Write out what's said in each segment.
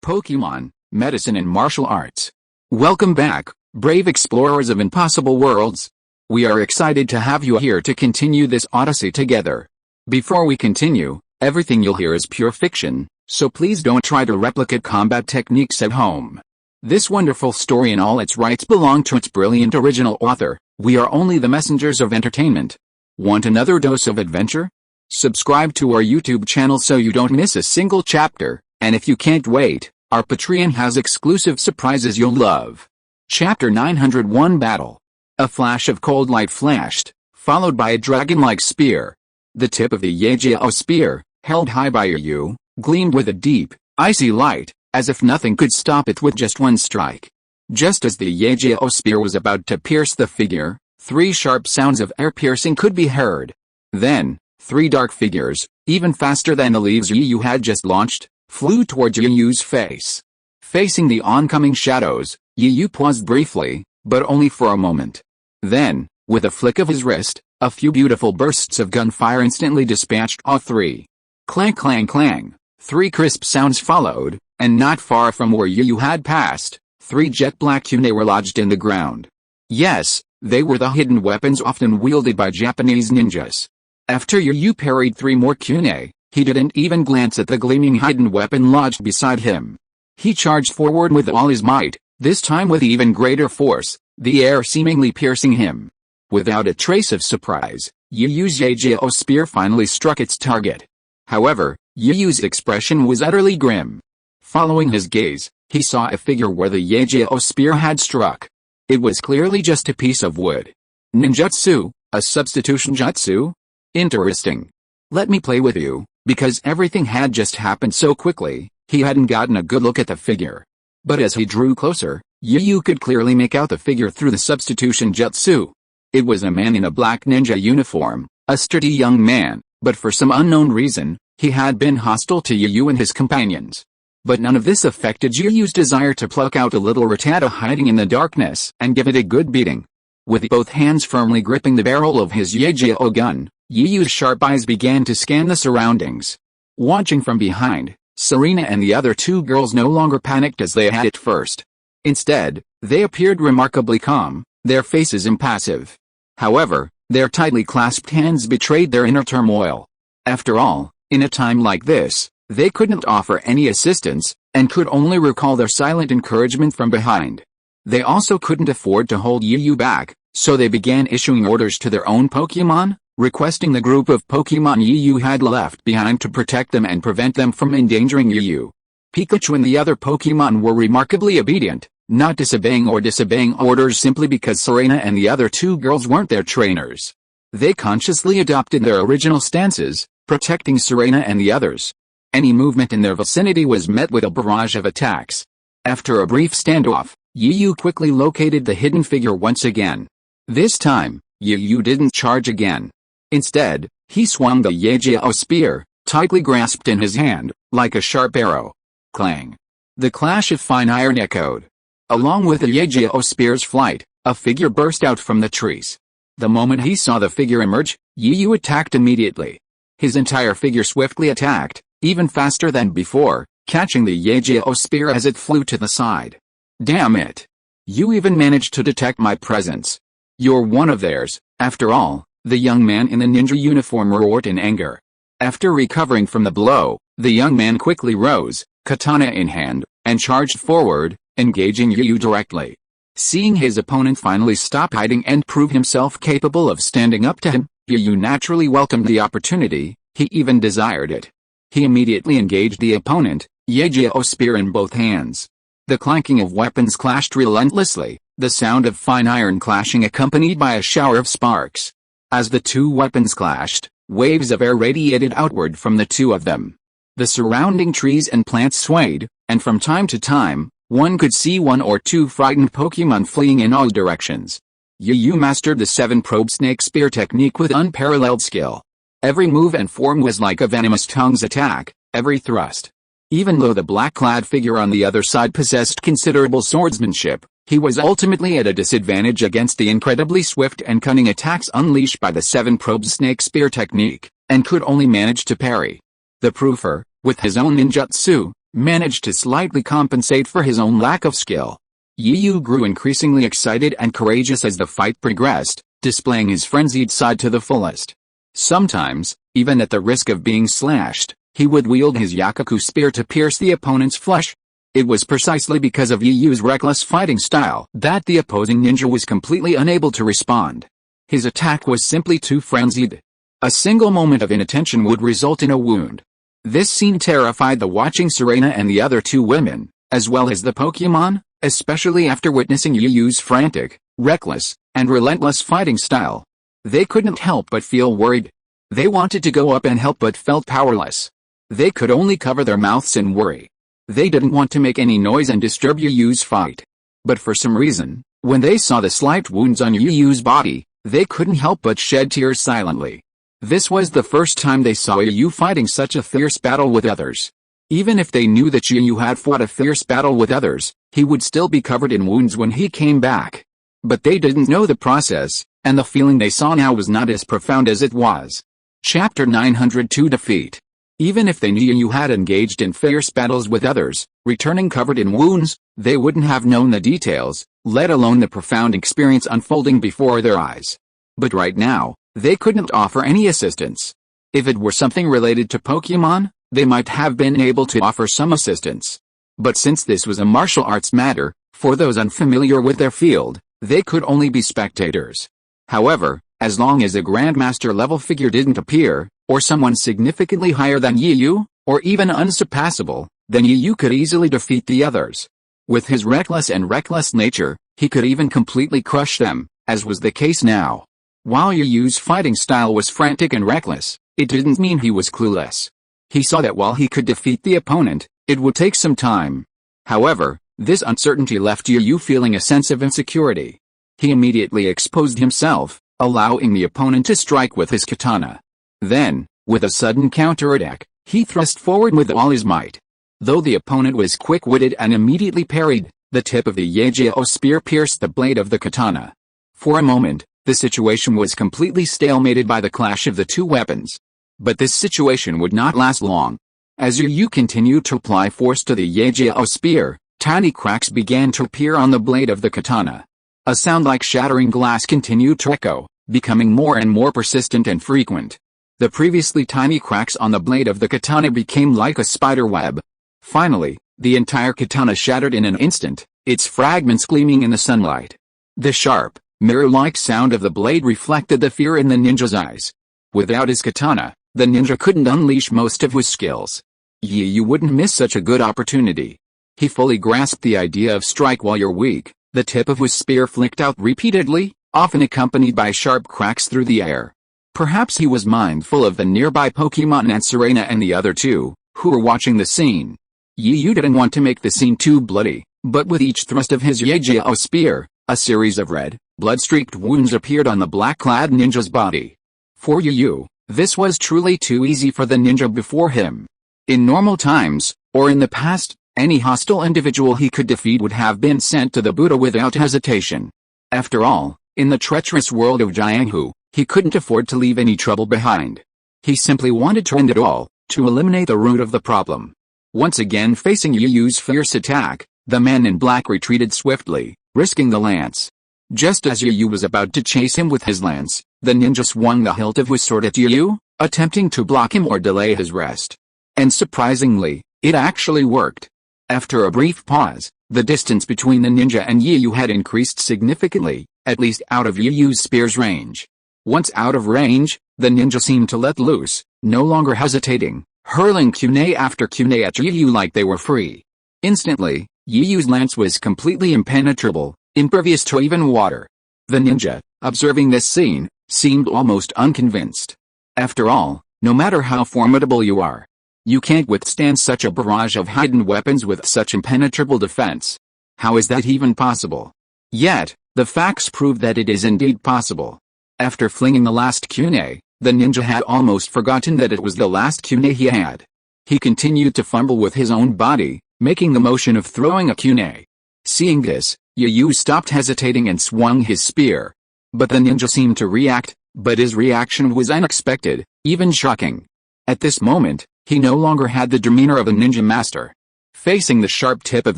Pokémon, medicine and martial arts. Welcome back, brave explorers of impossible worlds. We are excited to have you here to continue this odyssey together. Before we continue, everything you'll hear is pure fiction, so please don't try to replicate combat techniques at home. This wonderful story and all its rights belong to its brilliant original author. We are only the messengers of entertainment. Want another dose of adventure? Subscribe to our YouTube channel so you don't miss a single chapter, and if you can't wait, our Patreon has exclusive surprises you'll love. Chapter 901 Battle. A flash of cold light flashed, followed by a dragon-like spear. The tip of the Yejao spear, held high by Yu, gleamed with a deep, icy light, as if nothing could stop it with just one strike. Just as the Yejao spear was about to pierce the figure, three sharp sounds of air-piercing could be heard. Then, three dark figures, even faster than the leaves Yu had just launched, flew towards Yu's face. Facing the oncoming shadows, Yu paused briefly, but only for a moment. Then, with a flick of his wrist, a few beautiful bursts of gunfire instantly dispatched all three. Clang clang clang, three crisp sounds followed, and not far from where Yu had passed, three jet black Kune were lodged in the ground. Yes, they were the hidden weapons often wielded by Japanese ninjas. After Yu parried three more Kune, he didn't even glance at the gleaming hidden weapon lodged beside him. He charged forward with all his might, this time with even greater force, the air seemingly piercing him. Without a trace of surprise, Yu's Yejao spear finally struck its target. However, Yu's expression was utterly grim. Following his gaze, he saw a figure where the Yejao spear had struck. It was clearly just a piece of wood. Ninjutsu, a substitution jutsu? Interesting. Let me play with you. Because everything had just happened so quickly, he hadn't gotten a good look at the figure. But as he drew closer, Yu could clearly make out the figure through the substitution jutsu. It was a man in a black ninja uniform, a sturdy young man, but for some unknown reason, he had been hostile to Yu and his companions. But none of this affected Yu's desire to pluck out a little Rattata hiding in the darkness and give it a good beating. With both hands firmly gripping the barrel of his Yejao gun, Yu's sharp eyes began to scan the surroundings. Watching from behind, Serena and the other two girls no longer panicked as they had at first. Instead, they appeared remarkably calm, their faces impassive. However, their tightly clasped hands betrayed their inner turmoil. After all, in a time like this, they couldn't offer any assistance, and could only recall their silent encouragement from behind. They also couldn't afford to hold Yu back, so they began issuing orders to their own Pokémon, requesting the group of Pokémon Yu had left behind to protect them and prevent them from endangering Yu. Pichu and the other Pokémon were remarkably obedient, not disobeying orders simply because Serena and the other two girls weren't their trainers. They consciously adopted their original stances, protecting Serena and the others. Any movement in their vicinity was met with a barrage of attacks. After a brief standoff, Yu quickly located the hidden figure once again. This time, Yu didn't charge again. Instead, he swung the Yejao spear, tightly grasped in his hand, like a sharp arrow. Clang! The clash of fine iron echoed. Along with the Yejao spear's flight, a figure burst out from the trees. The moment he saw the figure emerge, Yu attacked immediately. His entire figure swiftly attacked, even faster than before, catching the Yejao spear as it flew to the side. Damn it! You even managed to detect my presence. You're one of theirs, after all. The young man in the ninja uniform roared in anger. After recovering from the blow, the young man quickly rose, katana in hand, and charged forward, engaging Yu directly. Seeing his opponent finally stop hiding and prove himself capable of standing up to him, Yu naturally welcomed the opportunity, he even desired it. He immediately engaged the opponent, Yejao spear in both hands. The clanking of weapons clashed relentlessly, the sound of fine iron clashing accompanied by a shower of sparks. As the two weapons clashed, waves of air radiated outward from the two of them. The surrounding trees and plants swayed, and from time to time, one could see one or two frightened Pokémon fleeing in all directions. Yu mastered the seven-probe snake spear technique with unparalleled skill. Every move and form was like a venomous tongue's attack, every thrust. Even though the black-clad figure on the other side possessed considerable swordsmanship, he was ultimately at a disadvantage against the incredibly swift and cunning attacks unleashed by the seven-probe snake spear technique, and could only manage to parry. The proofer, with his own ninjutsu, managed to slightly compensate for his own lack of skill. Yu grew increasingly excited and courageous as the fight progressed, displaying his frenzied side to the fullest. Sometimes, even at the risk of being slashed, he would wield his Yakuku spear to pierce the opponent's flesh. It was precisely because of Yu's reckless fighting style that the opposing ninja was completely unable to respond. His attack was simply too frenzied. A single moment of inattention would result in a wound. This scene terrified the watching Serena and the other two women, as well as the Pokémon, especially after witnessing Yu's frantic, reckless, and relentless fighting style. They couldn't help but feel worried. They wanted to go up and help but felt powerless. They could only cover their mouths in worry. They didn't want to make any noise and disturb Yu's fight. But for some reason, when they saw the slight wounds on Yu's body, they couldn't help but shed tears silently. This was the first time they saw Yu fighting such a fierce battle with others. Even if they knew that Yu had fought a fierce battle with others, he would still be covered in wounds when he came back. But they didn't know the process, and the feeling they saw now was not as profound as it was. Chapter 902 Defeat. Even if they knew Yu had engaged in fierce battles with others, returning covered in wounds, they wouldn't have known the details, let alone the profound experience unfolding before their eyes. But right now, they couldn't offer any assistance. If it were something related to Pokémon, they might have been able to offer some assistance. But since this was a martial arts matter, for those unfamiliar with their field, they could only be spectators. However, as long as a Grandmaster level figure didn't appear, or someone significantly higher than Yu, or even unsurpassable, then Yu could easily defeat the others. With his reckless nature, he could even completely crush them, as was the case now. While Yu's fighting style was frantic and reckless, it didn't mean he was clueless. He saw that while he could defeat the opponent, it would take some time. However, this uncertainty left Yu feeling a sense of insecurity. He immediately exposed himself, allowing the opponent to strike with his katana. Then, with a sudden counterattack, he thrust forward with all his might. Though the opponent was quick-witted and immediately parried, the tip of the Yajiao spear pierced the blade of the katana. For a moment, the situation was completely stalemated by the clash of the two weapons. But this situation would not last long. As Yu continued to apply force to the Yajiao spear, tiny cracks began to appear on the blade of the katana. A sound like shattering glass continued to echo, becoming more and more persistent and frequent. The previously tiny cracks on the blade of the katana became like a spider web. Finally, the entire katana shattered in an instant, its fragments gleaming in the sunlight. The sharp, mirror-like sound of the blade reflected the fear in the ninja's eyes. Without his katana, the ninja couldn't unleash most of his skills. Yu wouldn't miss such a good opportunity. He fully grasped the idea of strike while you're weak. The tip of his spear flicked out repeatedly, often accompanied by sharp cracks through the air. Perhaps he was mindful of the nearby Pokémon and Serena and the other two, who were watching the scene. Yu didn't want to make the scene too bloody, but with each thrust of his Yajiao spear, a series of red, blood-streaked wounds appeared on the black-clad ninja's body. For Yu, this was truly too easy for the ninja before him. In normal times, or in the past, any hostile individual he could defeat would have been sent to the Buddha without hesitation. After all, in the treacherous world of Jianghu, he couldn't afford to leave any trouble behind. He simply wanted to end it all, to eliminate the root of the problem. Once again facing Yu's fierce attack, the man in black retreated swiftly, risking the lance. Just as Yu was about to chase him with his lance, the ninja swung the hilt of his sword at Yu, attempting to block him or delay his rest. And surprisingly, it actually worked. After a brief pause, the distance between the ninja and Yu had increased significantly, at least out of Yu's spear's range. Once out of range, the ninja seemed to let loose, no longer hesitating, hurling kunai after kunai at Yu like they were free. Instantly, Yu's lance was completely impenetrable, impervious to even water. The ninja, observing this scene, seemed almost unconvinced. After all, no matter how formidable you are, you can't withstand such a barrage of hidden weapons with such impenetrable defense. How is that even possible? Yet, the facts prove that it is indeed possible. After flinging the last kunai, the ninja had almost forgotten that it was the last kunai he had. He continued to fumble with his own body, making the motion of throwing a kunai. Seeing this, Yu stopped hesitating and swung his spear. But the ninja seemed to react, but his reaction was unexpected, even shocking. At this moment, he no longer had the demeanor of a ninja master. Facing the sharp tip of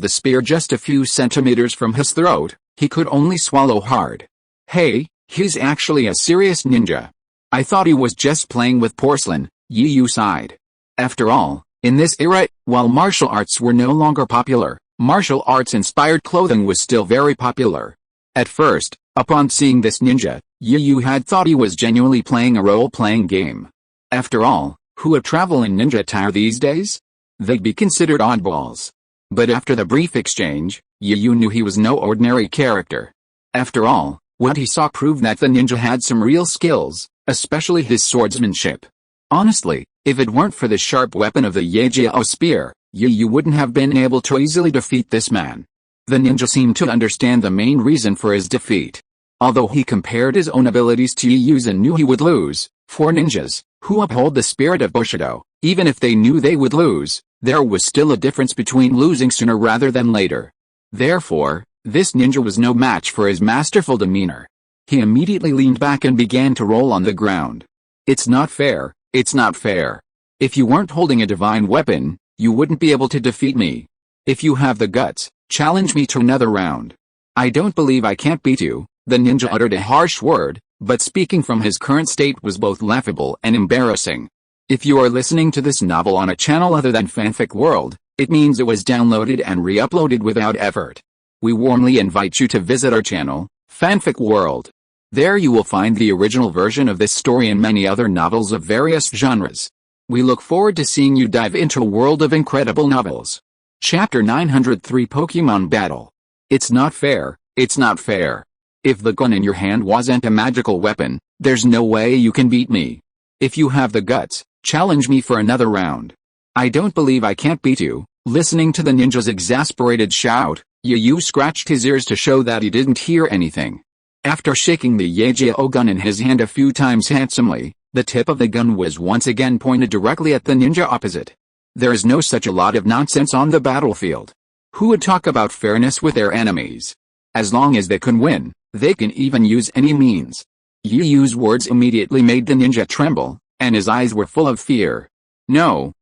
the spear just a few centimeters from his throat, he could only swallow hard. Hey, he's actually a serious ninja. I thought he was just playing with porcelain, Yu sighed. After all, in this era, while martial arts were no longer popular, martial arts-inspired clothing was still very popular. At first, upon seeing this ninja, Yu had thought he was genuinely playing a role-playing game. After all, who would travel in ninja attire these days? They'd be considered oddballs. But after the brief exchange, Yu knew he was no ordinary character. After all, what he saw proved that the ninja had some real skills, especially his swordsmanship. Honestly, if it weren't for the sharp weapon of the Yejiao spear, Yu wouldn't have been able to easily defeat this man. The ninja seemed to understand the main reason for his defeat. Although he compared his own abilities to Yu's and knew he would lose, for ninjas, who uphold the spirit of Bushido, even if they knew they would lose, there was still a difference between losing sooner rather than later. Therefore, this ninja was no match for his masterful demeanor. He immediately leaned back and began to roll on the ground. It's not fair, it's not fair. If you weren't holding a divine weapon, you wouldn't be able to defeat me. If you have the guts, challenge me to another round. I don't believe I can't beat you. The ninja uttered a harsh word, but speaking from his current state was both laughable and embarrassing. If you are listening to this novel on a channel other than Fanfic World, it means it was downloaded and re-uploaded without effort. We warmly invite you to visit our channel, Fanfic World. There you will find the original version of this story and many other novels of various genres. We look forward to seeing you dive into a world of incredible novels. Chapter 903 Pokemon Battle. It's not fair, it's not fair. If the gun in your hand wasn't a magical weapon, there's no way you can beat me. If you have the guts, challenge me for another round. I don't believe I can't beat you. Listening to the ninja's exasperated shout, Yu scratched his ears to show that he didn't hear anything. After shaking the Yejiao gun in his hand a few times handsomely, the tip of the gun was once again pointed directly at the ninja opposite. There is no such a lot of nonsense on the battlefield. Who would talk about fairness with their enemies? As long as they can win, they can even use any means. Yu's words immediately made the ninja tremble, and his eyes were full of fear. No,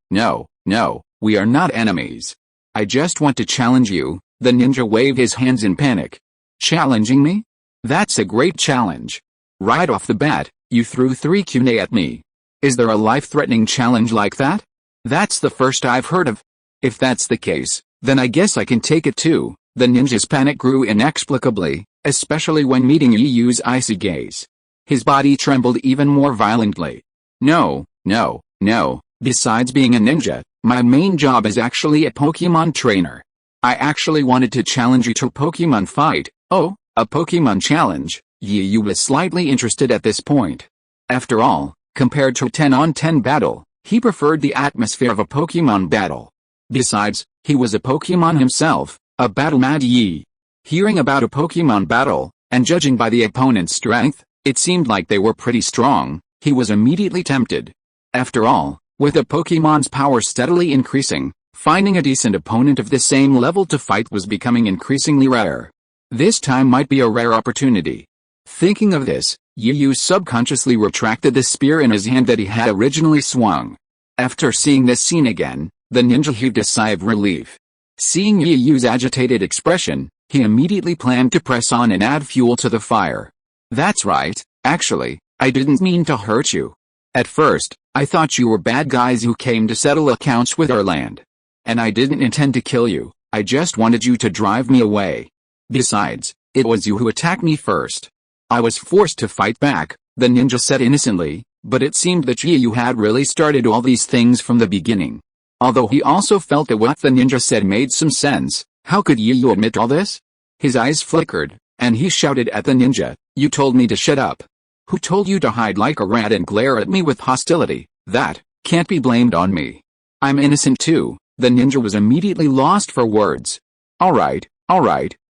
we are not enemies. I just want to challenge you. The ninja waved his hands in panic. Challenging me? That's a great challenge. Right off the bat, you threw 3 kunai at me. Is there a life-threatening challenge like that? That's the first I've heard of. If that's the case, then I guess I can take it too. The ninja's panic grew inexplicably, especially when meeting Yu's icy gaze. His body trembled even more violently. No. Besides being a ninja, my main job is actually a Pokemon trainer. I actually wanted to challenge you to a Pokemon fight. Oh, a Pokemon challenge. Yu was slightly interested at this point. After all, compared to a 10-on-10 battle, he preferred the atmosphere of a Pokemon battle. Besides, he was a Pokemon himself, a battle-mad Yi. Hearing about a Pokemon battle, and judging by the opponent's strength, it seemed like they were pretty strong. He was immediately tempted. After all, with a Pokemon's power steadily increasing, finding a decent opponent of the same level to fight was becoming increasingly rare. This time might be a rare opportunity. Thinking of this, Yu subconsciously retracted the spear in his hand that he had originally swung. After seeing this scene again, the ninja heaved a sigh of relief. Seeing Yu's agitated expression, he immediately planned to press on and add fuel to the fire. That's right, actually, I didn't mean to hurt you. At first, I thought you were bad guys who came to settle accounts with our land. And I didn't intend to kill you, I just wanted you to drive me away. Besides, it was you who attacked me first. I was forced to fight back, the ninja said innocently, but it seemed that Yu had really started all these things from the beginning. Although he also felt that what the ninja said made some sense, how could Yu admit all this? His eyes flickered, and he shouted at the ninja, "You told me to shut up. Who told you to hide like a rat and glare at me with hostility? That can't be blamed on me. I'm innocent too." The ninja was immediately lost for words. Alright,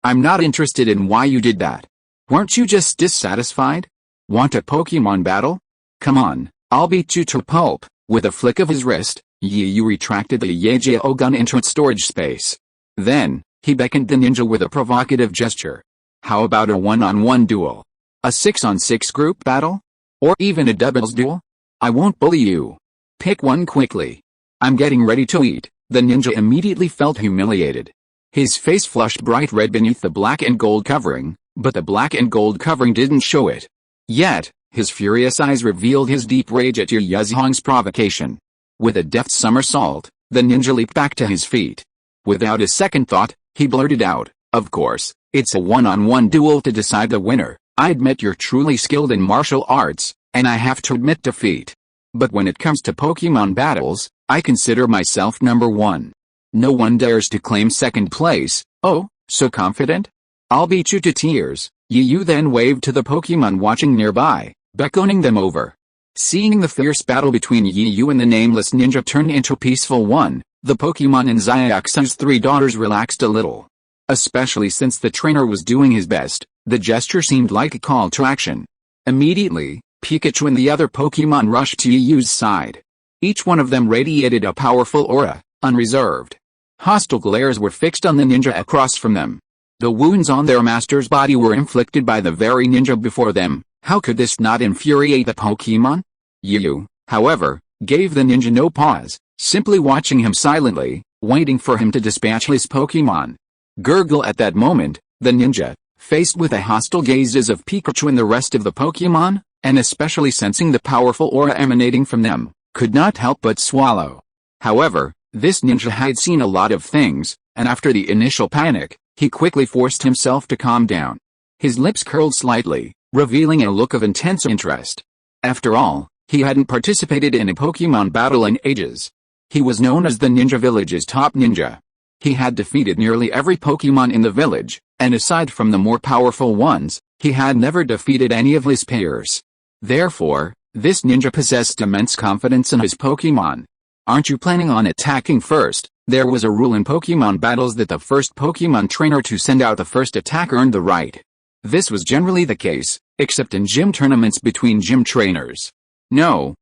I'm not interested in why you did that. Weren't you just dissatisfied? Want a Pokemon battle? Come on, I'll beat you to pulp. With a flick of his wrist, Yu retracted the Yejiao gun into its storage space. Then, he beckoned the ninja with a provocative gesture. How about a one-on-one duel? A 6-on-6 group battle? Or even a doubles duel? I won't bully you. Pick one quickly. I'm getting ready to eat. the ninja immediately felt humiliated. His face flushed bright red beneath the black and gold covering, but the black and gold covering didn't show it. Yet, his furious eyes revealed his deep rage at Yu Yazhong's provocation. With a deft somersault, the ninja leaped back to his feet. Without a second thought, he blurted out, "Of course, it's a one-on-one duel to decide the winner. I admit you're truly skilled in martial arts, and I have to admit defeat. But when it comes to Pokemon battles, I consider myself number one. No one dares to claim second place." "Oh, so confident? I'll beat you to tears." Yu then waved to the Pokemon watching nearby, beckoning them over. Seeing the fierce battle between Yu and the nameless ninja turn into a peaceful one, the Pokemon and Xiaoxi's three daughters relaxed a little. Especially since the trainer was doing his best, the gesture seemed like a call to action. Immediately, Pikachu and the other Pokemon rushed to Yu's side. Each one of them radiated a powerful aura, unreserved. Hostile glares were fixed on the ninja across from them. The wounds on their master's body were inflicted by the very ninja before them. How could this not infuriate the Pokemon? Yu, however, gave the ninja no pause, simply watching him silently, waiting for him to dispatch his Pokemon. Gurgle at that moment, the ninja, faced with the hostile gazes of Pikachu and the rest of the Pokemon, and especially sensing the powerful aura emanating from them, could not help but swallow. However, this ninja had seen a lot of things, and after the initial panic, he quickly forced himself to calm down. His lips curled slightly, revealing a look of intense interest. After all, he hadn't participated in a Pokemon battle in ages. He was known as the Ninja Village's top ninja. He had defeated nearly every Pokemon in the village, and aside from the more powerful ones, he had never defeated any of his peers. Therefore, this ninja possessed immense confidence in his Pokemon. "Aren't you planning on attacking first?" There was a rule in Pokemon battles that the first Pokemon trainer to send out the first attack earned the right. This was generally the case, except in gym tournaments between gym trainers. No,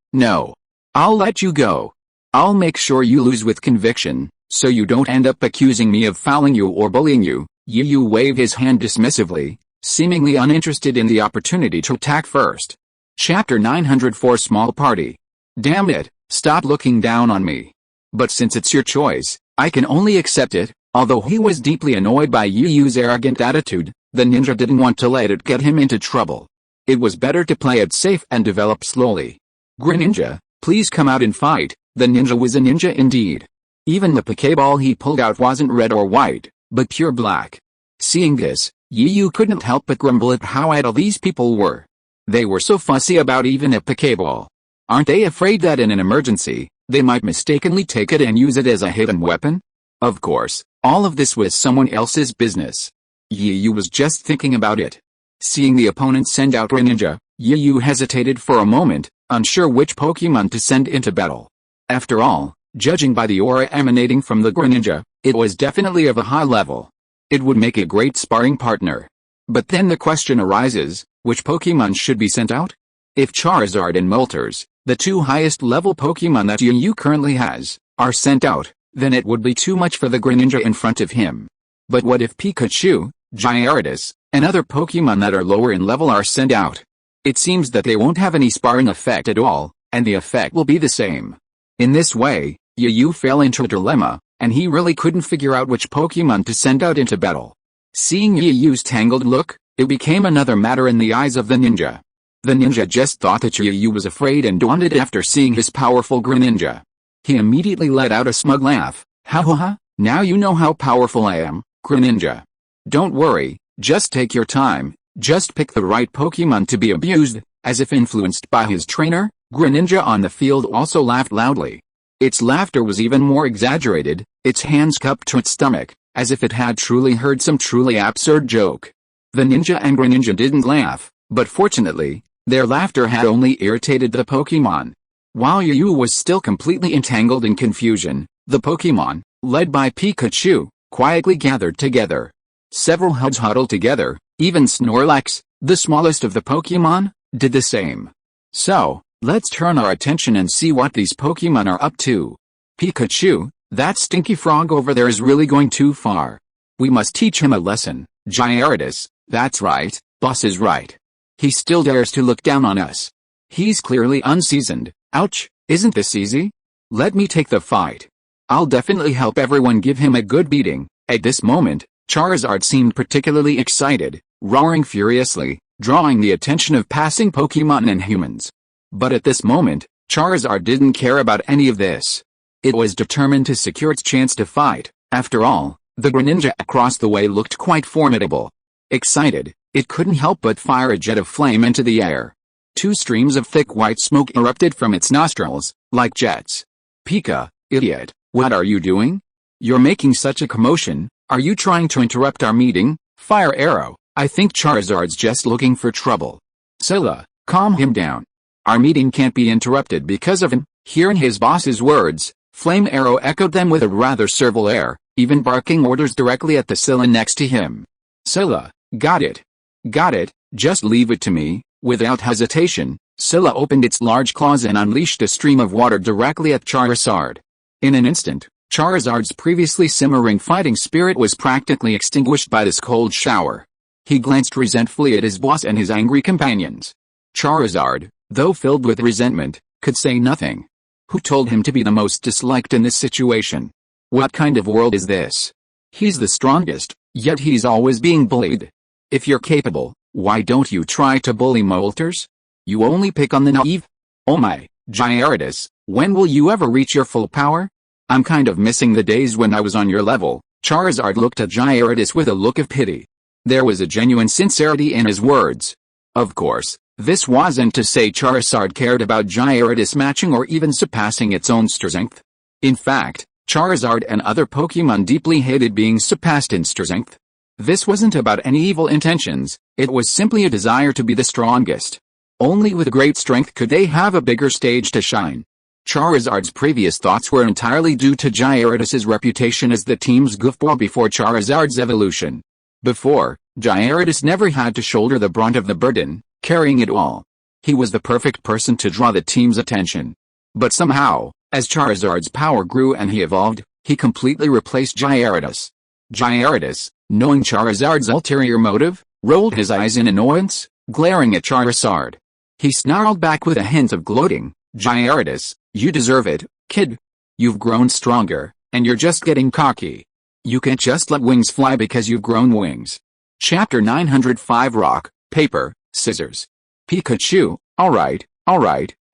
I'll let you go. I'll make sure you lose with conviction, so you don't end up accusing me of fouling you or bullying you." Yu waved his hand dismissively, seemingly uninterested in the opportunity to attack first. Chapter 904 Small Party. "Damn it, stop looking down on me. But since it's your choice, I can only accept it." Although he was deeply annoyed by Yu's arrogant attitude, the ninja didn't want to let it get him into trouble. It was better to play it safe and develop slowly. "Greninja, please come out and fight." The ninja was a ninja indeed. Even the Pokeball he pulled out wasn't red or white, but pure black. Seeing this, Yu couldn't help but grumble at how idle these people were. They were so fussy about even a Pokeball. Aren't they afraid that in an emergency, they might mistakenly take it and use it as a hidden weapon? Of course, all of this was someone else's business. Yu was just thinking about it. Seeing the opponent send out Greninja, Yu hesitated for a moment, unsure which Pokemon to send into battle. After all, judging by the aura emanating from the Greninja, it was definitely of a high level. It would make a great sparring partner. But then the question arises, which Pokemon should be sent out? If Charizard and Moltres, the two highest level Pokemon that Yu currently has, are sent out, then it would be too much for the Greninja in front of him. But what if Pikachu, Gyarados, and other Pokemon that are lower in level are sent out? It seems that they won't have any sparring effect at all, and the effect will be the same. In this way, Yu fell into a dilemma, and he really couldn't figure out which Pokemon to send out into battle. Seeing Yu's tangled look, it became another matter in the eyes of the ninja. The ninja just thought that Yu was afraid and daunted after seeing his powerful Greninja. He immediately let out a smug laugh. "Ha ha ha, now you know how powerful I am, Greninja. Don't worry, just take your time, just pick the right Pokemon to be abused." As if influenced by his trainer, Greninja on the field also laughed loudly. Its laughter was even more exaggerated, its hands cupped to its stomach, as if it had truly heard some truly absurd joke. The ninja and Greninja didn't laugh, but fortunately, their laughter had only irritated the Pokemon. While Yu was still completely entangled in confusion, the Pokemon, led by Pikachu, quietly gathered together. Several heads huddled together, even Snorlax, the smallest of the Pokemon, did the same. "So, let's turn our attention and see what these Pokemon are up to. Pikachu, that stinky frog over there is really going too far. We must teach him a lesson." "Gyarados, that's right, boss is right. He still dares to look down on us. He's clearly unseasoned. Ouch, isn't this easy? Let me take the fight." I'll definitely help everyone give him a good beating. At this moment, Charizard seemed particularly excited, roaring furiously, drawing the attention of passing Pokemon and humans. But at this moment, Charizard didn't care about any of this. It was determined to secure its chance to fight. After all, the Greninja across the way looked quite formidable. Excited, it couldn't help but fire a jet of flame into the air. 2 streams of thick white smoke erupted from its nostrils, like jets. Pika, idiot, what are you doing? You're making such a commotion. Are you trying to interrupt our meeting? Fire arrow. I think Charizard's just looking for trouble. Scylla, calm him down. Our meeting can't be interrupted because of him. Hearing his boss's words, Flame Arrow echoed them with a rather servile air, even barking orders directly at the Scylla next to him. Scylla, got it. Got it, just leave it to me. Without hesitation, Scylla opened its large claws and unleashed a stream of water directly at Charizard. In an instant, Charizard's previously simmering fighting spirit was practically extinguished by this cold shower. He glanced resentfully at his boss and his angry companions. Charizard, though filled with resentment, could say nothing. Who told him to be the most disliked in this situation? What kind of world is this? He's the strongest, yet he's always being bullied. If you're capable, why don't you try to bully Moltres? You only pick on the naive? Oh my, Gyarados, when will you ever reach your full power? I'm kind of missing the days when I was on your level. Charizard looked at Gyarados with a look of pity. There was a genuine sincerity in his words. Of course, this wasn't to say Charizard cared about Gyarados matching or even surpassing its own strength. In fact, Charizard and other Pokemon deeply hated being surpassed in strength. This wasn't about any evil intentions, it was simply a desire to be the strongest. Only with great strength could they have a bigger stage to shine. Charizard's previous thoughts were entirely due to Gyarados' reputation as the team's goofball before Charizard's evolution. Before, Gyarados never had to shoulder the brunt of the burden, carrying it all. He was the perfect person to draw the team's attention. But somehow, as Charizard's power grew and he evolved, he completely replaced Gyarados. Gyarados, knowing Charizard's ulterior motive, rolled his eyes in annoyance, glaring at Charizard. He snarled back with a hint of gloating, Gyarados, you deserve it, kid. You've grown stronger, and you're just getting cocky. You can't just let wings fly because you've grown wings. Chapter 905 Rock, Paper, Scissors. Pikachu, alright,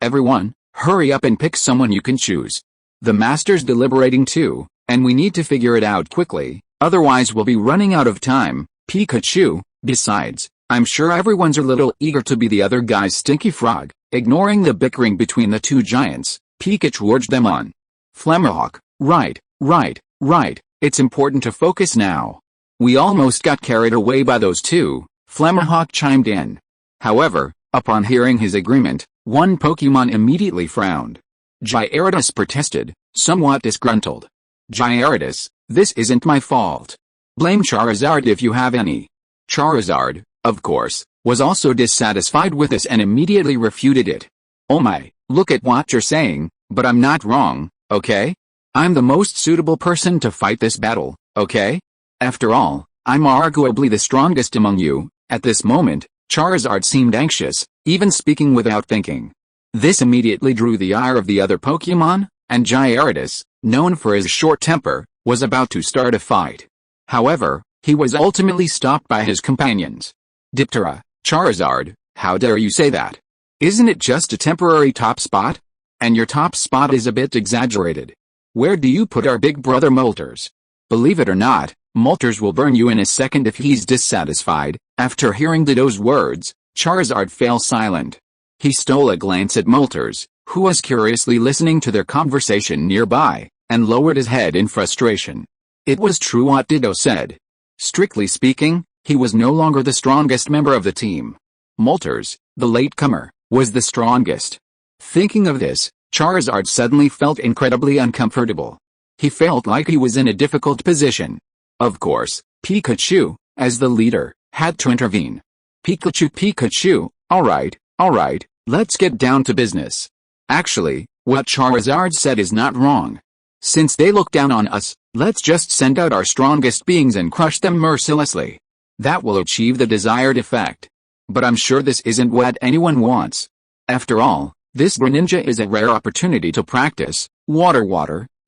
everyone, hurry up and pick someone you can choose. The Master's deliberating too, and we need to figure it out quickly, otherwise we'll be running out of time. Pikachu, besides, I'm sure everyone's a little eager to be the other guy's stinky frog. Ignoring the bickering between the two giants, Pikachu urged them on. Flamahawk, right, it's important to focus now. We almost got carried away by those two, Flamahawk chimed in. However, upon hearing his agreement, one Pokemon immediately frowned. Gyarados protested, somewhat disgruntled. Gyarados, this isn't my fault. Blame Charizard if you have any. Charizard, of course, was also dissatisfied with this and immediately refuted it. Oh my, look at what you're saying, but I'm not wrong, okay? I'm the most suitable person to fight this battle, okay? After all, I'm arguably the strongest among you. At this moment, Charizard seemed anxious, even speaking without thinking. This immediately drew the ire of the other Pokemon, and Gyarados, known for his short temper, was about to start a fight. However, he was ultimately stopped by his companions. Diptera, Charizard, how dare you say that? Isn't it just a temporary top spot? And your top spot is a bit exaggerated. Where do you put our big brother Moltres? Believe it or not, Moltres will burn you in a second if he's dissatisfied. After hearing those words, Charizard fell silent. He stole a glance at Moltres, who was curiously listening to their conversation nearby, and lowered his head in frustration. It was true what Ditto said. Strictly speaking, he was no longer the strongest member of the team. Moltres, the latecomer, was the strongest. Thinking of this, Charizard suddenly felt incredibly uncomfortable. He felt like he was in a difficult position. Of course, Pikachu, as the leader, had to intervene. Pikachu, alright, let's get down to business. Actually, what Charizard said is not wrong. Since they look down on us, let's just send out our strongest beings and crush them mercilessly. That will achieve the desired effect. But I'm sure this isn't what anyone wants. After all, this Greninja is a rare opportunity to practice. Water,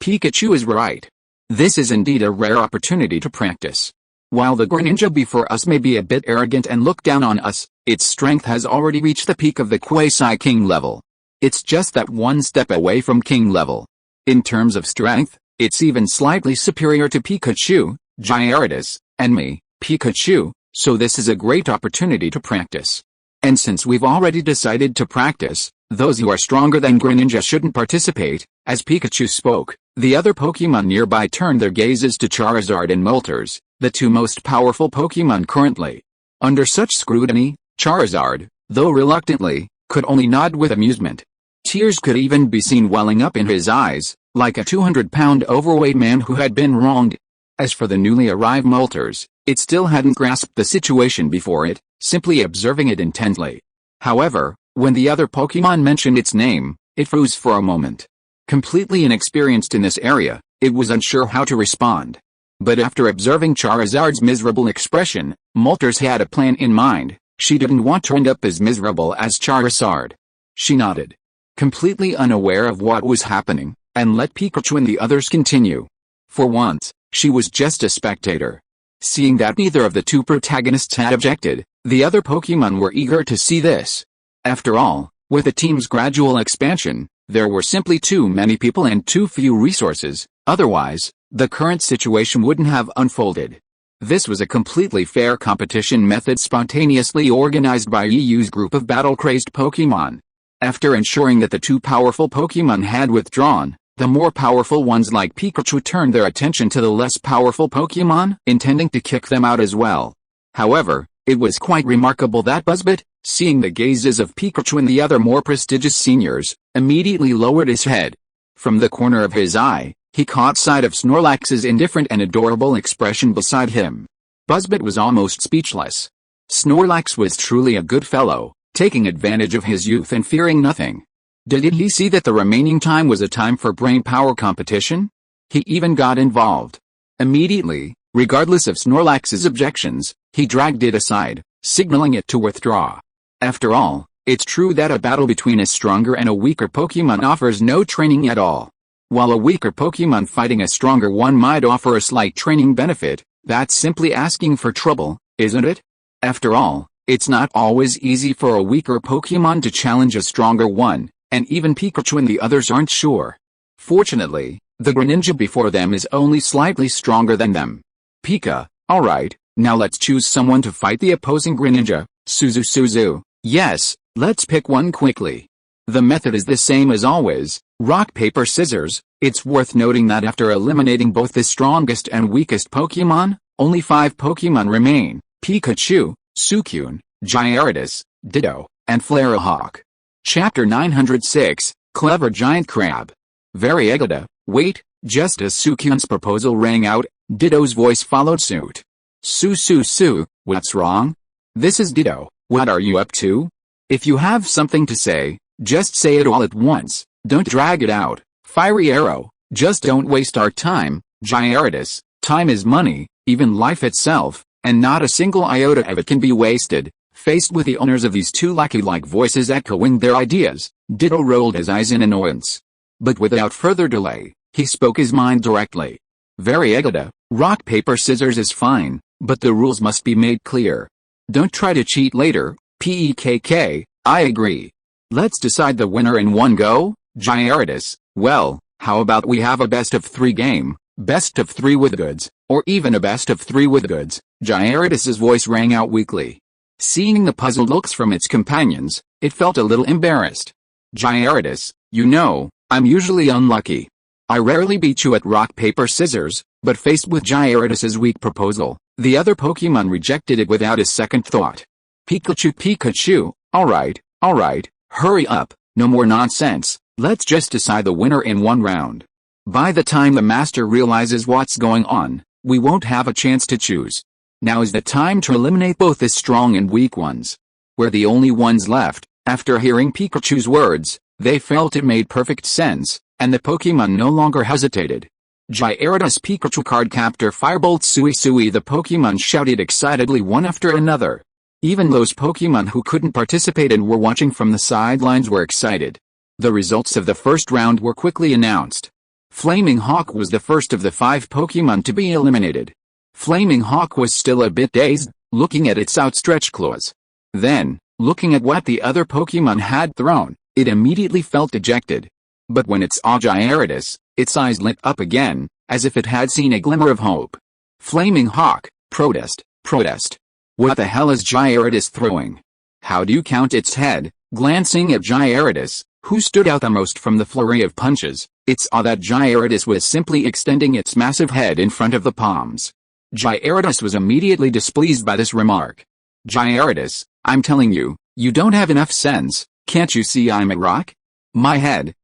Pikachu is right. This is indeed a rare opportunity to practice. While the Greninja before us may be a bit arrogant and look down on us, its strength has already reached the peak of the Quasi-King level. It's just that one step away from King level. In terms of strength, it's even slightly superior to Pikachu, Gyarados, and me, Pikachu, so this is a great opportunity to practice. And since we've already decided to practice, those who are stronger than Greninja shouldn't participate. As Pikachu spoke, the other Pokémon nearby turned their gazes to Charizard and Moltres, the two most powerful Pokémon currently. Under such scrutiny, Charizard, though reluctantly, could only nod with amusement. Tears could even be seen welling up in his eyes, like a 200-pound overweight man who had been wronged. As for the newly arrived Moltres, it still hadn't grasped the situation before it, simply observing it intently. However, when the other Pokémon mentioned its name, it froze for a moment. Completely inexperienced in this area, it was unsure how to respond. But after observing Charizard's miserable expression, Moltres had a plan in mind. She didn't want to end up as miserable as Charizard. She nodded, completely unaware of what was happening, and let Pikachu and the others continue. For once, she was just a spectator. Seeing that neither of the two protagonists had objected, the other Pokémon were eager to see this. After all, with the team's gradual expansion, there were simply too many people and too few resources, otherwise, the current situation wouldn't have unfolded. This was a completely fair competition method spontaneously organized by EU's group of battle-crazed Pokémon. After ensuring that the two powerful Pokémon had withdrawn, the more powerful ones like Pikachu turned their attention to the less powerful Pokémon, intending to kick them out as well. However, it was quite remarkable that Buzzbit, seeing the gazes of Pikachu and the other more prestigious seniors, immediately lowered his head. From the corner of his eye, he caught sight of Snorlax's indifferent and adorable expression beside him. Buzzbit was almost speechless. Snorlax was truly a good fellow, taking advantage of his youth and fearing nothing. Did he see that the remaining time was a time for brain power competition? He even got involved. Immediately, regardless of Snorlax's objections, he dragged it aside, signaling it to withdraw. After all, it's true that a battle between a stronger and a weaker Pokémon offers no training at all. While a weaker Pokémon fighting a stronger one might offer a slight training benefit, that's simply asking for trouble, isn't it? After all, it's not always easy for a weaker Pokémon to challenge a stronger one, and even Pikachu and the others aren't sure. Fortunately, the Greninja before them is only slightly stronger than them. Pika, alright, now let's choose someone to fight the opposing Greninja. Suzu. Yes, let's pick one quickly. The method is the same as always, rock paper scissors. It's worth noting that after eliminating both the strongest and weakest Pokémon, only 5 Pokémon remain: Pikachu, Suicune, Gyarados, Ditto, and Flarahawk. Chapter 906, Clever Giant Crab. Variegatta, wait, just as Suicune's proposal rang out, Ditto's voice followed suit. Su, what's wrong? This is Ditto, what are you up to? If you have something to say, just say it all at once, don't drag it out. Fiery arrow, just don't waste our time. Gyarados, time is money, even life itself, and not a single iota of it can be wasted. Faced with the owners of these two lackey-like voices echoing their ideas, Ditto rolled his eyes in annoyance. But without further delay, he spoke his mind directly. Variegatta, rock paper scissors is fine, but the rules must be made clear. Don't try to cheat later. Pekk, I agree. Let's decide the winner in one go. Gyarados, well, how about we have a best of 3 game, best of 3 with goods, or even a best of 3 with goods. Gyarados' voice rang out weakly. Seeing the puzzled looks from its companions, it felt a little embarrassed. Gyarados, you know, I'm usually unlucky. I rarely beat you at rock paper scissors, but faced with Gyarados' weak proposal, the other Pokémon rejected it without a second thought. Pikachu, alright, hurry up, no more nonsense, let's just decide the winner in one round. By the time the Master realizes what's going on, we won't have a chance to choose. Now is the time to eliminate both the strong and weak ones. We're the only ones left. After hearing Pikachu's words, they felt it made perfect sense, and the Pokémon no longer hesitated. Gyarados Pikachu card captor Firebolt Suicune, the Pokémon shouted excitedly one after another. Even those Pokémon who couldn't participate and were watching from the sidelines were excited. The results of the first round were quickly announced. Flaming Hawk was the first of the 5 Pokémon to be eliminated. Flaming Hawk was still a bit dazed, looking at its outstretched claws. Then, looking at what the other Pokémon had thrown, it immediately felt dejected. But when it saw Gyarados, its eyes lit up again, as if it had seen a glimmer of hope. Flaming Hawk, protest, protest. What the hell is Gyarados throwing? How do you count its head? Glancing at Gyarados, who stood out the most from the flurry of punches, it saw that Gyarados was simply extending its massive head in front of the palms. Gyarados was immediately displeased by this remark. Gyarados, I'm telling you, you don't have enough sense. Can't you see I'm a rock? My head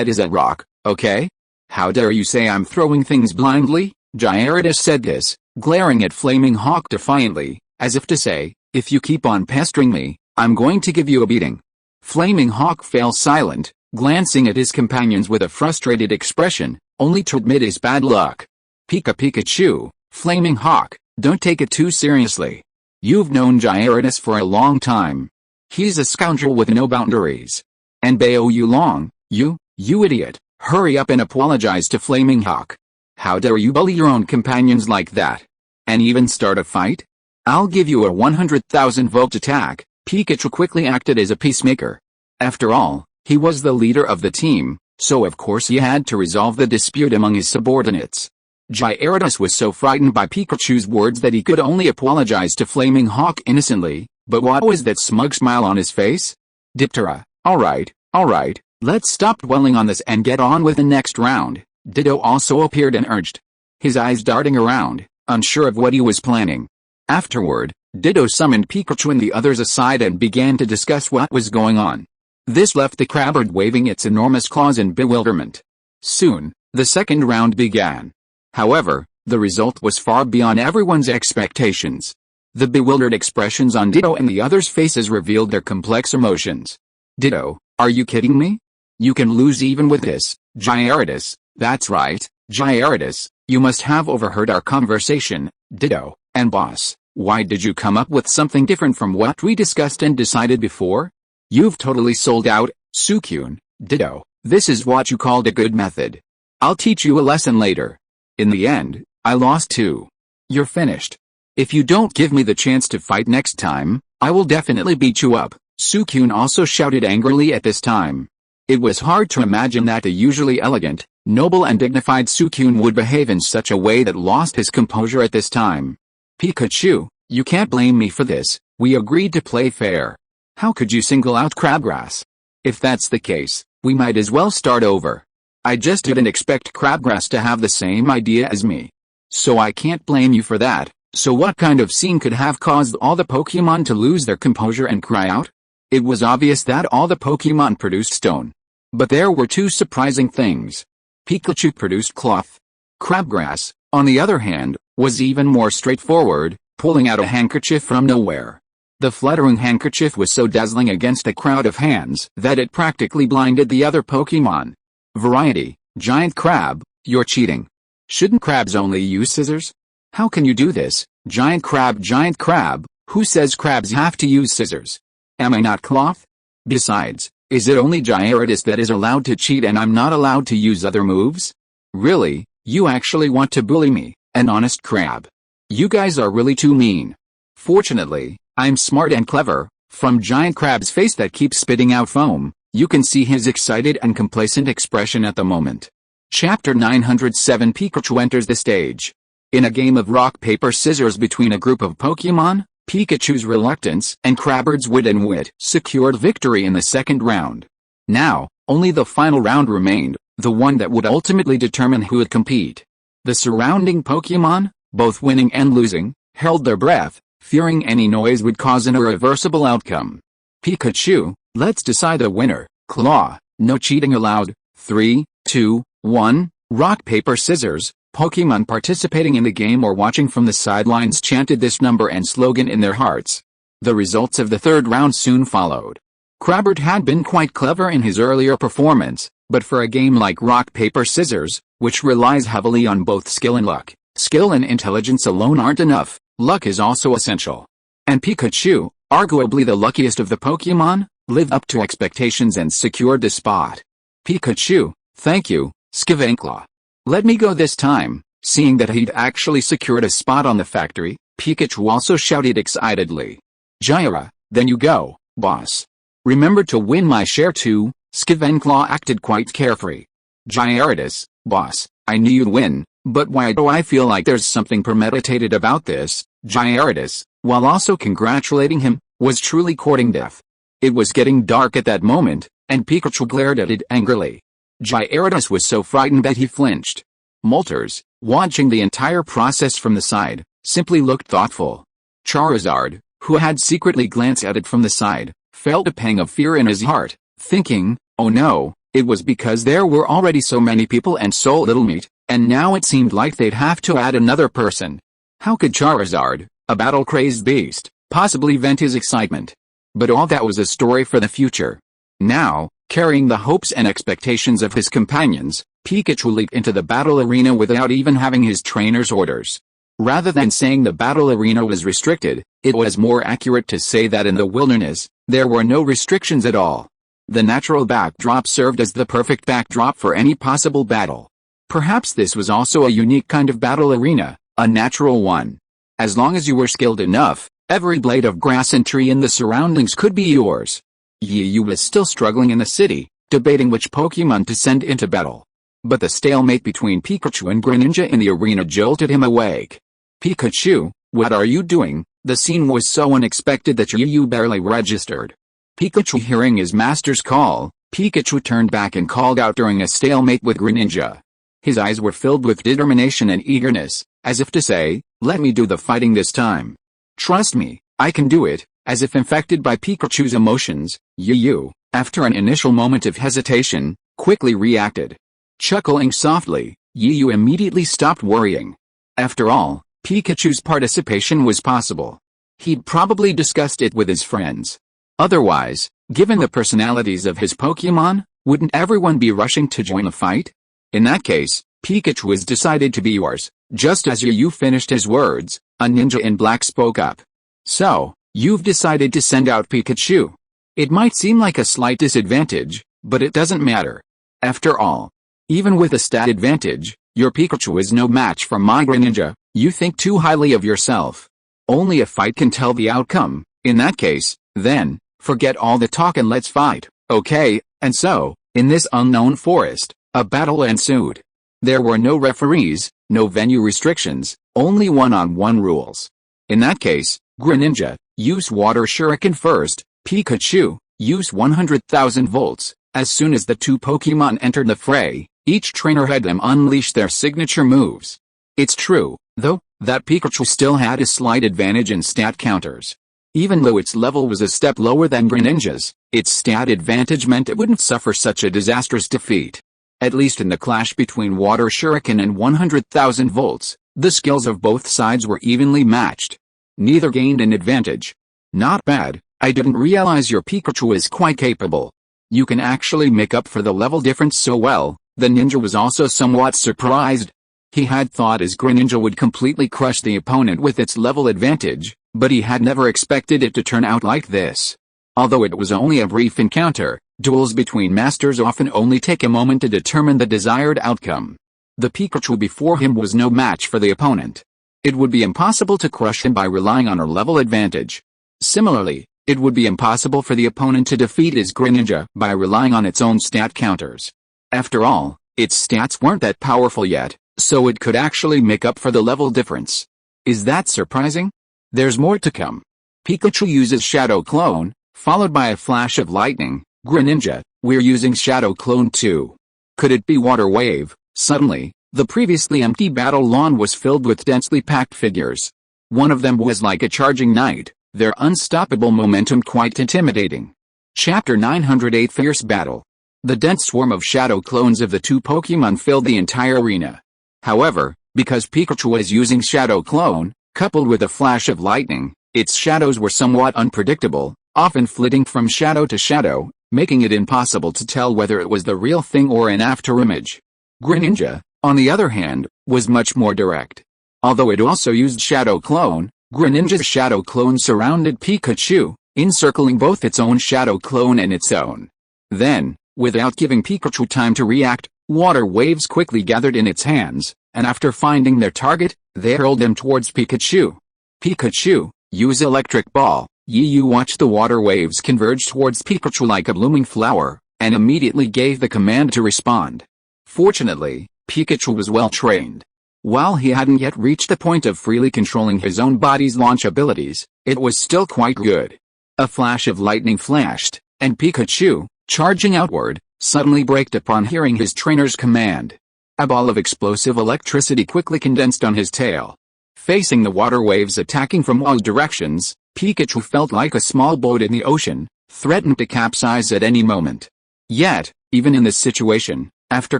is a rock, okay? How dare you say I'm throwing things blindly? Gyarados said this, glaring at Flaming Hawk defiantly, as if to say, if you keep on pestering me, I'm going to give you a beating. Flaming Hawk fell silent, glancing at his companions with a frustrated expression, only to admit his bad luck. Pikachu, Flaming Hawk, don't take it too seriously. You've known Gyarados for a long time. He's a scoundrel with no boundaries. And bao you long, you idiot, hurry up and apologize to Flaming Hawk. How dare you bully your own companions like that? And even start a fight? I'll give you a 100,000 volt attack. Pikachu quickly acted as a peacemaker. After all, he was the leader of the team, so of course he had to resolve the dispute among his subordinates. Gyarados was so frightened by Pikachu's words that he could only apologize to Flaming Hawk innocently, but what was that smug smile on his face? Diptera, alright, let's stop dwelling on this and get on with the next round. Ditto also appeared and urged, his eyes darting around, unsure of what he was planning. Afterward, Ditto summoned Pikachu and the others aside and began to discuss what was going on. This left the Crabbird waving its enormous claws in bewilderment. Soon, the second round began. However, the result was far beyond everyone's expectations. The bewildered expressions on Ditto and the others' faces revealed their complex emotions. Ditto, are you kidding me? You can lose even with this, Gyarados. That's right, Gyarados, you must have overheard our conversation, Ditto, and boss. Why did you come up with something different from what we discussed and decided before? You've totally sold out, Suicune. Ditto, this is what you called a good method. I'll teach you a lesson later. In the end, I lost too. You're finished. If you don't give me the chance to fight next time, I will definitely beat you up, Suicune also shouted angrily at this time. It was hard to imagine that the usually elegant, noble and dignified Suicune would behave in such a way that lost his composure at this time. Pikachu, you can't blame me for this, we agreed to play fair. How could you single out Crabgrass? If that's the case, we might as well start over. I just didn't expect Crabgrass to have the same idea as me. So I can't blame you for that. So what kind of scene could have caused all the Pokémon to lose their composure and cry out? It was obvious that all the Pokémon produced stone. But there were two surprising things. Pikachu produced cloth. Crabgrass, on the other hand, was even more straightforward, pulling out a handkerchief from nowhere. The fluttering handkerchief was so dazzling against a crowd of hands that it practically blinded the other Pokémon. Variety, Giant Crab, you're cheating. Shouldn't crabs only use scissors? How can you do this, Giant Crab, who says crabs have to use scissors? Am I not cloth? Besides, is it only Gyarados that is allowed to cheat and I'm not allowed to use other moves? Really, you actually want to bully me, an honest crab? You guys are really too mean. Fortunately, I'm smart and clever. From Giant Crab's face that keeps spitting out foam, you can see his excited and complacent expression at the moment. Chapter 907 Pikachu enters the stage. In a game of rock paper scissors between a group of Pokémon, Pikachu's reluctance and Crabbird's wit and wit secured victory in the second round. Now, only the final round remained, the one that would ultimately determine who would compete. The surrounding Pokémon, both winning and losing, held their breath, fearing any noise would cause an irreversible outcome. Pikachu, let's decide the winner. Claw, no cheating allowed. 3, 2, 1, rock paper scissors. Pokémon participating in the game or watching from the sidelines chanted this number and slogan in their hearts. The results of the third round soon followed. Crabbird had been quite clever in his earlier performance, but for a game like rock paper scissors, which relies heavily on both skill and luck, skill and intelligence alone aren't enough, luck is also essential. And Pikachu, arguably the luckiest of the Pokémon, lived up to expectations and secured the spot. Pikachu, thank you, Skivankla. Let me go this time." Seeing that he'd actually secured a spot on the factory, Pikachu also shouted excitedly. "Gyra, then you go, boss. Remember to win my share too." Scavenclaw acted quite carefree. "Gyarados, boss, I knew you'd win, but why do I feel like there's something premeditated about this?" Gyarados, while also congratulating him, was truly courting death. It was getting dark at that moment, and Pikachu glared at it angrily. Gyarados was so frightened that he flinched. Moltres, watching the entire process from the side, simply looked thoughtful. Charizard, who had secretly glanced at it from the side, felt a pang of fear in his heart, thinking, "Oh no, it was because there were already so many people and so little meat, and now it seemed like they'd have to add another person." How could Charizard, a battle-crazed beast, possibly vent his excitement? But all that was a story for the future. Now, carrying the hopes and expectations of his companions, Pikachu leaped into the battle arena without even having his trainer's orders. Rather than saying the battle arena was restricted, it was more accurate to say that in the wilderness, there were no restrictions at all. The natural backdrop served as the perfect backdrop for any possible battle. Perhaps this was also a unique kind of battle arena, a natural one. As long as you were skilled enough, every blade of grass and tree in the surroundings could be yours. Yu was still struggling in the city, debating which Pokemon to send into battle. But the stalemate between Pikachu and Greninja in the arena jolted him awake. "Pikachu, what are you doing?" The scene was so unexpected that Yu barely registered. Pikachu hearing his master's call, Pikachu turned back and called out during a stalemate with Greninja. His eyes were filled with determination and eagerness, as if to say, "Let me do the fighting this time. Trust me, I can do it." As if infected by Pikachu's emotions, Yu, after an initial moment of hesitation, quickly reacted. Chuckling softly, Yu immediately stopped worrying. After all, Pikachu's participation was possible. He'd probably discussed it with his friends. Otherwise, given the personalities of his Pokemon, wouldn't everyone be rushing to join the fight? In that case, Pikachu was decided to be yours. Just as Yu finished his words, a ninja in black spoke up. "So, you've decided to send out Pikachu. It might seem like a slight disadvantage, but it doesn't matter. After all, even with a stat advantage, your Pikachu is no match for my Greninja. You think too highly of yourself. Only a fight can tell the outcome. In that case, then, forget all the talk and let's fight, okay?" And so, in this unknown forest, a battle ensued. There were no referees, no venue restrictions, only one-on-one rules. In that case, Greninja, use Water Shuriken first. Pikachu, use 100,000 volts. As soon as the two Pokemon entered the fray, each trainer had them unleash their signature moves. It's true, though, that Pikachu still had a slight advantage in stat counters. Even though its level was a step lower than Greninja's, its stat advantage meant it wouldn't suffer such a disastrous defeat. At least in the clash between Water Shuriken and 100,000 volts, the skills of both sides were evenly matched. Neither gained an advantage. "Not bad, I didn't realize your Pikachu is quite capable. You can actually make up for the level difference so well." The ninja was also somewhat surprised. He had thought his Greninja would completely crush the opponent with its level advantage, but he had never expected it to turn out like this. Although it was only a brief encounter, duels between masters often only take a moment to determine the desired outcome. The Pikachu before him was no match for the opponent. It would be impossible to crush him by relying on a level advantage. Similarly, it would be impossible for the opponent to defeat his Greninja by relying on its own stat counters. After all, its stats weren't that powerful yet, so it could actually make up for the level difference. Is that surprising? There's more to come. Pikachu uses Shadow Clone, followed by a flash of lightning. Greninja, we're using Shadow Clone too. Could it be Water Wave? Suddenly, the previously empty battle lawn was filled with densely packed figures. One of them was like a charging knight, their unstoppable momentum quite intimidating. Chapter 908 Fierce Battle. The dense swarm of shadow clones of the two Pokemon filled the entire arena. However, because Pikachu was using Shadow Clone, coupled with a flash of lightning, its shadows were somewhat unpredictable, often flitting from shadow to shadow, making it impossible to tell whether it was the real thing or an afterimage. Greninja, on the other hand, was much more direct. Although it also used Shadow Clone, Greninja's Shadow Clone surrounded Pikachu, encircling both its own Shadow Clone and its own. Then, without giving Pikachu time to react, Water waves quickly gathered in its hands, and after finding their target, they hurled them towards Pikachu. Pikachu, use electric ball. You watched the water waves converge towards Pikachu like a blooming flower, and immediately gave the command to respond. Fortunately, Pikachu was well trained. While he hadn't yet reached the point of freely controlling his own body's launch abilities, it was still quite good. A flash of lightning flashed, and Pikachu, charging outward, suddenly braked upon hearing his trainer's command. A ball of explosive electricity quickly condensed on his tail. Facing the water waves attacking from all directions, Pikachu felt like a small boat in the ocean, threatened to capsize at any moment. Yet, even in this situation, after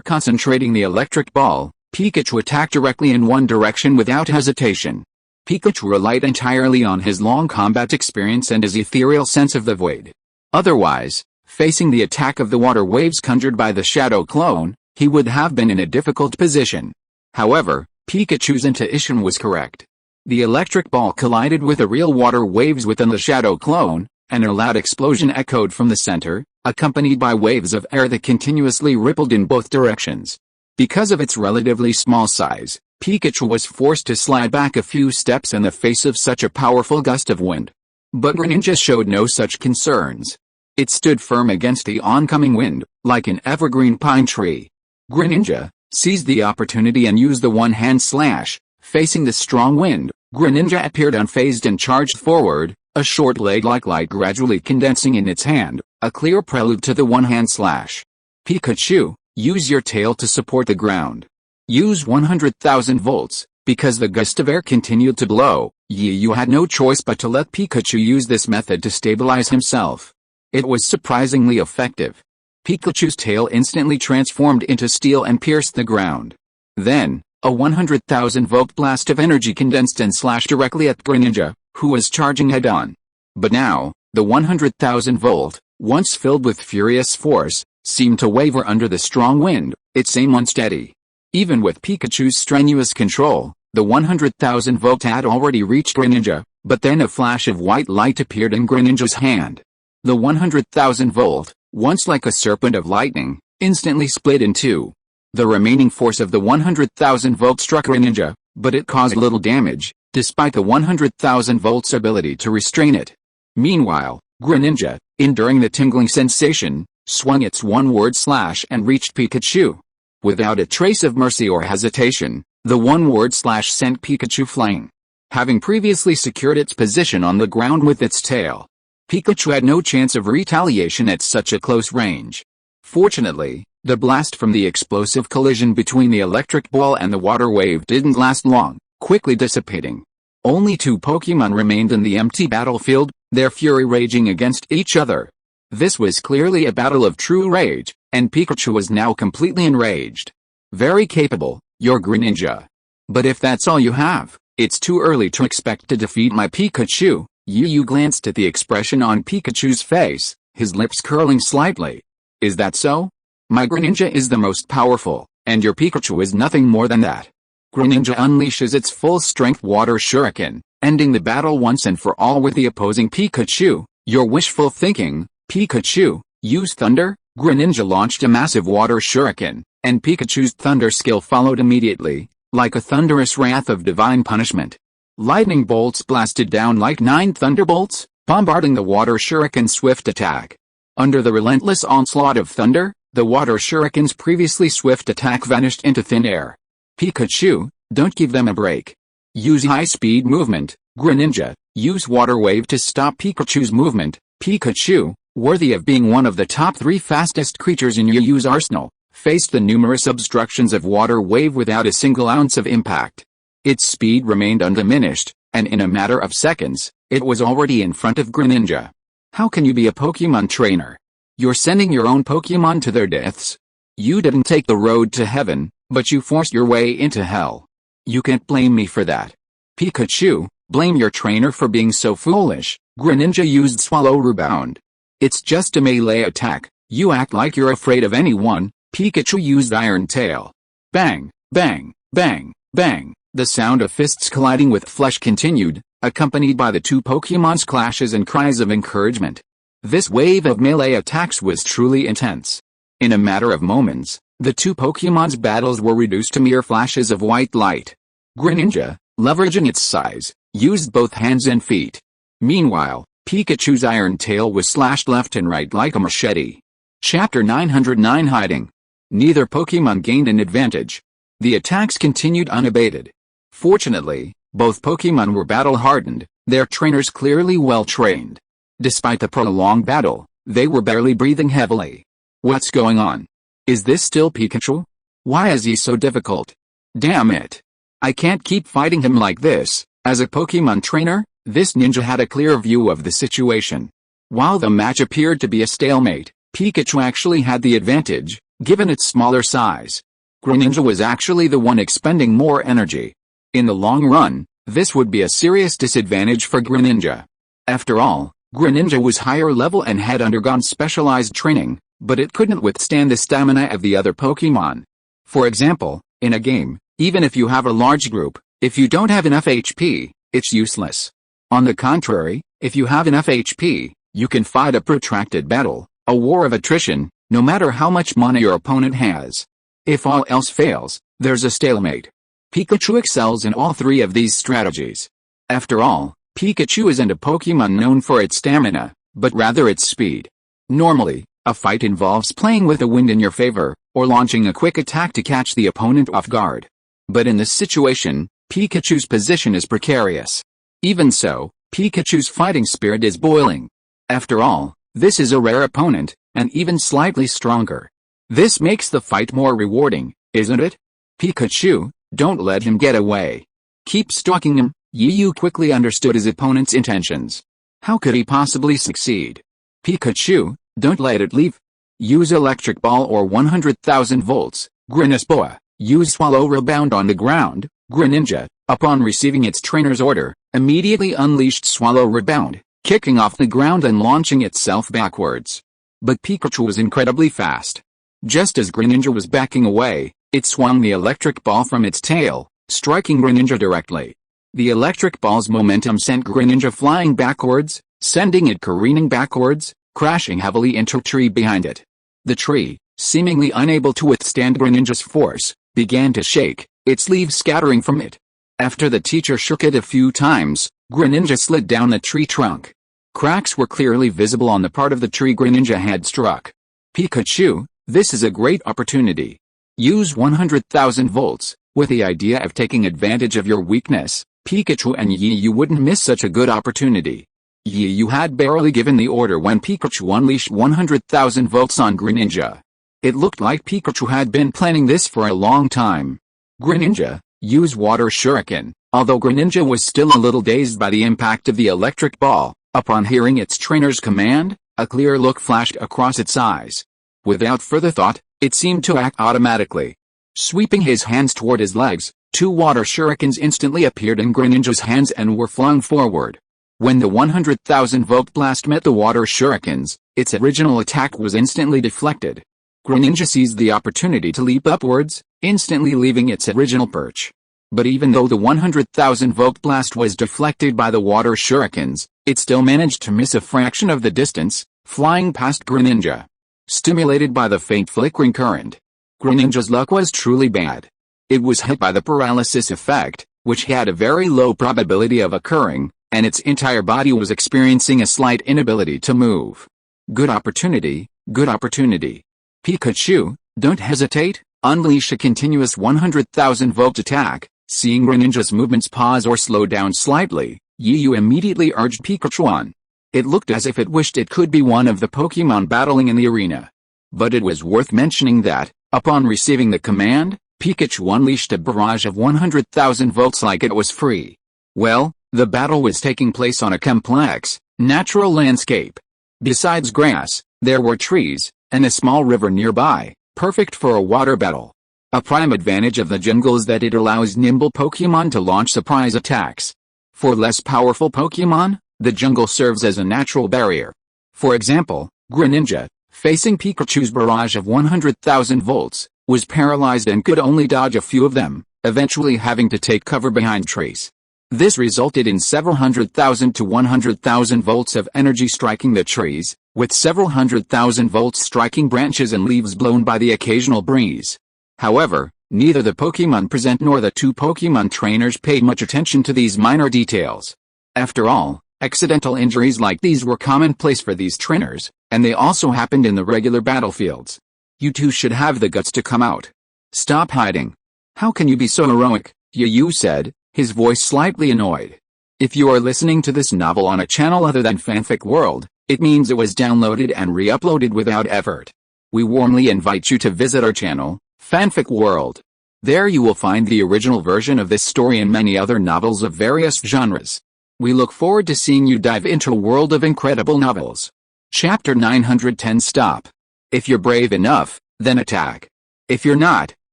concentrating the electric ball, Pikachu attacked directly in one direction without hesitation. Pikachu relied entirely on his long combat experience and his ethereal sense of the void. Otherwise, facing the attack of the water waves conjured by the shadow clone, he would have been in a difficult position. However, Pikachu's intuition was correct. The electric ball collided with the real water waves within the shadow clone, and a loud explosion echoed from the center, accompanied by waves of air that continuously rippled in both directions. Because of its relatively small size, Pikachu was forced to slide back a few steps in the face of such a powerful gust of wind. But Greninja showed no such concerns. It stood firm against the oncoming wind, like an evergreen pine tree. Greninja seized the opportunity and used the one-hand slash. Facing the strong wind, Greninja appeared unfazed and charged forward, a short leg-like light gradually condensing in its hand, a clear prelude to the one-hand slash. Pikachu, use your tail to support the ground. Use 100,000 volts, because the gust of air continued to blow. You had no choice but to let Pikachu use this method to stabilize himself. It was surprisingly effective. Pikachu's tail instantly transformed into steel and pierced the ground. Then, a 100,000 volt blast of energy condensed and slashed directly at Greninja, who was charging head-on. But now, the 100,000 volt, once filled with furious force, seemed to waver under the strong wind, its aim unsteady. Even with Pikachu's strenuous control, the 100,000 volt had already reached Greninja, but then a flash of white light appeared in Greninja's hand. The 100,000 volt, once like a serpent of lightning, instantly split in two. The remaining force of the 100,000 volt struck Greninja, but it caused little damage, despite the 100,000 volt's ability to restrain it. Meanwhile, Greninja, enduring the tingling sensation, swung its one-word slash and reached Pikachu. Without a trace of mercy or hesitation, the one-word slash sent Pikachu flying. Having previously secured its position on the ground with its tail, Pikachu had no chance of retaliation at such a close range. Fortunately, the blast from the explosive collision between the electric ball and the water wave didn't last long, quickly dissipating. Only two Pokémon remained in the empty battlefield, their fury raging against each other. This was clearly a battle of true rage, and Pikachu was now completely enraged. Very capable, your Greninja. But if that's all you have, it's too early to expect to defeat my Pikachu. You glanced at the expression on Pikachu's face, his lips curling slightly. Is that so? My Greninja is the most powerful, and your Pikachu is nothing more than that. Greninja unleashes its full-strength water shuriken, ending the battle once and for all with the opposing Pikachu. Your wishful thinking, Pikachu. Use thunder. Greninja launched a massive water shuriken, and Pikachu's thunder skill followed immediately, like a thunderous wrath of divine punishment. Lightning bolts blasted down like 9 thunderbolts, bombarding the water shuriken's swift attack. Under the relentless onslaught of thunder, the water shuriken's previously swift attack vanished into thin air. Pikachu, don't give them a break. Use high-speed movement. Greninja, use water wave to stop Pikachu's movement. Pikachu, worthy of being one of the top 3 fastest creatures in Yu's arsenal, faced the numerous obstructions of water wave without a single ounce of impact. Its speed remained undiminished, and in a matter of seconds, it was already in front of Greninja. How can you be a Pokémon trainer? You're sending your own Pokémon to their deaths. You didn't take the road to heaven, but you forced your way into hell. You can't blame me for that. Pikachu, blame your trainer for being so foolish. Greninja used Swallow Rebound. It's just a melee attack. You act like you're afraid of anyone. Pikachu used Iron Tail. Bang, bang, bang, bang. The sound of fists colliding with flesh continued, accompanied by the two Pokémon's clashes and cries of encouragement. This wave of melee attacks was truly intense. In a matter of moments, The two Pokemon's battles were reduced to mere flashes of white light. Greninja, leveraging its size, used both hands and feet. Meanwhile, Pikachu's iron tail was slashed left and right like a machete. Chapter 909 Hiding. Neither Pokemon gained an advantage. The attacks continued unabated. Fortunately, both Pokemon were battle-hardened, their trainers clearly well-trained. Despite the prolonged battle, they were barely breathing heavily. What's going on? Is this still Pikachu? Why is he so difficult? Damn it. I can't keep fighting him like this. As a Pokemon trainer, this ninja had a clear view of the situation. While the match appeared to be a stalemate, Pikachu actually had the advantage, given its smaller size. Greninja was actually the one expending more energy. In the long run, this would be a serious disadvantage for Greninja. After all, Greninja was higher level and had undergone specialized training, but it couldn't withstand the stamina of the other Pokemon. For example, in a game, even if you have a large group, if you don't have enough HP, it's useless. On the contrary, if you have enough HP, you can fight a protracted battle, a war of attrition, no matter how much mana your opponent has. If all else fails, there's a stalemate. Pikachu excels in all three of these strategies. After all, Pikachu isn't a Pokemon known for its stamina, but rather its speed. Normally, a fight involves playing with the wind in your favor, or launching a quick attack to catch the opponent off guard. But in this situation, Pikachu's position is precarious. Even so, Pikachu's fighting spirit is boiling. After all, this is a rare opponent, and even slightly stronger. This makes the fight more rewarding, isn't it? Pikachu, don't let him get away. Keep stalking him. Yu quickly understood his opponent's intentions. How could he possibly succeed? Pikachu, don't let it leave. Use Electric Ball or 100,000 volts. Grenispoa, use Swallow Rebound on the ground. Greninja, upon receiving its trainer's order, immediately unleashed Swallow Rebound, kicking off the ground and launching itself backwards. But Pikachu was incredibly fast. Just as Greninja was backing away, it swung the electric ball from its tail, striking Greninja directly. The electric ball's momentum sent Greninja flying backwards, sending it careening backwards, crashing heavily into a tree behind it. The tree, seemingly unable to withstand Greninja's force, began to shake, its leaves scattering from it. After the teacher shook it a few times, Greninja slid down the tree trunk. Cracks were clearly visible on the part of the tree Greninja had struck. Pikachu, this is a great opportunity. Use 100,000 volts, with the idea of taking advantage of your weakness. Pikachu and Yu wouldn't miss such a good opportunity. Yu had barely given the order when Pikachu unleashed 100,000 volts on Greninja. It looked like Pikachu had been planning this for a long time. Greninja, use Water Shuriken. Although Greninja was still a little dazed by the impact of the electric ball, upon hearing its trainer's command, a clear look flashed across its eyes. Without further thought, it seemed to act automatically. Sweeping his hands toward his legs, two Water Shurikens instantly appeared in Greninja's hands and were flung forward. When the 100,000 volt blast met the Water Shurikens, its original attack was instantly deflected. Greninja seized the opportunity to leap upwards, instantly leaving its original perch. But even though the 100,000 volt blast was deflected by the Water Shurikens, it still managed to miss a fraction of the distance, flying past Greninja. Stimulated by the faint flickering current, Greninja's luck was truly bad. It was hit by the paralysis effect, which had a very low probability of occurring, and its entire body was experiencing a slight inability to move. Good opportunity, good opportunity. Pikachu, don't hesitate, unleash a continuous 100,000 volt attack. Seeing Greninja's movements pause or slow down slightly, Yu immediately urged Pikachu on. It looked as if it wished it could be one of the Pokemon battling in the arena. But it was worth mentioning that, upon receiving the command, Pikachu unleashed a barrage of 100,000 volts like it was free. Well, the battle was taking place on a complex, natural landscape. Besides grass, there were trees, and a small river nearby, perfect for a water battle. A prime advantage of the jungle is that it allows nimble Pokemon to launch surprise attacks. For less powerful Pokemon, the jungle serves as a natural barrier. For example, Greninja, facing Pikachu's barrage of 100,000 volts, was paralyzed and could only dodge a few of them, eventually having to take cover behind trees. This resulted in several 100,000 to 100,000 volts of energy striking the trees, with several 100,000 volts striking branches and leaves blown by the occasional breeze. However, neither the Pokémon present nor the two Pokémon trainers paid much attention to these minor details. After all, accidental injuries like these were commonplace for these trainers, and they also happened in the regular battlefields. You two should have the guts to come out. Stop hiding. How can you be so heroic? Yu said, his voice slightly annoyed. If you are listening to this novel on a channel other than Fanfic World, it means it was downloaded and re-uploaded without effort. We warmly invite you to visit our channel, Fanfic World. There you will find the original version of this story and many other novels of various genres. We look forward to seeing you dive into a world of incredible novels. Chapter 910 Stop. If you're brave enough, then attack. If you're not,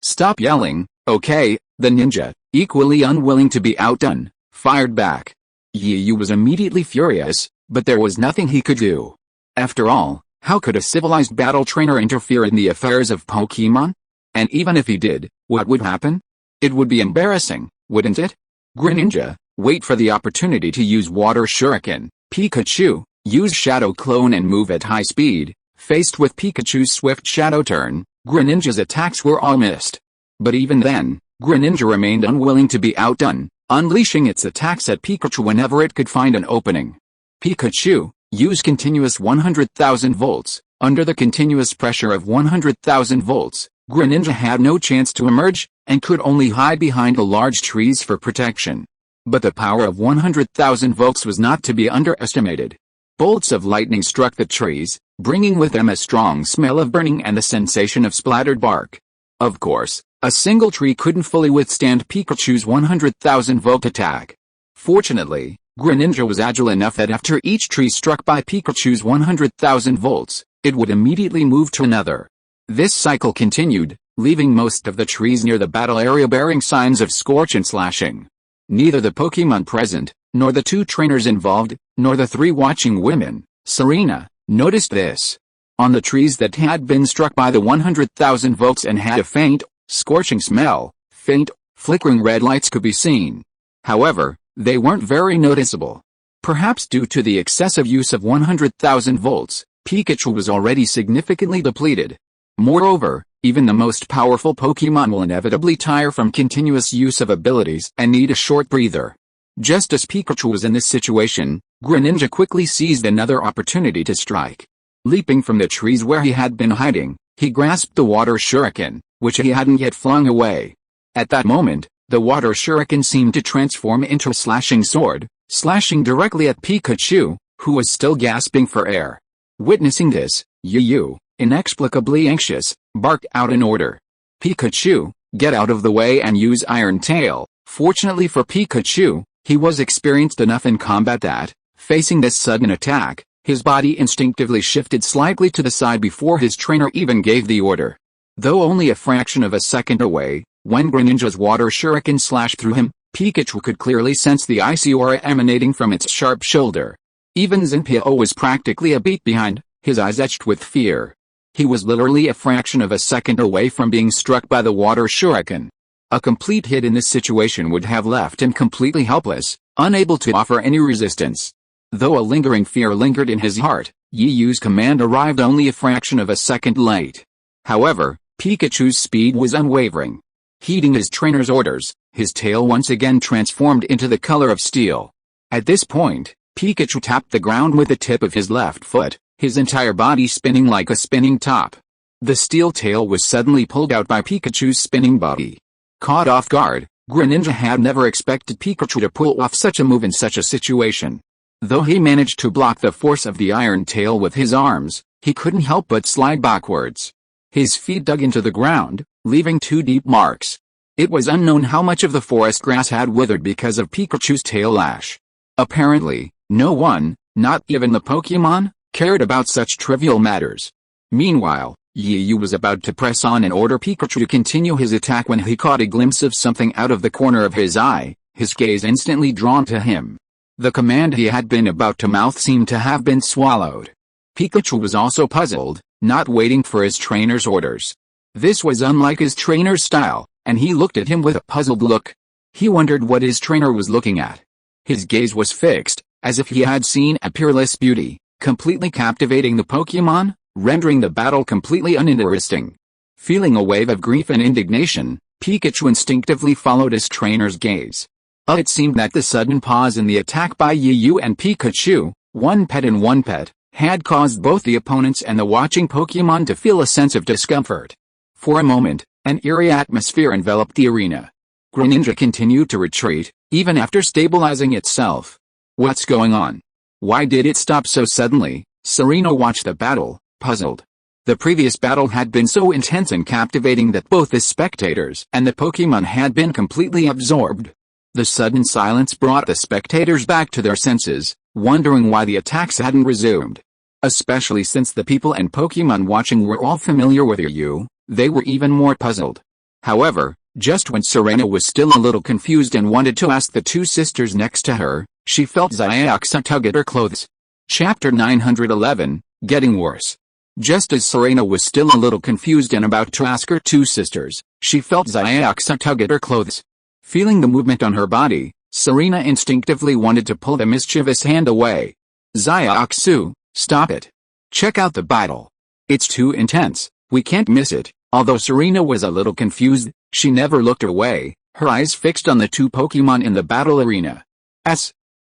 stop yelling. Okay, the ninja, equally unwilling to be outdone, fired back. Yu was immediately furious, but there was nothing he could do. After all, how could a civilized battle trainer interfere in the affairs of Pokémon? And even if he did, what would happen? It would be embarrassing, wouldn't it? Greninja, wait for the opportunity to use Water Shuriken. Pikachu, use Shadow Clone and move at high speed. Faced with Pikachu's swift Shadow Turn, Greninja's attacks were all missed. But even then, Greninja remained unwilling to be outdone, unleashing its attacks at Pikachu whenever it could find an opening. Pikachu, use continuous 100,000 volts. Under the continuous pressure of 100,000 volts, Greninja had no chance to emerge, and could only hide behind the large trees for protection. But the power of 100,000 volts was not to be underestimated. Bolts of lightning struck the trees, bringing with them a strong smell of burning and the sensation of splattered bark. Of course, a single tree couldn't fully withstand Pikachu's 100,000 volt attack. Fortunately, Greninja was agile enough that after each tree struck by Pikachu's 100,000 volts, it would immediately move to another. This cycle continued, leaving most of the trees near the battle area bearing signs of scorch and slashing. Neither the Pokémon present, nor the two trainers involved, nor the three watching women, Serena, noticed this. On the trees that had been struck by the 100,000 volts and had a faint, scorching smell, faint, flickering red lights could be seen. However, they weren't very noticeable. Perhaps due to the excessive use of 100,000 volts, Pikachu was already significantly depleted. Moreover, even the most powerful Pokémon will inevitably tire from continuous use of abilities and need a short breather. Just as Pikachu was in this situation, Greninja quickly seized another opportunity to strike. Leaping from the trees where he had been hiding, he grasped the Water Shuriken, which he hadn't yet flung away. At that moment, the Water Shuriken seemed to transform into a slashing sword, slashing directly at Pikachu, who was still gasping for air. Witnessing this, Yu, inexplicably anxious, barked out an order. Pikachu, get out of the way and use Iron Tail. Fortunately for Pikachu, he was experienced enough in combat that, facing this sudden attack, his body instinctively shifted slightly to the side before his trainer even gave the order. Though only a fraction of a second away, when Greninja's Water Shuriken slashed through him, Pikachu could clearly sense the icy aura emanating from its sharp shoulder. Even Zenpio was practically a beat behind, his eyes etched with fear. He was literally a fraction of a second away from being struck by the Water Shuriken. A complete hit in this situation would have left him completely helpless, unable to offer any resistance. Though a lingering fear lingered in his heart, Yu's command arrived only a fraction of a second late. However, Pikachu's speed was unwavering. Heeding his trainer's orders, his tail once again transformed into the color of steel. At this point, Pikachu tapped the ground with the tip of his left foot, his entire body spinning like a spinning top. The steel tail was suddenly pulled out by Pikachu's spinning body. Caught off guard, Greninja had never expected Pikachu to pull off such a move in such a situation. Though he managed to block the force of the Iron Tail with his arms, he couldn't help but slide backwards. His feet dug into the ground, leaving 2 deep marks. It was unknown how much of the forest grass had withered because of Pikachu's tail lash. Apparently, no one, not even the Pokémon, cared about such trivial matters. Meanwhile, Yu was about to press on and order Pikachu to continue his attack when he caught a glimpse of something out of the corner of his eye, his gaze instantly drawn to him. The command he had been about to mouth seemed to have been swallowed. Pikachu was also puzzled, not waiting for his trainer's orders. This was unlike his trainer's style, and he looked at him with a puzzled look. He wondered what his trainer was looking at. His gaze was fixed, as if he had seen a peerless beauty, completely captivating the Pokémon, rendering the battle completely uninteresting. Feeling a wave of grief and indignation, Pikachu instinctively followed his trainer's gaze. It seemed that the sudden pause in the attack by Yu and Pikachu, one pet, had caused both the opponents and the watching Pokémon to feel a sense of discomfort. For a moment, an eerie atmosphere enveloped the arena. Greninja continued to retreat, even after stabilizing itself. What's going on? Why did it stop so suddenly? Serena watched the battle, puzzled. The previous battle had been so intense and captivating that both the spectators and the Pokémon had been completely absorbed. The sudden silence brought the spectators back to their senses, wondering why the attacks hadn't resumed. Especially since the people and Pokémon watching were all familiar with Yu, they were even more puzzled. However, just when Serena was still a little confused and wanted to ask the two sisters next to her, she felt Xiaoxia tug at her clothes. Chapter 911, Getting Worse. Just as Serena was still a little confused and about to ask her two sisters, she felt Xiaoxia tug at her clothes. Feeling the movement on her body, Serena instinctively wanted to pull the mischievous hand away. Xiaoxia, stop it. Check out the battle. It's too intense, we can't miss it. Although Serena was a little confused, she never looked away, her eyes fixed on the two Pokémon in the battle arena.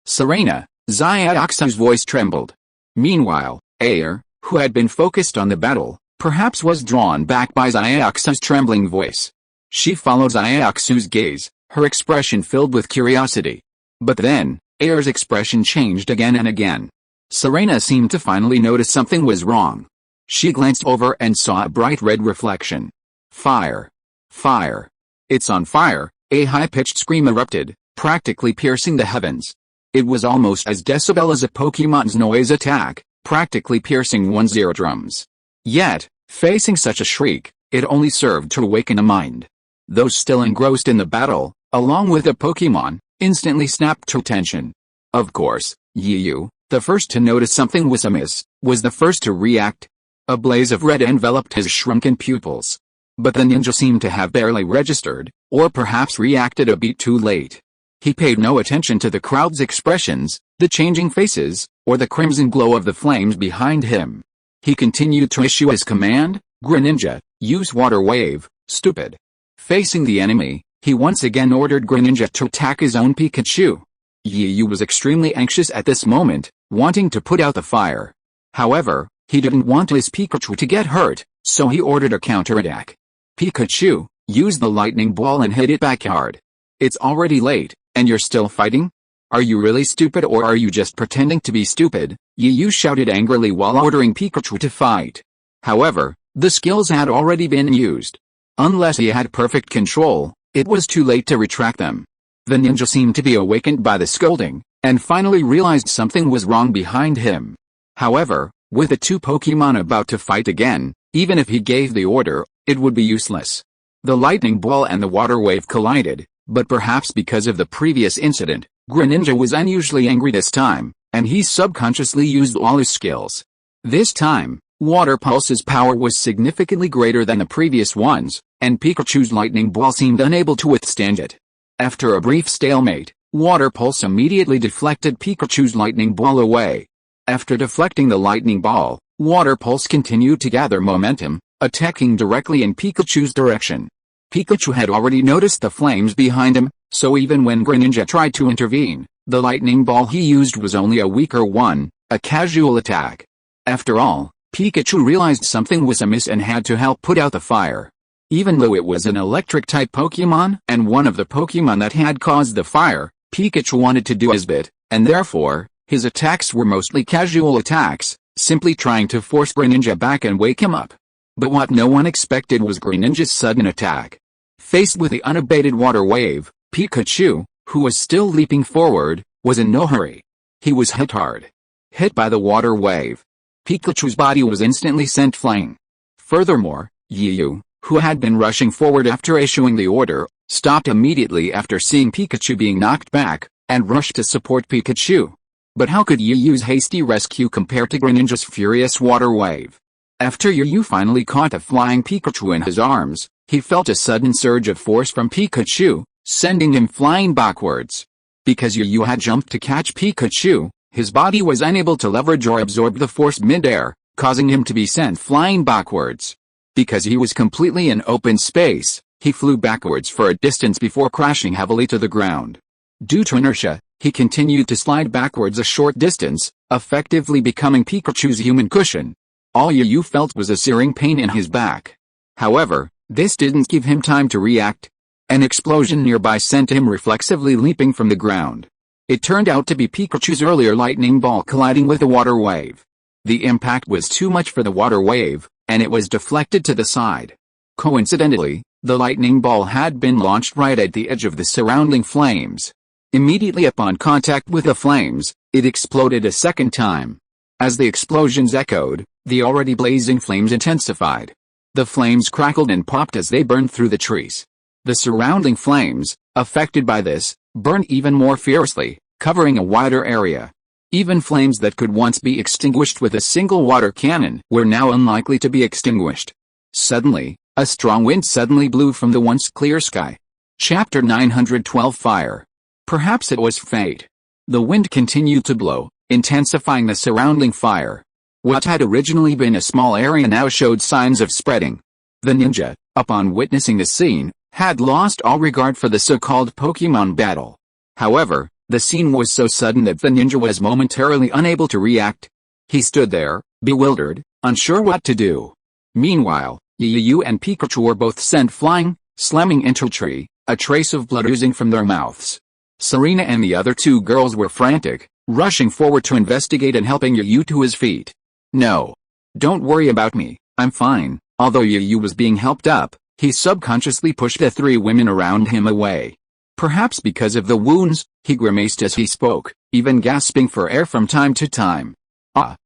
Serena, Xiaoxia's voice trembled. Meanwhile, Air, who had been focused on the battle, perhaps was drawn back by Xiaoxia's trembling voice. She followed Xiaoxia's gaze, her expression filled with curiosity. But then, Air's expression changed again and again. Serena seemed to finally notice something was wrong. She glanced over and saw a bright red reflection. Fire! Fire! It's on fire! A high-pitched scream erupted, practically piercing the heavens. It was almost as decibel as a Pokémon's noise attack, practically piercing one's eardrums. Yet, facing such a shriek, it only served to awaken a mind. Those still engrossed in the battle, along with the Pokémon, instantly snapped to attention. Of course, Yu, the first to notice something was amiss, was the first to react. A blaze of red enveloped his shrunken pupils. But the ninja seemed to have barely registered, or perhaps reacted a bit too late. He paid no attention to the crowd's expressions, the changing faces, or the crimson glow of the flames behind him. He continued to issue his command, Greninja, use Water Wave, stupid. Facing the enemy, he once again ordered Greninja to attack his own Pikachu. Yu was extremely anxious at this moment, wanting to put out the fire. However, he didn't want his Pikachu to get hurt, so he ordered a counterattack. Pikachu, use the lightning ball and hit it back hard. It's already late, and you're still fighting? Are you really stupid or are you just pretending to be stupid? Yu shouted angrily while ordering Pikachu to fight. However, the skills had already been used. Unless he had perfect control, it was too late to retract them. The ninja seemed to be awakened by the scolding, and finally realized something was wrong behind him. However, with the two Pokémon about to fight again, even if he gave the order, it would be useless. The lightning ball and the water wave collided, but perhaps because of the previous incident, Greninja was unusually angry this time, and he subconsciously used all his skills. This time, Water Pulse's power was significantly greater than the previous ones, and Pikachu's lightning ball seemed unable to withstand it. After a brief stalemate, Water Pulse immediately deflected Pikachu's lightning ball away. After deflecting the lightning ball, Water Pulse continued to gather momentum, attacking directly in Pikachu's direction. Pikachu had already noticed the flames behind him, so even when Greninja tried to intervene, the lightning ball he used was only a weaker one, a casual attack. After all, Pikachu realized something was amiss and had to help put out the fire. Even though it was an electric-type Pokémon and one of the Pokémon that had caused the fire, Pikachu wanted to do his bit, and therefore, his attacks were mostly casual attacks, simply trying to force Greninja back and wake him up. But what no one expected was Greninja's sudden attack. Faced with the unabated water wave, Pikachu, who was still leaping forward, was in no hurry. He was hit hard. Hit by the water wave. Pikachu's body was instantly sent flying. Furthermore, Yu, who had been rushing forward after issuing the order, stopped immediately after seeing Pikachu being knocked back, and rushed to support Pikachu. But how could Yu's hasty rescue compare to Greninja's furious water wave? After Yu finally caught the flying Pikachu in his arms, he felt a sudden surge of force from Pikachu, sending him flying backwards. Because Yu had jumped to catch Pikachu, His body was unable to leverage or absorb the force mid-air, causing him to be sent flying backwards. Because he was completely in open space, he flew backwards for a distance before crashing heavily to the ground. Due to inertia, he continued to slide backwards a short distance, effectively becoming Pikachu's human cushion. All Yu felt was a searing pain in his back. However, this didn't give him time to react. An explosion nearby sent him reflexively leaping from the ground. It turned out to be Pikachu's earlier lightning ball colliding with the water wave. The impact was too much for the water wave, and it was deflected to the side. Coincidentally, the lightning ball had been launched right at the edge of the surrounding flames. Immediately upon contact with the flames, it exploded a second time. As the explosions echoed, the already blazing flames intensified. The flames crackled and popped as they burned through the trees. The surrounding flames, affected by this, burned even more fiercely, covering a wider area. Even flames that could once be extinguished with a single water cannon were now unlikely to be extinguished. Suddenly, a strong wind suddenly blew from the once clear sky. Chapter 912 Fire. Perhaps it was fate. The wind continued to blow, intensifying the surrounding fire. What had originally been a small area now showed signs of spreading. The ninja, upon witnessing the scene, had lost all regard for the so-called Pokémon battle. However, the scene was so sudden that the ninja was momentarily unable to react. He stood there, bewildered, unsure what to do. Meanwhile, Yu and Pikachu were both sent flying, slamming into a tree, a trace of blood oozing from their mouths. Serena and the other two girls were frantic, rushing forward to investigate and helping Yu to his feet. No. Don't worry about me, I'm fine. Although Yu was being helped up, he subconsciously pushed the three women around him away. Perhaps because of the wounds, he grimaced as he spoke, even gasping for air from time to time.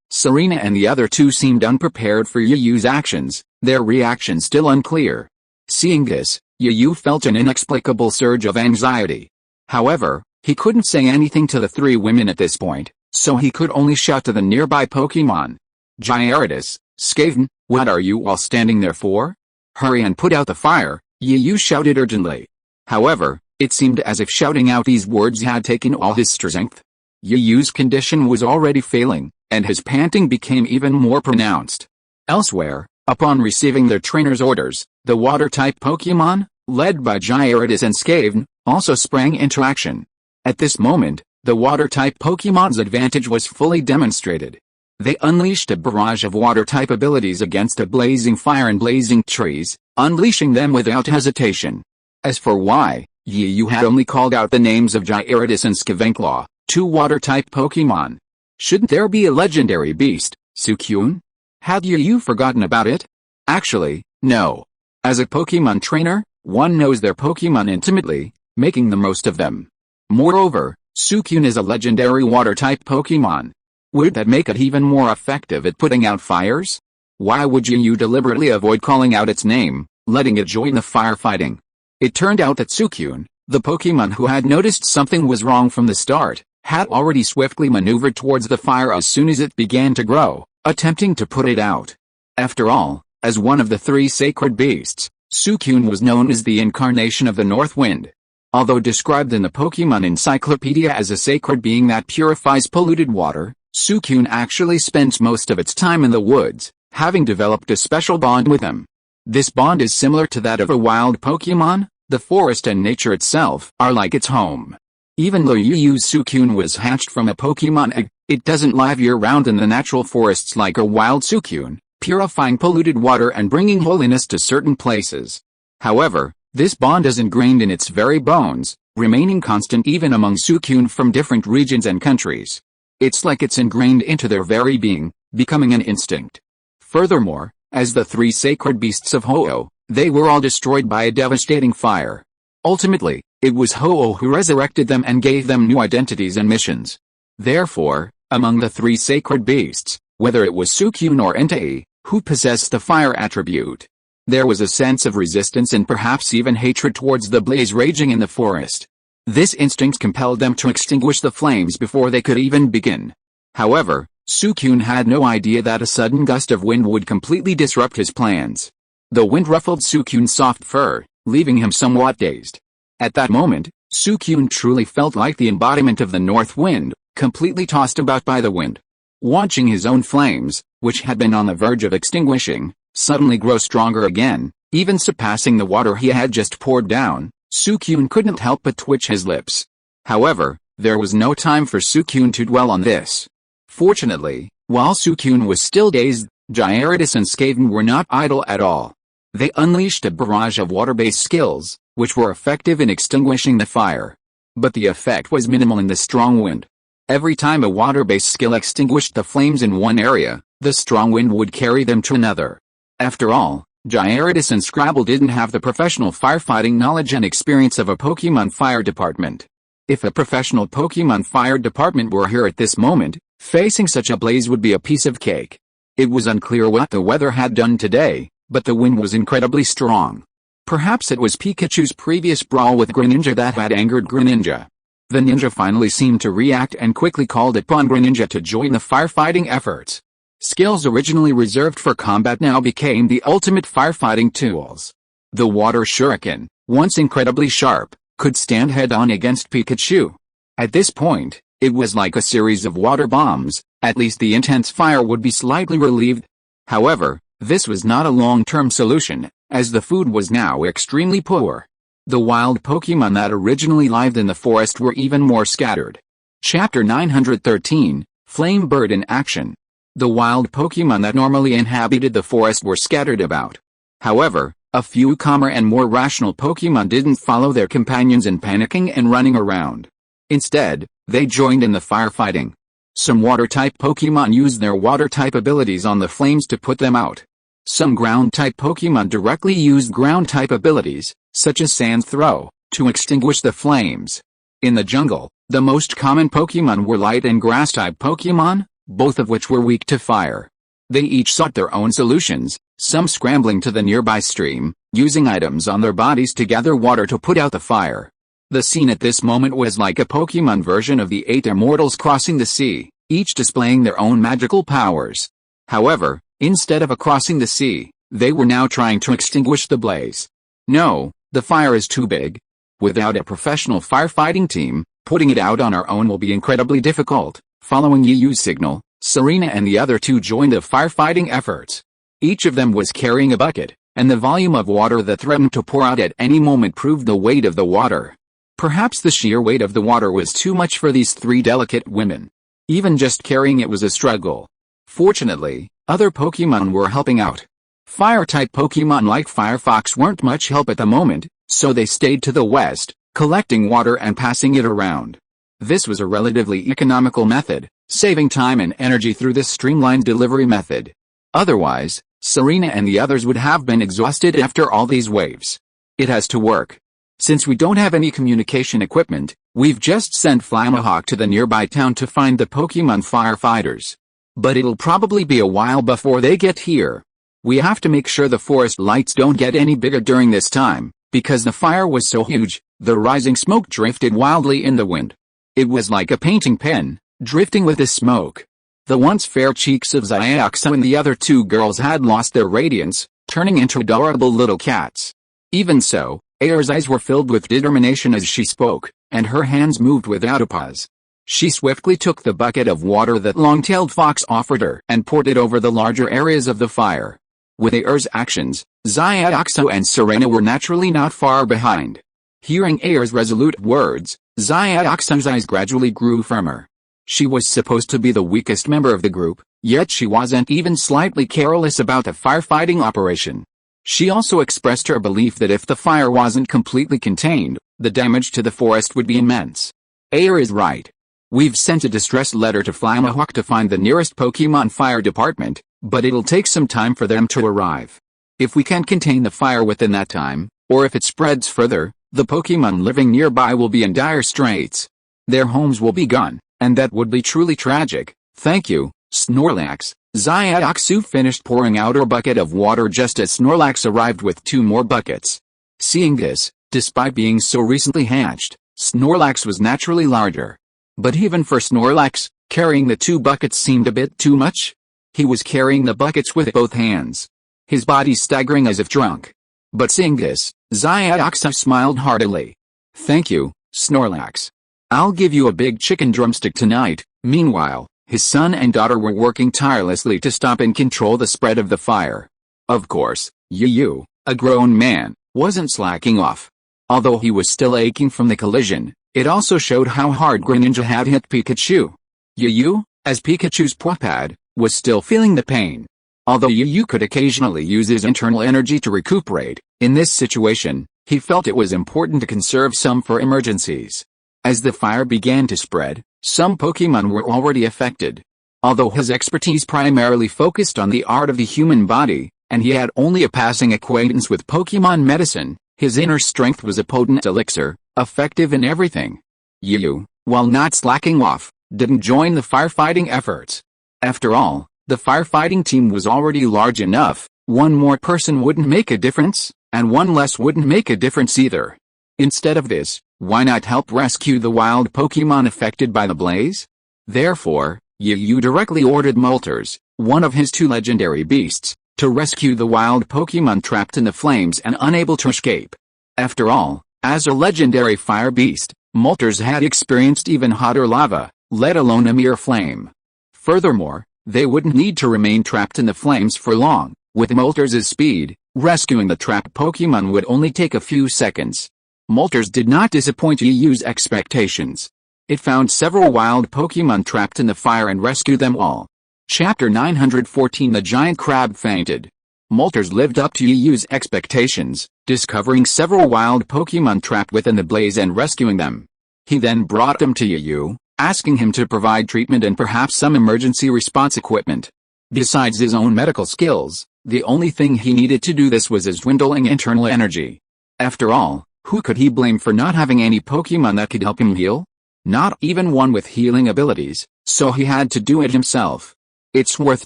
Serena and the other two seemed unprepared for Yu's actions, their reaction still unclear. Seeing this, Yu felt an inexplicable surge of anxiety. However, he couldn't say anything to the three women at this point, so he could only shout to the nearby Pokémon. Gyarados, Xiaozhi, what are you all standing there for? Hurry and put out the fire, Yu shouted urgently. However, it seemed as if shouting out these words had taken all his strength. Yu's condition was already failing, and his panting became even more pronounced. Elsewhere, upon receiving their trainer's orders, the water-type Pokémon, led by Gyarados and Xiaozhi, also sprang into action. At this moment, the water-type Pokémon's advantage was fully demonstrated. They unleashed a barrage of water-type abilities against a blazing fire and blazing trees, unleashing them without hesitation. As for why, Yu had only called out the names of Gyarados and Xiaoguang, two water-type Pokémon. Shouldn't there be a legendary beast, Suicune? Had Yu forgotten about it? Actually, no. As a Pokémon trainer, one knows their Pokémon intimately, making the most of them. Moreover, Suicune is a legendary water-type Pokémon. Would that make it even more effective at putting out fires? Why would Yu deliberately avoid calling out its name, letting it join the firefighting? It turned out that Suicune, the Pokémon who had noticed something was wrong from the start, had already swiftly maneuvered towards the fire as soon as it began to grow, attempting to put it out. After all, as one of the three sacred beasts, Suicune was known as the incarnation of the North Wind. Although described in the Pokémon Encyclopedia as a sacred being that purifies polluted water, Suicune actually spends most of its time in the woods, having developed a special bond with them. This bond is similar to that of a wild Pokémon. The forest and nature itself are like its home. Even though Yu's Suicune was hatched from a Pokémon egg, it doesn't live year-round in the natural forests like a wild Suicune, purifying polluted water and bringing holiness to certain places. However, this bond is ingrained in its very bones, remaining constant even among Suicune from different regions and countries. It's like it's ingrained into their very being, becoming an instinct. Furthermore, as the three sacred beasts of Ho-Oh, they were all destroyed by a devastating fire. Ultimately, it was Ho-Oh who resurrected them and gave them new identities and missions. Therefore, among the three sacred beasts, whether it was Suicune or Entei, who possessed the fire attribute, there was a sense of resistance and perhaps even hatred towards the blaze raging in the forest. This instinct compelled them to extinguish the flames before they could even begin. However, Suicune had no idea that a sudden gust of wind would completely disrupt his plans. The wind ruffled Suicune's soft fur, leaving him somewhat dazed. At that moment, Suicune truly felt like the embodiment of the North Wind, completely tossed about by the wind. Watching his own flames, which had been on the verge of extinguishing, suddenly grow stronger again, even surpassing the water he had just poured down, Suicune couldn't help but twitch his lips. However, there was no time for Suicune to dwell on this. Fortunately, while Suicune was still dazed, Gyarados and Skaven were not idle at all. They unleashed a barrage of water-based skills, which were effective in extinguishing the fire. But the effect was minimal in the strong wind. Every time a water-based skill extinguished the flames in one area, the strong wind would carry them to another. After all, Gyarados and Scrabble didn't have the professional firefighting knowledge and experience of a Pokémon fire department. If a professional Pokémon fire department were here at this moment, facing such a blaze would be a piece of cake. It was unclear what the weather had done today, but the wind was incredibly strong. Perhaps it was Pikachu's previous brawl with Greninja that had angered Greninja. The ninja finally seemed to react and quickly called upon Greninja to join the firefighting efforts. Skills originally reserved for combat now became the ultimate firefighting tools. The water shuriken, once incredibly sharp, could stand head-on against Pikachu. At this point, it was like a series of water bombs, at least the intense fire would be slightly relieved. However, this was not a long-term solution, as the food was now extremely poor. The wild Pokémon that originally lived in the forest were even more scattered. Chapter 913, Flame Bird in Action. The wild Pokémon that normally inhabited the forest were scattered about. However, a few calmer and more rational Pokémon didn't follow their companions in panicking and running around. Instead, they joined in the firefighting. Some water-type Pokémon used their water-type abilities on the flames to put them out. Some ground-type Pokémon directly used ground-type abilities, such as Sand Throw, to extinguish the flames. In the jungle, the most common Pokémon were light and grass-type Pokémon, both of which were weak to fire. They each sought their own solutions, some scrambling to the nearby stream, using items on their bodies to gather water to put out the fire. The scene at this moment was like a Pokémon version of the 8 Immortals crossing the sea, each displaying their own magical powers. However, instead of crossing the sea, they were now trying to extinguish the blaze. No, the fire is too big. Without a professional firefighting team, putting it out on our own will be incredibly difficult. Following Yuyu's signal, Serena and the other two joined the firefighting efforts. Each of them was carrying a bucket, and the volume of water that threatened to pour out at any moment proved the weight of the water. Perhaps the sheer weight of the water was too much for these three delicate women. Even just carrying it was a struggle. Fortunately, other Pokémon were helping out. Fire-type Pokémon like Firefox weren't much help at the moment, so they stayed to the west, collecting water and passing it around. This was a relatively economical method, saving time and energy through this streamlined delivery method. Otherwise, Serena and the others would have been exhausted after all these waves. It has to work. Since we don't have any communication equipment, we've just sent Flamahawk to the nearby town to find the Pokémon firefighters. But it'll probably be a while before they get here. We have to make sure the forest lights don't get any bigger during this time, because the fire was so huge, the rising smoke drifted wildly in the wind. It was like a painting pen, drifting with the smoke. The once fair cheeks of Xiaoxia and the other two girls had lost their radiance, turning into adorable little cats. Even so, Ayer's eyes were filled with determination as she spoke, and her hands moved without a pause. She swiftly took the bucket of water that Long-tailed Fox offered her and poured it over the larger areas of the fire. With Ayer's actions, Xiaoxia and Serena were naturally not far behind. Hearing Ayer's resolute words, Xiaoxia's eyes gradually grew firmer. She was supposed to be the weakest member of the group, yet she wasn't even slightly careless about the firefighting operation. She also expressed her belief that if the fire wasn't completely contained, the damage to the forest would be immense. Ayer is right. We've sent a distress letter to Flamahawk to find the nearest Pokémon fire department, but it'll take some time for them to arrive. If we can't contain the fire within that time, or if it spreads further, the Pokémon living nearby will be in dire straits. Their homes will be gone, and that would be truly tragic. Thank you, Snorlax. Xiaoxia finished pouring out her bucket of water just as Snorlax arrived with 2 more buckets. Seeing this, despite being so recently hatched, Snorlax was naturally larger. But even for Snorlax, carrying the 2 buckets seemed a bit too much. He was carrying the buckets with both hands, his body staggering as if drunk. But seeing this, Xiaoxia smiled heartily. Thank you, Snorlax. I'll give you a big chicken drumstick tonight. Meanwhile, his son and daughter were working tirelessly to stop and control the spread of the fire. Of course, Yu, a grown man, wasn't slacking off. Although he was still aching from the collision, it also showed how hard Greninja had hit Pikachu. Yu, as Pikachu's paw pad, was still feeling the pain. Although Yu could occasionally use his internal energy to recuperate, in this situation, he felt it was important to conserve some for emergencies. As the fire began to spread, some Pokémon were already affected. Although his expertise primarily focused on the art of the human body, and he had only a passing acquaintance with Pokémon medicine, his inner strength was a potent elixir, effective in everything. Yu, while not slacking off, didn't join the firefighting efforts. After all, the firefighting team was already large enough. One more person wouldn't make a difference, and one less wouldn't make a difference either. Instead of this, why not help rescue the wild Pokémon affected by the blaze? Therefore, Yu directly ordered Moltres, one of his 2 legendary beasts, to rescue the wild Pokémon trapped in the flames and unable to escape. After all, as a legendary fire beast, Moltres had experienced even hotter lava, let alone a mere flame. Furthermore, they wouldn't need to remain trapped in the flames for long. With Moltres' speed, rescuing the trapped Pokémon would only take a few seconds. Moltres did not disappoint Yu's expectations. It found several wild Pokémon trapped in the fire and rescued them all. Chapter 914 The Giant Crab Fainted. Moltres lived up to Yu's expectations, discovering several wild Pokémon trapped within the blaze and rescuing them. He then brought them to Yu, asking him to provide treatment and perhaps some emergency response equipment. Besides his own medical skills, the only thing he needed to do this was his dwindling internal energy. After all, who could he blame for not having any Pokémon that could help him heal? Not even one with healing abilities, so he had to do it himself. It's worth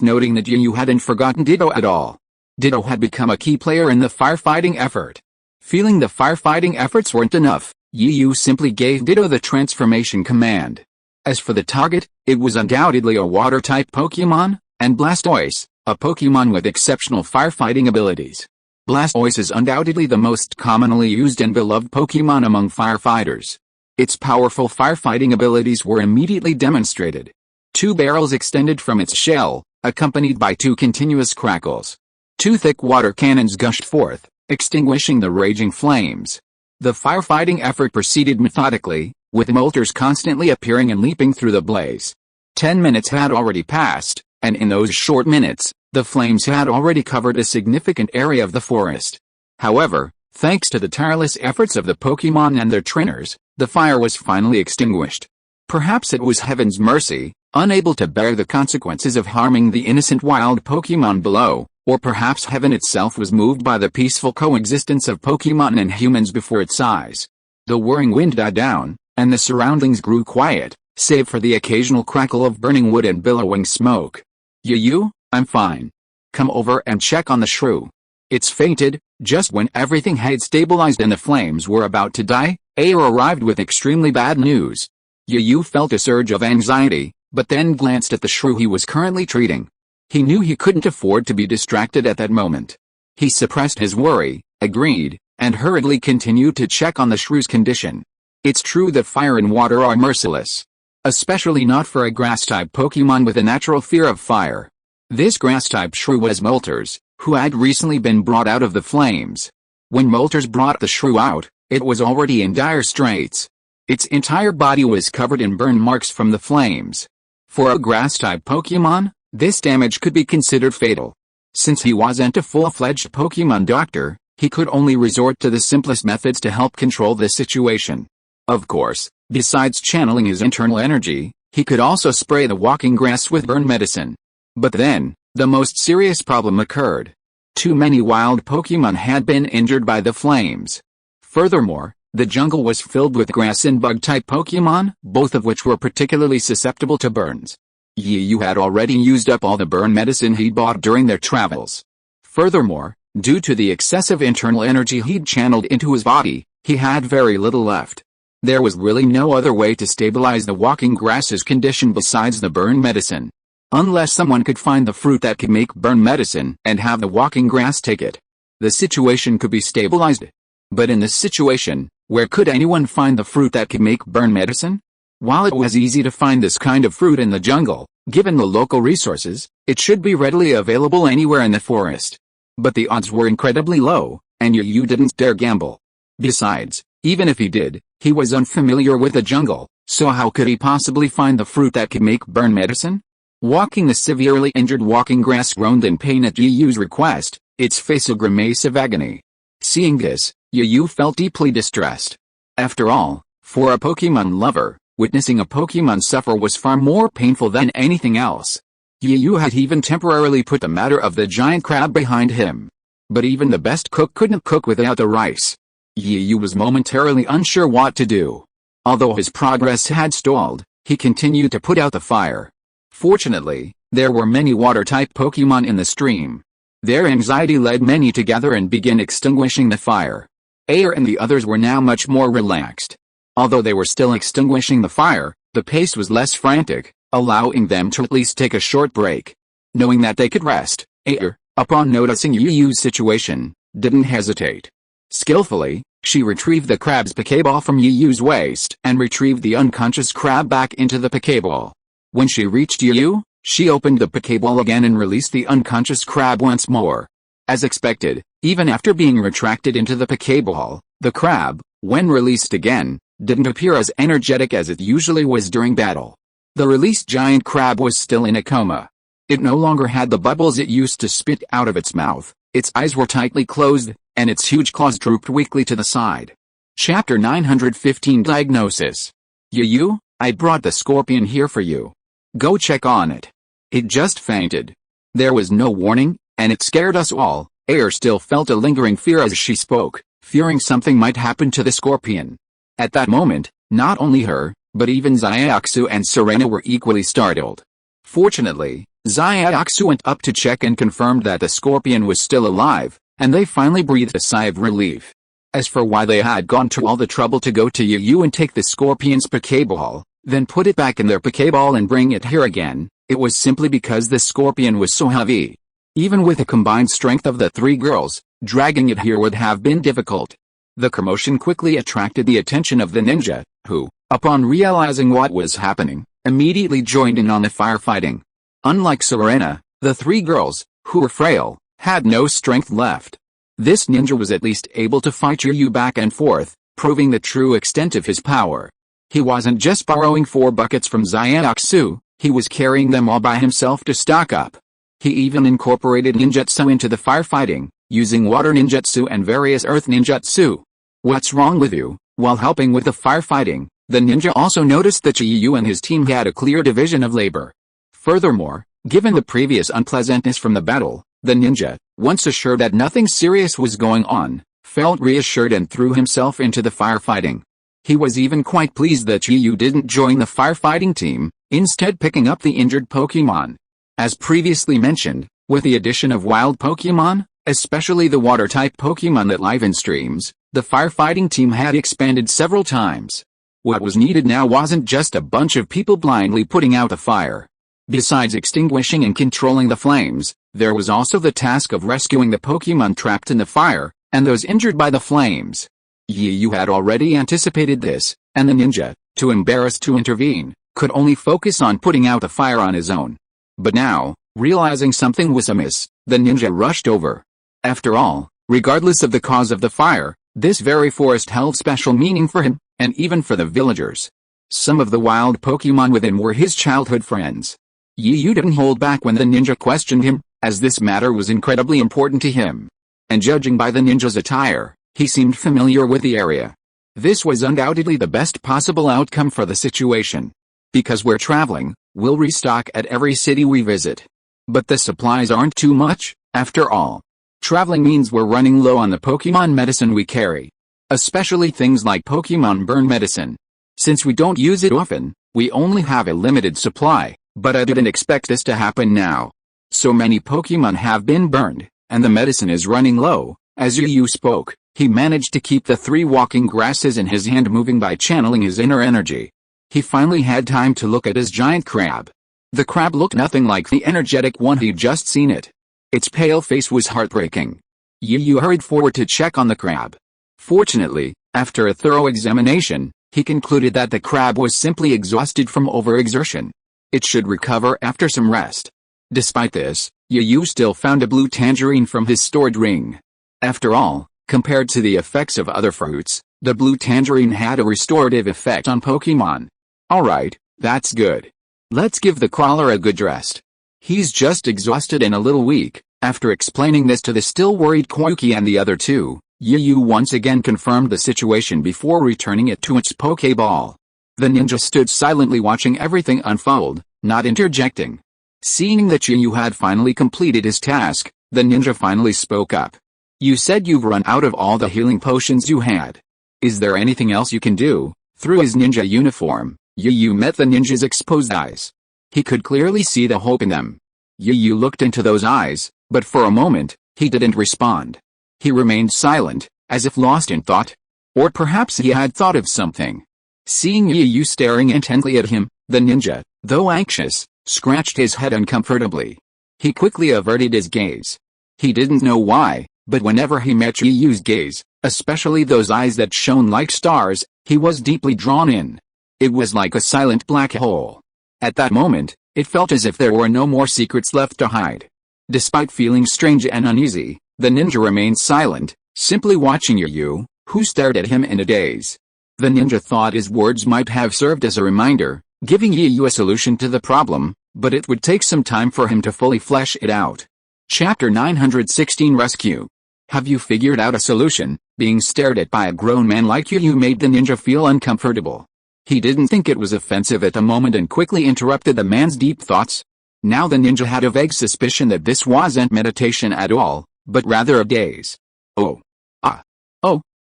noting that Yu hadn't forgotten Ditto at all. Ditto had become a key player in the firefighting effort. Feeling the firefighting efforts weren't enough, Yu simply gave Ditto the transformation command. As for the target, it was undoubtedly a water-type Pokémon, and Blastoise, a Pokémon with exceptional firefighting abilities. Blastoise is undoubtedly the most commonly used and beloved Pokémon among firefighters. Its powerful firefighting abilities were immediately demonstrated. 2 barrels extended from its shell, accompanied by 2 continuous crackles. 2 thick water cannons gushed forth, extinguishing the raging flames. The firefighting effort proceeded methodically, with Moltres constantly appearing and leaping through the blaze. 10 minutes had already passed, and in those short minutes, the flames had already covered a significant area of the forest. However, thanks to the tireless efforts of the Pokémon and their trainers, the fire was finally extinguished. Perhaps it was heaven's mercy, unable to bear the consequences of harming the innocent wild Pokémon below, or perhaps heaven itself was moved by the peaceful coexistence of Pokémon and humans before its eyes. The whirring wind died down, and the surroundings grew quiet, save for the occasional crackle of burning wood and billowing smoke. Yu, I'm fine. Come over and check on the shrew. It's fainted. Just when everything had stabilized and the flames were about to die, Air arrived with extremely bad news. Yu felt a surge of anxiety, but then glanced at the shrew he was currently treating. He knew he couldn't afford to be distracted at that moment. He suppressed his worry, agreed, and hurriedly continued to check on the shrew's condition. It's true that fire and water are merciless. Especially not for a grass-type Pokémon with a natural fear of fire. This grass-type shrew was Moltres, who had recently been brought out of the flames. When Moltres brought the shrew out, it was already in dire straits. Its entire body was covered in burn marks from the flames. For a grass-type Pokémon, this damage could be considered fatal. Since he wasn't a full-fledged Pokémon doctor, he could only resort to the simplest methods to help control the situation. Of course, besides channeling his internal energy, he could also spray the walking grass with burn medicine. But then, the most serious problem occurred. Too many wild Pokémon had been injured by the flames. Furthermore, the jungle was filled with grass and bug-type Pokémon, both of which were particularly susceptible to burns. Yu had already used up all the burn medicine he'd bought during their travels. Furthermore, due to the excessive internal energy he'd channeled into his body, he had very little left. There was really no other way to stabilize the walking grass's condition besides the burn medicine. Unless someone could find the fruit that could make burn medicine and have the walking grass take it, the situation could be stabilized. But in this situation, where could anyone find the fruit that could make burn medicine? While it was easy to find this kind of fruit in the jungle, given the local resources, it should be readily available anywhere in the forest. But the odds were incredibly low, and Yu didn't dare gamble. Besides, even if he did, he was unfamiliar with the jungle, so how could he possibly find the fruit that could make burn medicine? Walking the severely injured walking grass groaned in pain at Yu's request, its face a grimace of agony. Seeing this, Yu felt deeply distressed. After all, for a Pokemon lover, witnessing a Pokemon suffer was far more painful than anything else. Yu had even temporarily put the matter of the giant crab behind him. But even the best cook couldn't cook without the rice. Yu was momentarily unsure what to do. Although his progress had stalled, he continued to put out the fire. Fortunately, there were many water-type Pokemon in the stream. Their anxiety led many to gather and begin extinguishing the fire. Air and the others were now much more relaxed. Although they were still extinguishing the fire, the pace was less frantic, allowing them to at least take a short break. Knowing that they could rest, Air, upon noticing Yu's situation, didn't hesitate. Skillfully, she retrieved the crab's Pokeball from Yu's waist and retrieved the unconscious crab back into the Pokeball. When she reached Yu, she opened the Pokeball again and released the unconscious crab once more. As expected, even after being retracted into the Pokeball, the crab, when released again, didn't appear as energetic as it usually was during battle. The released giant crab was still in a coma. It no longer had the bubbles it used to spit out of its mouth, its eyes were tightly closed, and its huge claws drooped weakly to the side. Chapter 915 Diagnosis. Yu, I brought the scorpion here for you. Go check on it. It just fainted. There was no warning, and it scared us all. Air still felt a lingering fear as she spoke, fearing something might happen to the scorpion. At that moment, not only her, but even Xiaoxu and Serena were equally startled. Fortunately, Xiaoxu went up to check and confirmed that the scorpion was still alive, and they finally breathed a sigh of relief. As for why they had gone to all the trouble to go to Yu and take the scorpion's Pokeball, then put it back in their Pokeball and bring it here again, it was simply because the scorpion was so heavy. Even with the combined strength of the three girls, dragging it here would have been difficult. The commotion quickly attracted the attention of the ninja, who, upon realizing what was happening, immediately joined in on the firefighting. Unlike Serena, the three girls, who were frail, had no strength left. This ninja was at least able to fight Yu back and forth, proving the true extent of his power. He wasn't just borrowing 4 buckets from Xiaoxu, he was carrying them all by himself to stock up. He even incorporated ninjutsu into the firefighting, using water ninjutsu and various earth ninjutsu. What's wrong with you? While helping with the firefighting, the ninja also noticed that Yu and his team had a clear division of labor. Furthermore, given the previous unpleasantness from the battle, the ninja, once assured that nothing serious was going on, felt reassured and threw himself into the firefighting. He was even quite pleased that Yu didn't join the firefighting team, instead picking up the injured Pokemon. As previously mentioned, with the addition of wild Pokemon, especially the water-type Pokemon that live in streams, the firefighting team had expanded several times. What was needed now wasn't just a bunch of people blindly putting out a fire. Besides extinguishing and controlling the flames, there was also the task of rescuing the Pokemon trapped in the fire, and those injured by the flames. Yu had already anticipated this, and the ninja, too embarrassed to intervene, could only focus on putting out the fire on his own. But now, realizing something was amiss, the ninja rushed over. After all, regardless of the cause of the fire, this very forest held special meaning for him, and even for the villagers. Some of the wild Pokemon within were his childhood friends. Yu didn't hold back when the ninja questioned him, as this matter was incredibly important to him. And judging by the ninja's attire, he seemed familiar with the area. This was undoubtedly the best possible outcome for the situation. Because we're traveling, we'll restock at every city we visit. But the supplies aren't too much, after all. Traveling means we're running low on the Pokemon medicine we carry. Especially things like Pokemon burn medicine. Since we don't use it often, we only have a limited supply, but I didn't expect this to happen now. So many Pokemon have been burned, and the medicine is running low. As Yu spoke, he managed to keep the 3 walking grasses in his hand moving by channeling his inner energy. He finally had time to look at his giant crab. The crab looked nothing like the energetic one he'd just seen it. Its pale face was heartbreaking. Yu hurried forward to check on the crab. Fortunately, after a thorough examination, He concluded that the crab was simply exhausted from overexertion. It should recover after some rest. Despite this, Yu still found a blue tangerine from his stored ring. After all, compared to the effects of other fruits, the blue tangerine had a restorative effect on Pokemon. Alright, that's good. Let's give the crawler a good rest. He's just exhausted and a little weak. After explaining this to the still worried Koyuki and the other two, Yu once again confirmed the situation before returning it to its Pokeball. The ninja stood silently watching everything unfold, not interjecting. Seeing that Yu had finally completed his task, the ninja finally spoke up. You said you've run out of all the healing potions you had. Is there anything else you can do? Through his ninja uniform, Yu met the ninja's exposed eyes. He could clearly see the hope in them. Yu looked into those eyes, but for a moment, he didn't respond. He remained silent, as if lost in thought. Or perhaps he had thought of something. Seeing Yu staring intently at him, the ninja, though anxious, scratched his head uncomfortably. He quickly averted his gaze. He didn't know why, but whenever he met Yu's gaze, especially those eyes that shone like stars, he was deeply drawn in. It was like a silent black hole. At that moment, it felt as if there were no more secrets left to hide. Despite feeling strange and uneasy, the ninja remained silent, simply watching Yu, who stared at him in a daze. The ninja thought his words might have served as a reminder, giving Yu a solution to the problem, but it would take some time for him to fully flesh it out. Chapter 916 Rescue. Have you figured out a solution? Being stared at by a grown man like Yu made the ninja feel uncomfortable. He didn't think it was offensive at the moment and quickly interrupted the man's deep thoughts. Now the ninja had a vague suspicion that this wasn't meditation at all, but rather a daze.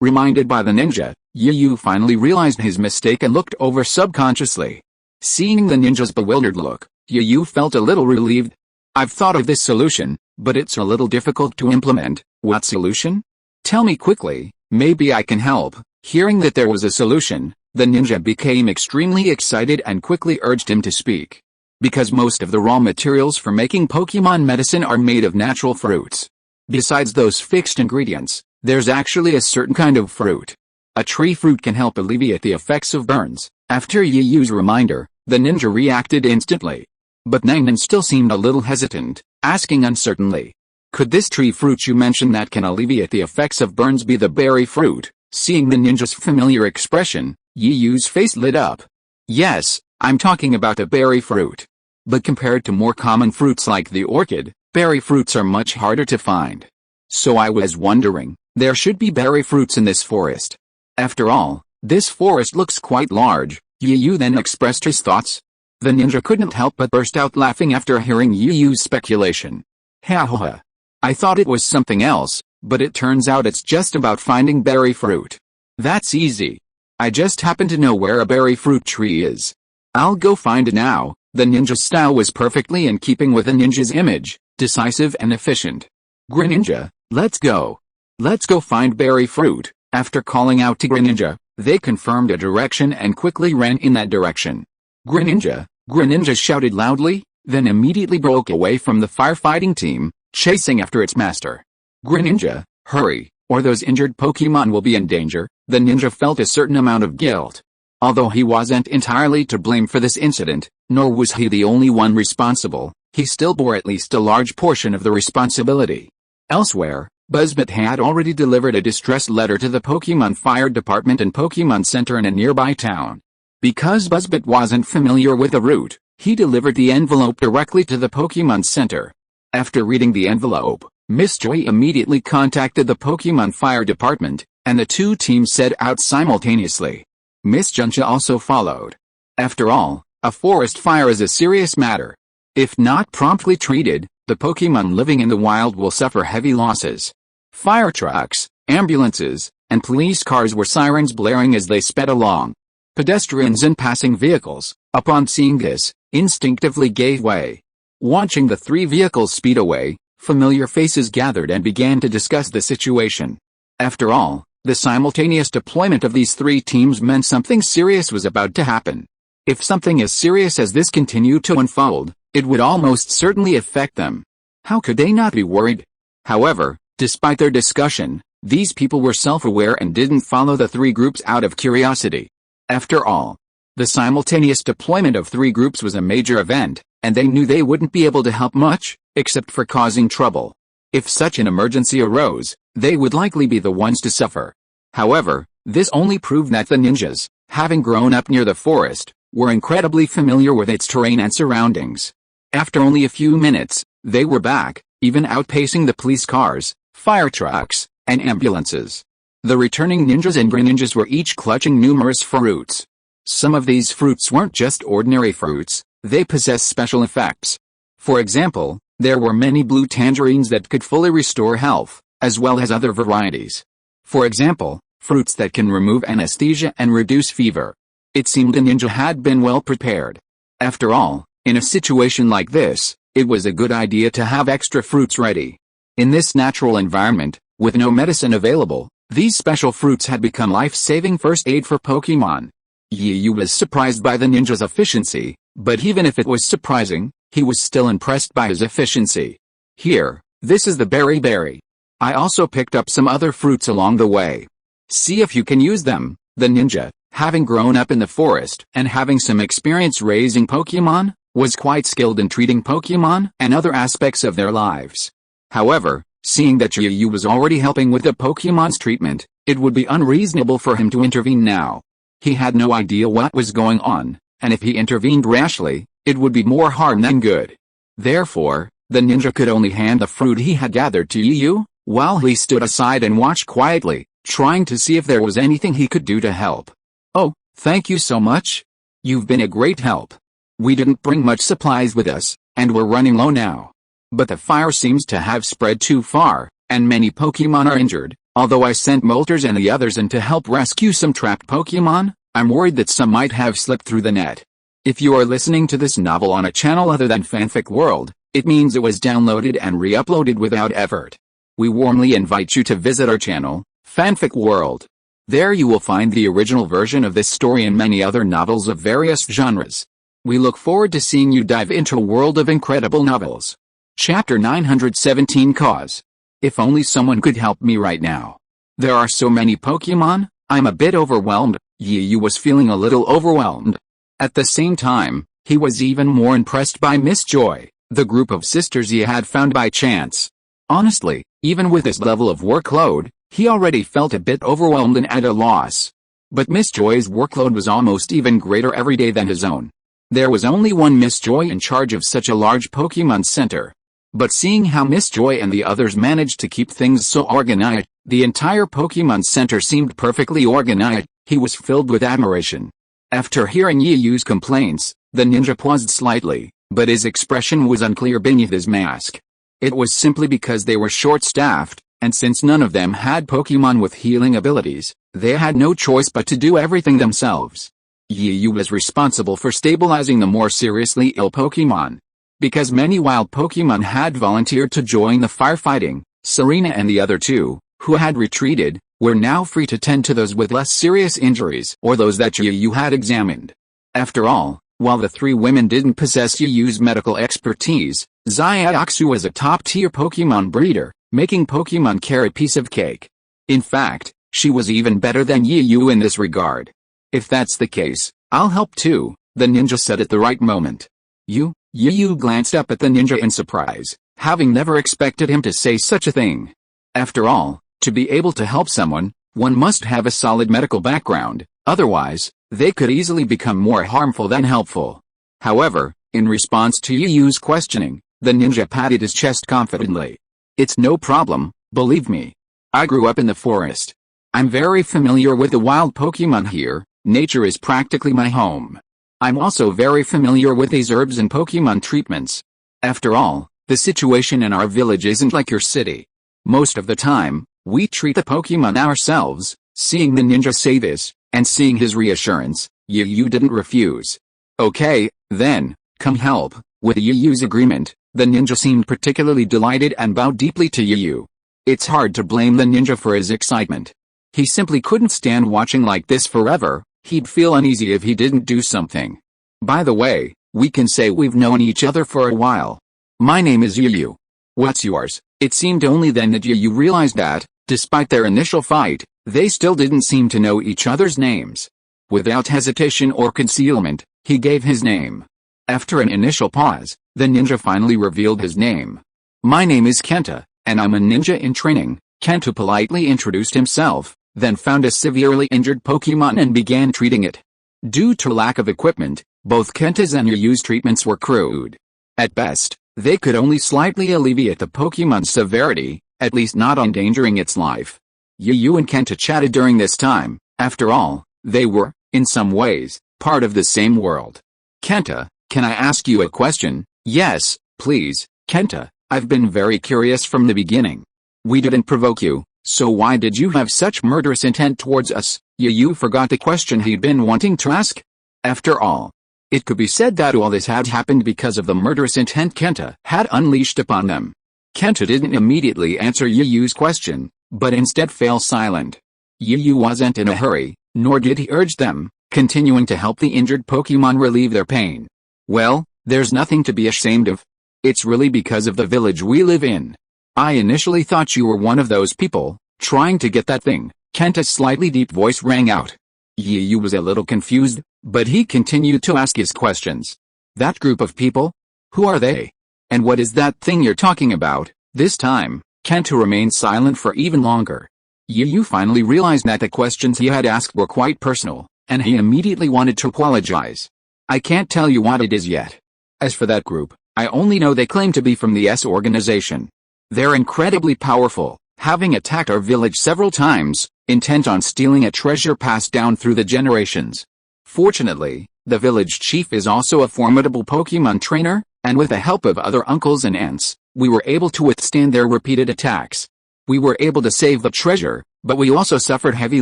Reminded by the ninja, Yu finally realized his mistake and looked over subconsciously. Seeing the ninja's bewildered look, Yu felt a little relieved. I've thought of this solution, but it's a little difficult to implement. What solution? Tell me quickly, maybe I can help. Hearing that there was a solution, the ninja became extremely excited and quickly urged him to speak. Because most of the raw materials for making Pokemon medicine are made of natural fruits. Besides those fixed ingredients, there's actually a certain kind of fruit. A tree fruit can help alleviate the effects of burns. After Yu's reminder, the ninja reacted instantly. But Nangnan still seemed a little hesitant, asking uncertainly. Could this tree fruit you mentioned that can alleviate the effects of burns be the berry fruit? Seeing the ninja's familiar expression, Yu's face lit up. Yes, I'm talking about the berry fruit. But compared to more common fruits like the orchid, berry fruits are much harder to find. So I was wondering, there should be berry fruits in this forest. After all, this forest looks quite large. Yu then expressed his thoughts. The ninja couldn't help but burst out laughing after hearing Yu's speculation. Ha ha ha. I thought it was something else, but it turns out it's just about finding berry fruit. That's easy. I just happen to know where a berry fruit tree is. I'll go find it now. The ninja's style was perfectly in keeping with a ninja's image, decisive and efficient. Greninja, let's go. Let's go find berry fruit. After calling out to Greninja, they confirmed a direction and quickly ran in that direction. Greninja, Greninja shouted loudly, then immediately broke away from the firefighting team, chasing after its master. Greninja, hurry, or those injured Pokemon will be in danger. The ninja felt a certain amount of guilt. Although he wasn't entirely to blame for this incident, nor was he the only one responsible, he still bore at least a large portion of the responsibility. Elsewhere, Buzzbot had already delivered a distress letter to the Pokemon Fire Department and Pokemon Center in a nearby town. Because Buzzbot wasn't familiar with the route, he delivered the envelope directly to the Pokemon Center. After reading the envelope, Miss Joy immediately contacted the Pokemon Fire Department, and the two teams set out simultaneously. Miss Juncha also followed. After all, a forest fire is a serious matter. If not promptly treated, the Pokemon living in the wild will suffer heavy losses. Fire trucks, ambulances, and police cars were sirens blaring as they sped along. Pedestrians and passing vehicles, upon seeing this, instinctively gave way. Watching the three vehicles speed away, familiar faces gathered and began to discuss the situation. After all, the simultaneous deployment of these three teams meant something serious was about to happen. If something as serious as this continued to unfold, it would almost certainly affect them. How could they not be worried? However, despite their discussion, these people were self-aware and didn't follow the three groups out of curiosity. After all, the simultaneous deployment of 3 groups was a major event, and they knew they wouldn't be able to help much, except for causing trouble. If such an emergency arose, they would likely be the ones to suffer. However, this only proved that the ninjas, having grown up near the forest, were incredibly familiar with its terrain and surroundings. After only a few minutes, they were back, even outpacing the police cars, fire trucks, and ambulances. The returning ninjas and greninjas were each clutching numerous fruits. Some of these fruits weren't just ordinary fruits, they possessed special effects. For example, there were many blue tangerines that could fully restore health, as well as other varieties. For example, fruits that can remove anesthesia and reduce fever. It seemed the ninja had been well prepared. After all, in a situation like this, it was a good idea to have extra fruits ready. In this natural environment, with no medicine available, these special fruits had become life-saving first aid for Pokemon. Yu was surprised by the ninja's efficiency, but even if it was surprising, he was still impressed by his efficiency. Here, this is the berry. I also picked up some other fruits along the way. See if you can use them. The ninja, having grown up in the forest and having some experience raising Pokemon, was quite skilled in treating Pokemon and other aspects of their lives. However, seeing that Yu was already helping with the Pokemon's treatment, it would be unreasonable for him to intervene now. He had no idea what was going on, and if he intervened rashly, it would be more harm than good. Therefore, the ninja could only hand the fruit he had gathered to Yu, while he stood aside and watched quietly, trying to see if there was anything he could do to help. "Oh, thank you so much. You've been a great help. We didn't bring much supplies with us, and we're running low now. But the fire seems to have spread too far, and many Pokemon are injured. Although I sent Moltres and the others in to help rescue some trapped Pokemon, I'm worried that some might have slipped through the net." If you are listening to this novel on a channel other than Fanfic World, it means it was downloaded and re-uploaded without effort. We warmly invite you to visit our channel, Fanfic World. There you will find the original version of this story and many other novels of various genres. We look forward to seeing you dive into a world of incredible novels. Chapter 917 Cause. If only someone could help me right now. There are so many Pokemon, I'm a bit overwhelmed. Yu was feeling a little overwhelmed. At the same time, he was even more impressed by Miss Joy, the group of sisters he had found by chance. Honestly, even with this level of workload, he already felt a bit overwhelmed and at a loss. But Miss Joy's workload was almost even greater every day than his own. There was only one Miss Joy in charge of such a large Pokemon Center. But seeing how Miss Joy and the others managed to keep things so organized, the entire Pokemon Center seemed perfectly organized, he was filled with admiration. After hearing Yu's complaints, the ninja paused slightly, but his expression was unclear beneath his mask. It was simply because they were short-staffed, and since none of them had Pokemon with healing abilities, they had no choice but to do everything themselves. Yu was responsible for stabilizing the more seriously ill Pokemon. Because many wild Pokemon had volunteered to join the firefighting, Serena and the other 2, who had retreated, were now free to tend to those with less serious injuries or those that Yu had examined. After all, while the 3 women didn't possess Yu's medical expertise, Xiaoxu was a top-tier Pokemon breeder, making Pokemon care a piece of cake. In fact, she was even better than Yu in this regard. "If that's the case, I'll help too," the ninja said at the right moment. Yu glanced up at the ninja in surprise, having never expected him to say such a thing. After all, to be able to help someone, one must have a solid medical background, otherwise, they could easily become more harmful than helpful. However, in response to Yu's questioning, the ninja patted his chest confidently. "It's no problem, believe me. I grew up in the forest. I'm very familiar with the wild Pokemon here, nature is practically my home. I'm also very familiar with these herbs and Pokemon treatments. After all, the situation in our village isn't like your city. Most of the time, we treat the Pokemon ourselves." Seeing the ninja say this, and seeing his reassurance, Yu didn't refuse. "Okay, then, come help." With Yu's agreement, the ninja seemed particularly delighted and bowed deeply to Yu. It's hard to blame the ninja for his excitement. He simply couldn't stand watching like this forever. He'd feel uneasy if he didn't do something. "By the way, we can say we've known each other for a while. My name is Yu. What's yours?" It seemed only then that Yu realized that, despite their initial fight, they still didn't seem to know each other's names. Without hesitation or concealment, he gave his name. After an initial pause, the ninja finally revealed his name. My name is Kenta, and I'm a ninja in training. Kanto politely introduced himself, then found a severely injured Pokémon and began treating it. Due to lack of equipment, both Kenta's and Yu's treatments were crude. At best, they could only slightly alleviate the Pokémon's severity, at least not endangering its life. Yu and Kenta chatted during this time. After all, they were, in some ways, part of the same world. Kenta, can I ask you a question? Yes, please, Kenta, I've been very curious from the beginning. We didn't provoke you, so why did you have such murderous intent towards us? Yu forgot the question he'd been wanting to ask. After all, it could be said that all this had happened because of the murderous intent Kenta had unleashed upon them. Kenta didn't immediately answer Yu's question, but instead fell silent. Yu wasn't in a hurry, nor did he urge them, continuing to help the injured Pokémon relieve their pain. Well, there's nothing to be ashamed of. It's really because of the village we live in. I initially thought you were one of those people, trying to get that thing. Kenta's slightly deep voice rang out. Yu was a little confused, but he continued to ask his questions. That group of people? Who are they? And what is that thing you're talking about? This time, Kenta remained silent for even longer. Yu finally realized that the questions he had asked were quite personal, and he immediately wanted to apologize. I can't tell you what it is yet. As for that group, I only know they claim to be from the S organization. They're incredibly powerful, having attacked our village several times, intent on stealing a treasure passed down through the generations. Fortunately, the village chief is also a formidable Pokémon trainer, and with the help of other uncles and aunts, we were able to withstand their repeated attacks. We were able to save the treasure, but we also suffered heavy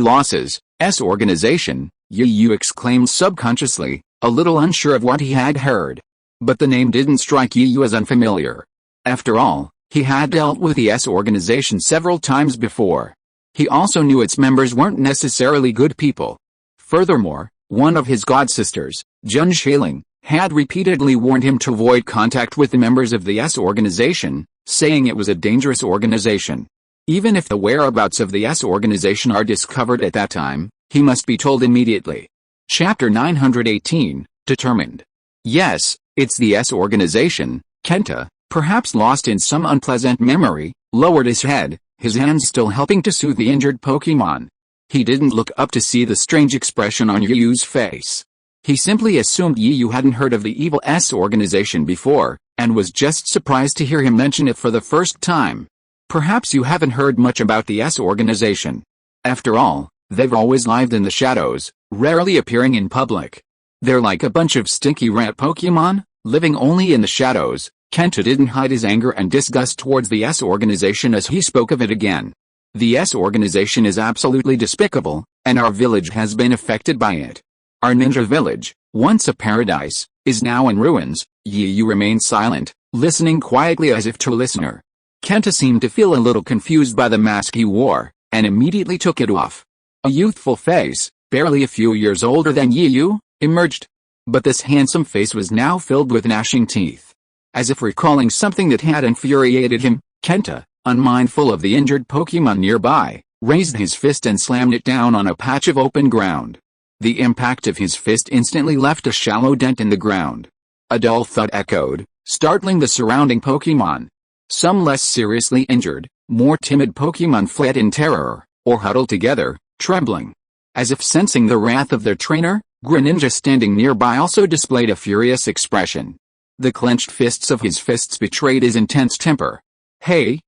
losses. S organization, Yu exclaimed subconsciously, a little unsure of what he had heard. But the name didn't strike Yu as unfamiliar. After all, he had dealt with the S organization several times before. He also knew its members weren't necessarily good people. Furthermore, one of his godsisters, Jun Shaling, had repeatedly warned him to avoid contact with the members of the S organization, saying it was a dangerous organization. Even if the whereabouts of the S organization are discovered at that time, he must be told immediately. Chapter 918, Determined. Yes, it's the S organization. Kenta, perhaps lost in some unpleasant memory, lowered his head, his hands still helping to soothe the injured Pokémon. He didn't look up to see the strange expression on Yu's face. He simply assumed Yu hadn't heard of the evil S organization before, and was just surprised to hear him mention it for the first time. Perhaps you haven't heard much about the S organization. After all, they've always lived in the shadows, rarely appearing in public. They're like a bunch of stinky rat Pokémon, living only in the shadows. Kenta didn't hide his anger and disgust towards the S organization as he spoke of it again. The S organization is absolutely despicable, and our village has been affected by it. Our ninja village, once a paradise, is now in ruins. Yu remained silent, listening quietly as if to a listener. Kenta seemed to feel a little confused by the mask he wore, and immediately took it off. A youthful face, barely a few years older than Yu, emerged. But this handsome face was now filled with gnashing teeth. As if recalling something that had infuriated him, Kenta, unmindful of the injured Pokémon nearby, raised his fist and slammed it down on a patch of open ground. The impact of his fist instantly left a shallow dent in the ground. A dull thud echoed, startling the surrounding Pokémon. Some less seriously injured, more timid Pokémon fled in terror, or huddled together, trembling. As if sensing the wrath of their trainer, Greninja standing nearby also displayed a furious expression. The clenched fists of his fists betrayed his intense temper. Hey,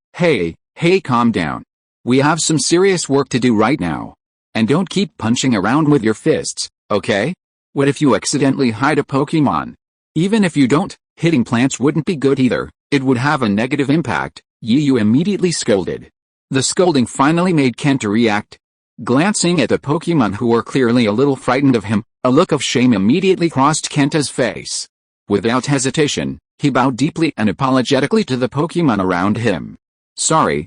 calm down. We have some serious work to do right now. And don't keep punching around with your fists, okay? What if you accidentally hide a Pokémon? Even if you don't, hitting plants wouldn't be good either, it would have a negative impact, Yu immediately scolded. The scolding finally made Kenta react. Glancing at the Pokémon who were clearly a little frightened of him, a look of shame immediately crossed Kenta's face. Without hesitation, he bowed deeply and apologetically to the Pokémon around him. Sorry.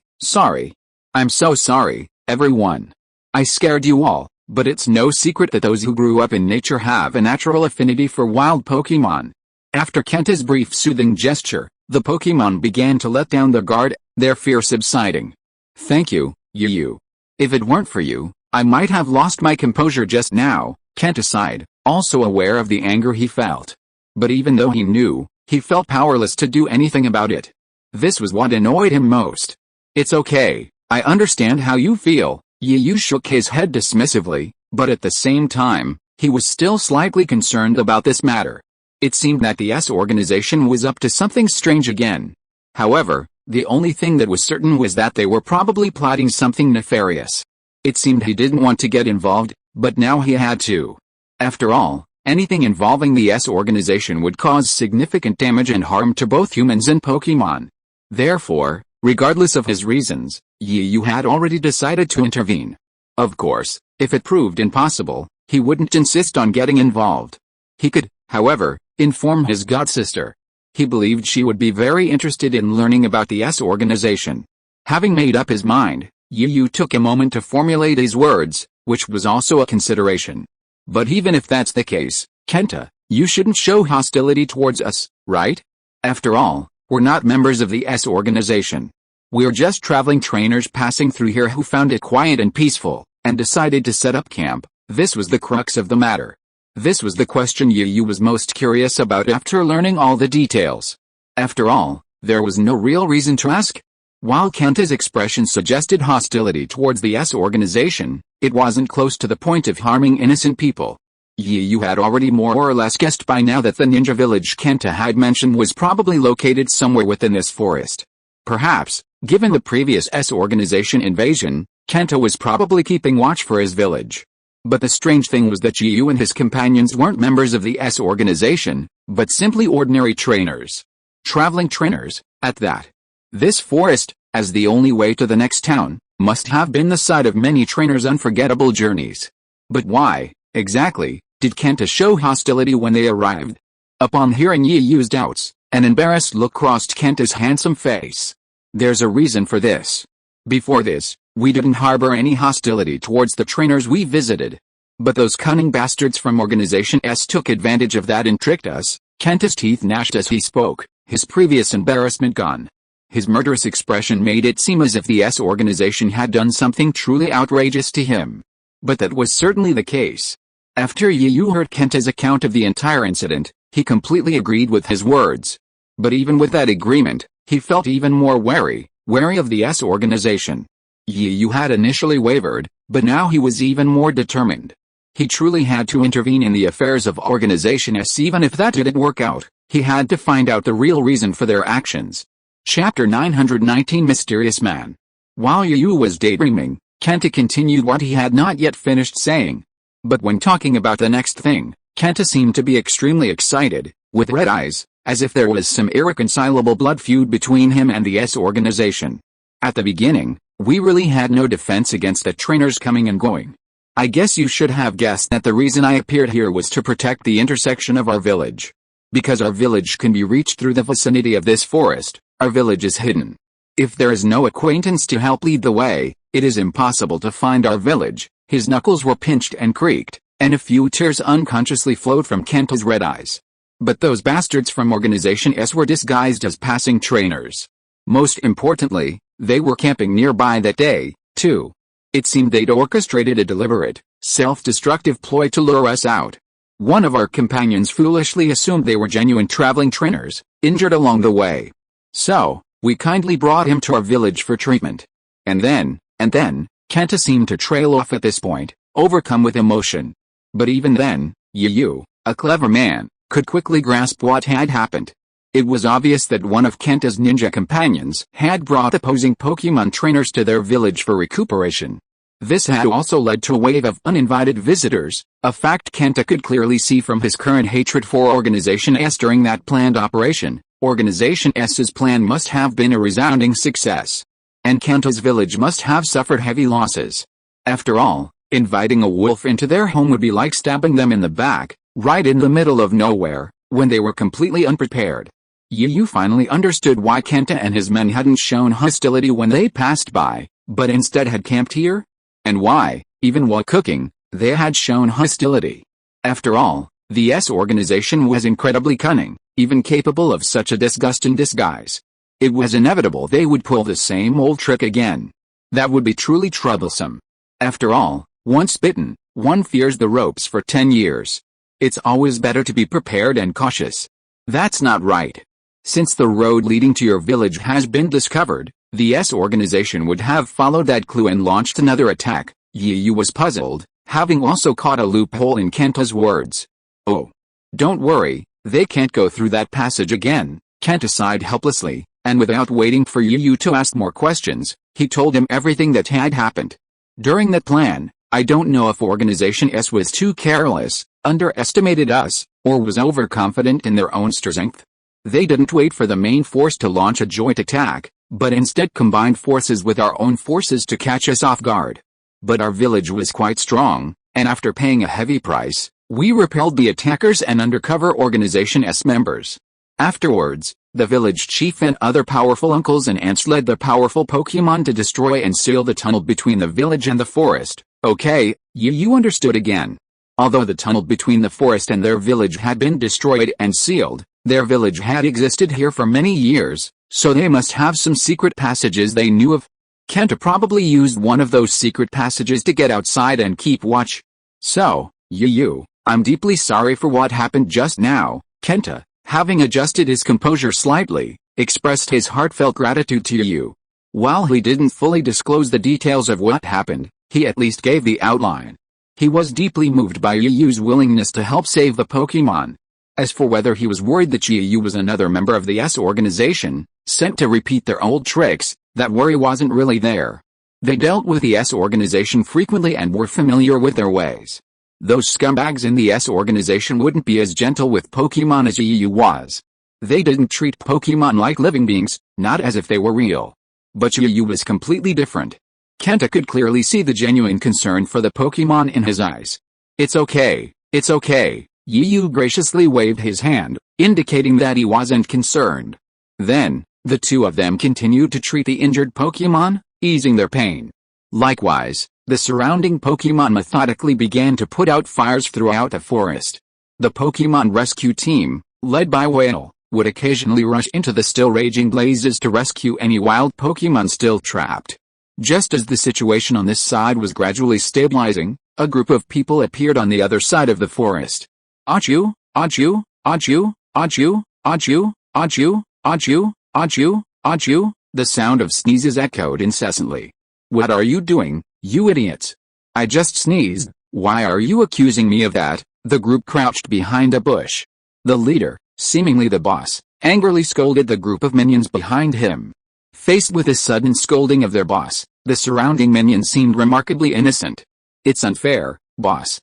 I'm so sorry, everyone. I scared you all, but it's no secret that those who grew up in nature have a natural affinity for wild Pokémon. After Kenta's brief soothing gesture, the Pokémon began to let down their guard, their fear subsiding. Thank you, Yu. If it weren't for you, I might have lost my composure just now. Kenta sighed, also aware of the anger he felt. But even though he knew, he felt powerless to do anything about it. This was what annoyed him most. It's okay, I understand how you feel. Yu shook his head dismissively, but at the same time, he was still slightly concerned about this matter. It seemed that the S organization was up to something strange again. However, the only thing that was certain was that they were probably plotting something nefarious. It seemed he didn't want to get involved, but now he had to. After all, anything involving the S organization would cause significant damage and harm to both humans and Pokémon. Therefore, regardless of his reasons, Yu had already decided to intervene. Of course, if it proved impossible, he wouldn't insist on getting involved. He could, however, inform his godsister. He believed she would be very interested in learning about the S organization. Having made up his mind, Yu took a moment to formulate his words, which was also a consideration. But even if that's the case, Kenta, you shouldn't show hostility towards us, right? After all, we're not members of the S organization. We're just traveling trainers passing through here who found it quiet and peaceful, and decided to set up camp. This was the crux of the matter. This was the question Yu was most curious about after learning all the details. After all, there was no real reason to ask. While Kenta's expression suggested hostility towards the S organization, it wasn't close to the point of harming innocent people. Yu had already more or less guessed by now that the ninja village Kenta had mentioned was probably located somewhere within this forest. Perhaps, given the previous S organization invasion, Kenta was probably keeping watch for his village. But the strange thing was that Yu and his companions weren't members of the S organization, but simply ordinary trainers. Traveling trainers, at that. This forest, as the only way to the next town, must have been the site of many trainers' unforgettable journeys. But why, exactly, did Kenta show hostility when they arrived? Upon hearing Yu's doubts, an embarrassed look crossed Kenta's handsome face. There's a reason for this. Before this, we didn't harbor any hostility towards the trainers we visited. But those cunning bastards from Organization S took advantage of that and tricked us. Kenta's teeth gnashed as he spoke, his previous embarrassment gone. His murderous expression made it seem as if the S organization had done something truly outrageous to him. But that was certainly the case. After Yu heard Kenta's account of the entire incident, he completely agreed with his words. But even with that agreement, he felt even more wary of the S organization. Yu had initially wavered, but now he was even more determined. He truly had to intervene in the affairs of Organization S. Even if that didn't work out, he had to find out the real reason for their actions. Chapter 919 Mysterious Man. While Yu was daydreaming, Kenta continued what he had not yet finished saying. But when talking about the next thing, Kenta seemed to be extremely excited, with red eyes, as if there was some irreconcilable blood feud between him and the S organization. At the beginning, we really had no defense against the trainers coming and going. I guess you should have guessed that the reason I appeared here was to protect the intersection of our village. Because our village can be reached through the vicinity of this forest, our village is hidden. If there is no acquaintance to help lead the way, it is impossible to find our village. His knuckles were pinched and creaked, and a few tears unconsciously flowed from Kenta's red eyes. But those bastards from Organization S were disguised as passing trainers. Most importantly, they were camping nearby that day, too. It seemed they'd orchestrated a deliberate, self-destructive ploy to lure us out. One of our companions foolishly assumed they were genuine traveling trainers, injured along the way. So, we kindly brought him to our village for treatment. And then, Kenta seemed to trail off at this point, overcome with emotion. But even then, Yu, a clever man, could quickly grasp what had happened. It was obvious that one of Kenta's ninja companions had brought opposing Pokemon trainers to their village for recuperation. This had also led to a wave of uninvited visitors, a fact Kenta could clearly see from his current hatred for Organization S during that planned operation. Organization S's plan must have been a resounding success. And Kanto's village must have suffered heavy losses. After all, inviting a wolf into their home would be like stabbing them in the back, right in the middle of nowhere, when they were completely unprepared. Yu finally understood why Kenta and his men hadn't shown hostility when they passed by, but instead had camped here? And why, even while cooking, they had shown hostility. After all, the S organization was incredibly cunning, even capable of such a disgust in disguise. It was inevitable they would pull the same old trick again. That would be truly troublesome. After all, once bitten, One fears the ropes for 10 years. It's always better to be prepared and cautious. That's not right. Since the road leading to your village has been discovered, the S organization would have followed that clue and launched another attack. Yu was puzzled, having also caught a loophole in Kenta's words. Oh. Don't worry, they can't go through that passage again, Kenta sighed helplessly, and without waiting for Yu to ask more questions, he told him everything that had happened. During that plan, I don't know if Organization S was too careless, underestimated us, or was overconfident in their own strength. They didn't wait for the main force to launch a joint attack, but instead combined forces with our own forces to catch us off guard. But our village was quite strong, and after paying a heavy price, we repelled the attackers and undercover Organization S members. Afterwards, the village chief and other powerful uncles and aunts led the powerful Pokémon to destroy and seal the tunnel between the village and the forest. Okay, you understood again. Although the tunnel between the forest and their village had been destroyed and sealed, their village had existed here for many years, so they must have some secret passages they knew of. Kenta probably used one of those secret passages to get outside and keep watch. So, I'm deeply sorry for what happened just now, Kenta, having adjusted his composure slightly, expressed his heartfelt gratitude to you. While he didn't fully disclose the details of what happened, he at least gave the outline. He was deeply moved by Yu's willingness to help save the Pokémon. As for whether he was worried that Yu was another member of the S organization, sent to repeat their old tricks, that worry wasn't really there. They dealt with the S organization frequently and were familiar with their ways. Those scumbags in the S organization wouldn't be as gentle with Pokémon as Yu was. They didn't treat Pokémon like living beings, not as if they were real. But Yu was completely different. Kenta could clearly see the genuine concern for the Pokémon in his eyes. It's okay, it's okay. Yu graciously waved his hand, indicating that he wasn't concerned. Then, the two of them continued to treat the injured Pokémon, easing their pain. Likewise, the surrounding Pokémon methodically began to put out fires throughout the forest. The Pokémon rescue team, led by Whale, would occasionally rush into the still raging blazes to rescue any wild Pokémon still trapped. Just as the situation on this side was gradually stabilizing, a group of people appeared on the other side of the forest. Achoo, achoo, achoo, achoo, achoo, achoo, achoo, achoo, achoo, the sound of sneezes echoed incessantly. What are you doing, you idiots? I just sneezed, why are you accusing me of that? The group crouched behind a bush. The leader, seemingly the boss, angrily scolded the group of minions behind him. Faced with the sudden scolding of their boss, the surrounding minions seemed remarkably innocent. It's unfair, boss,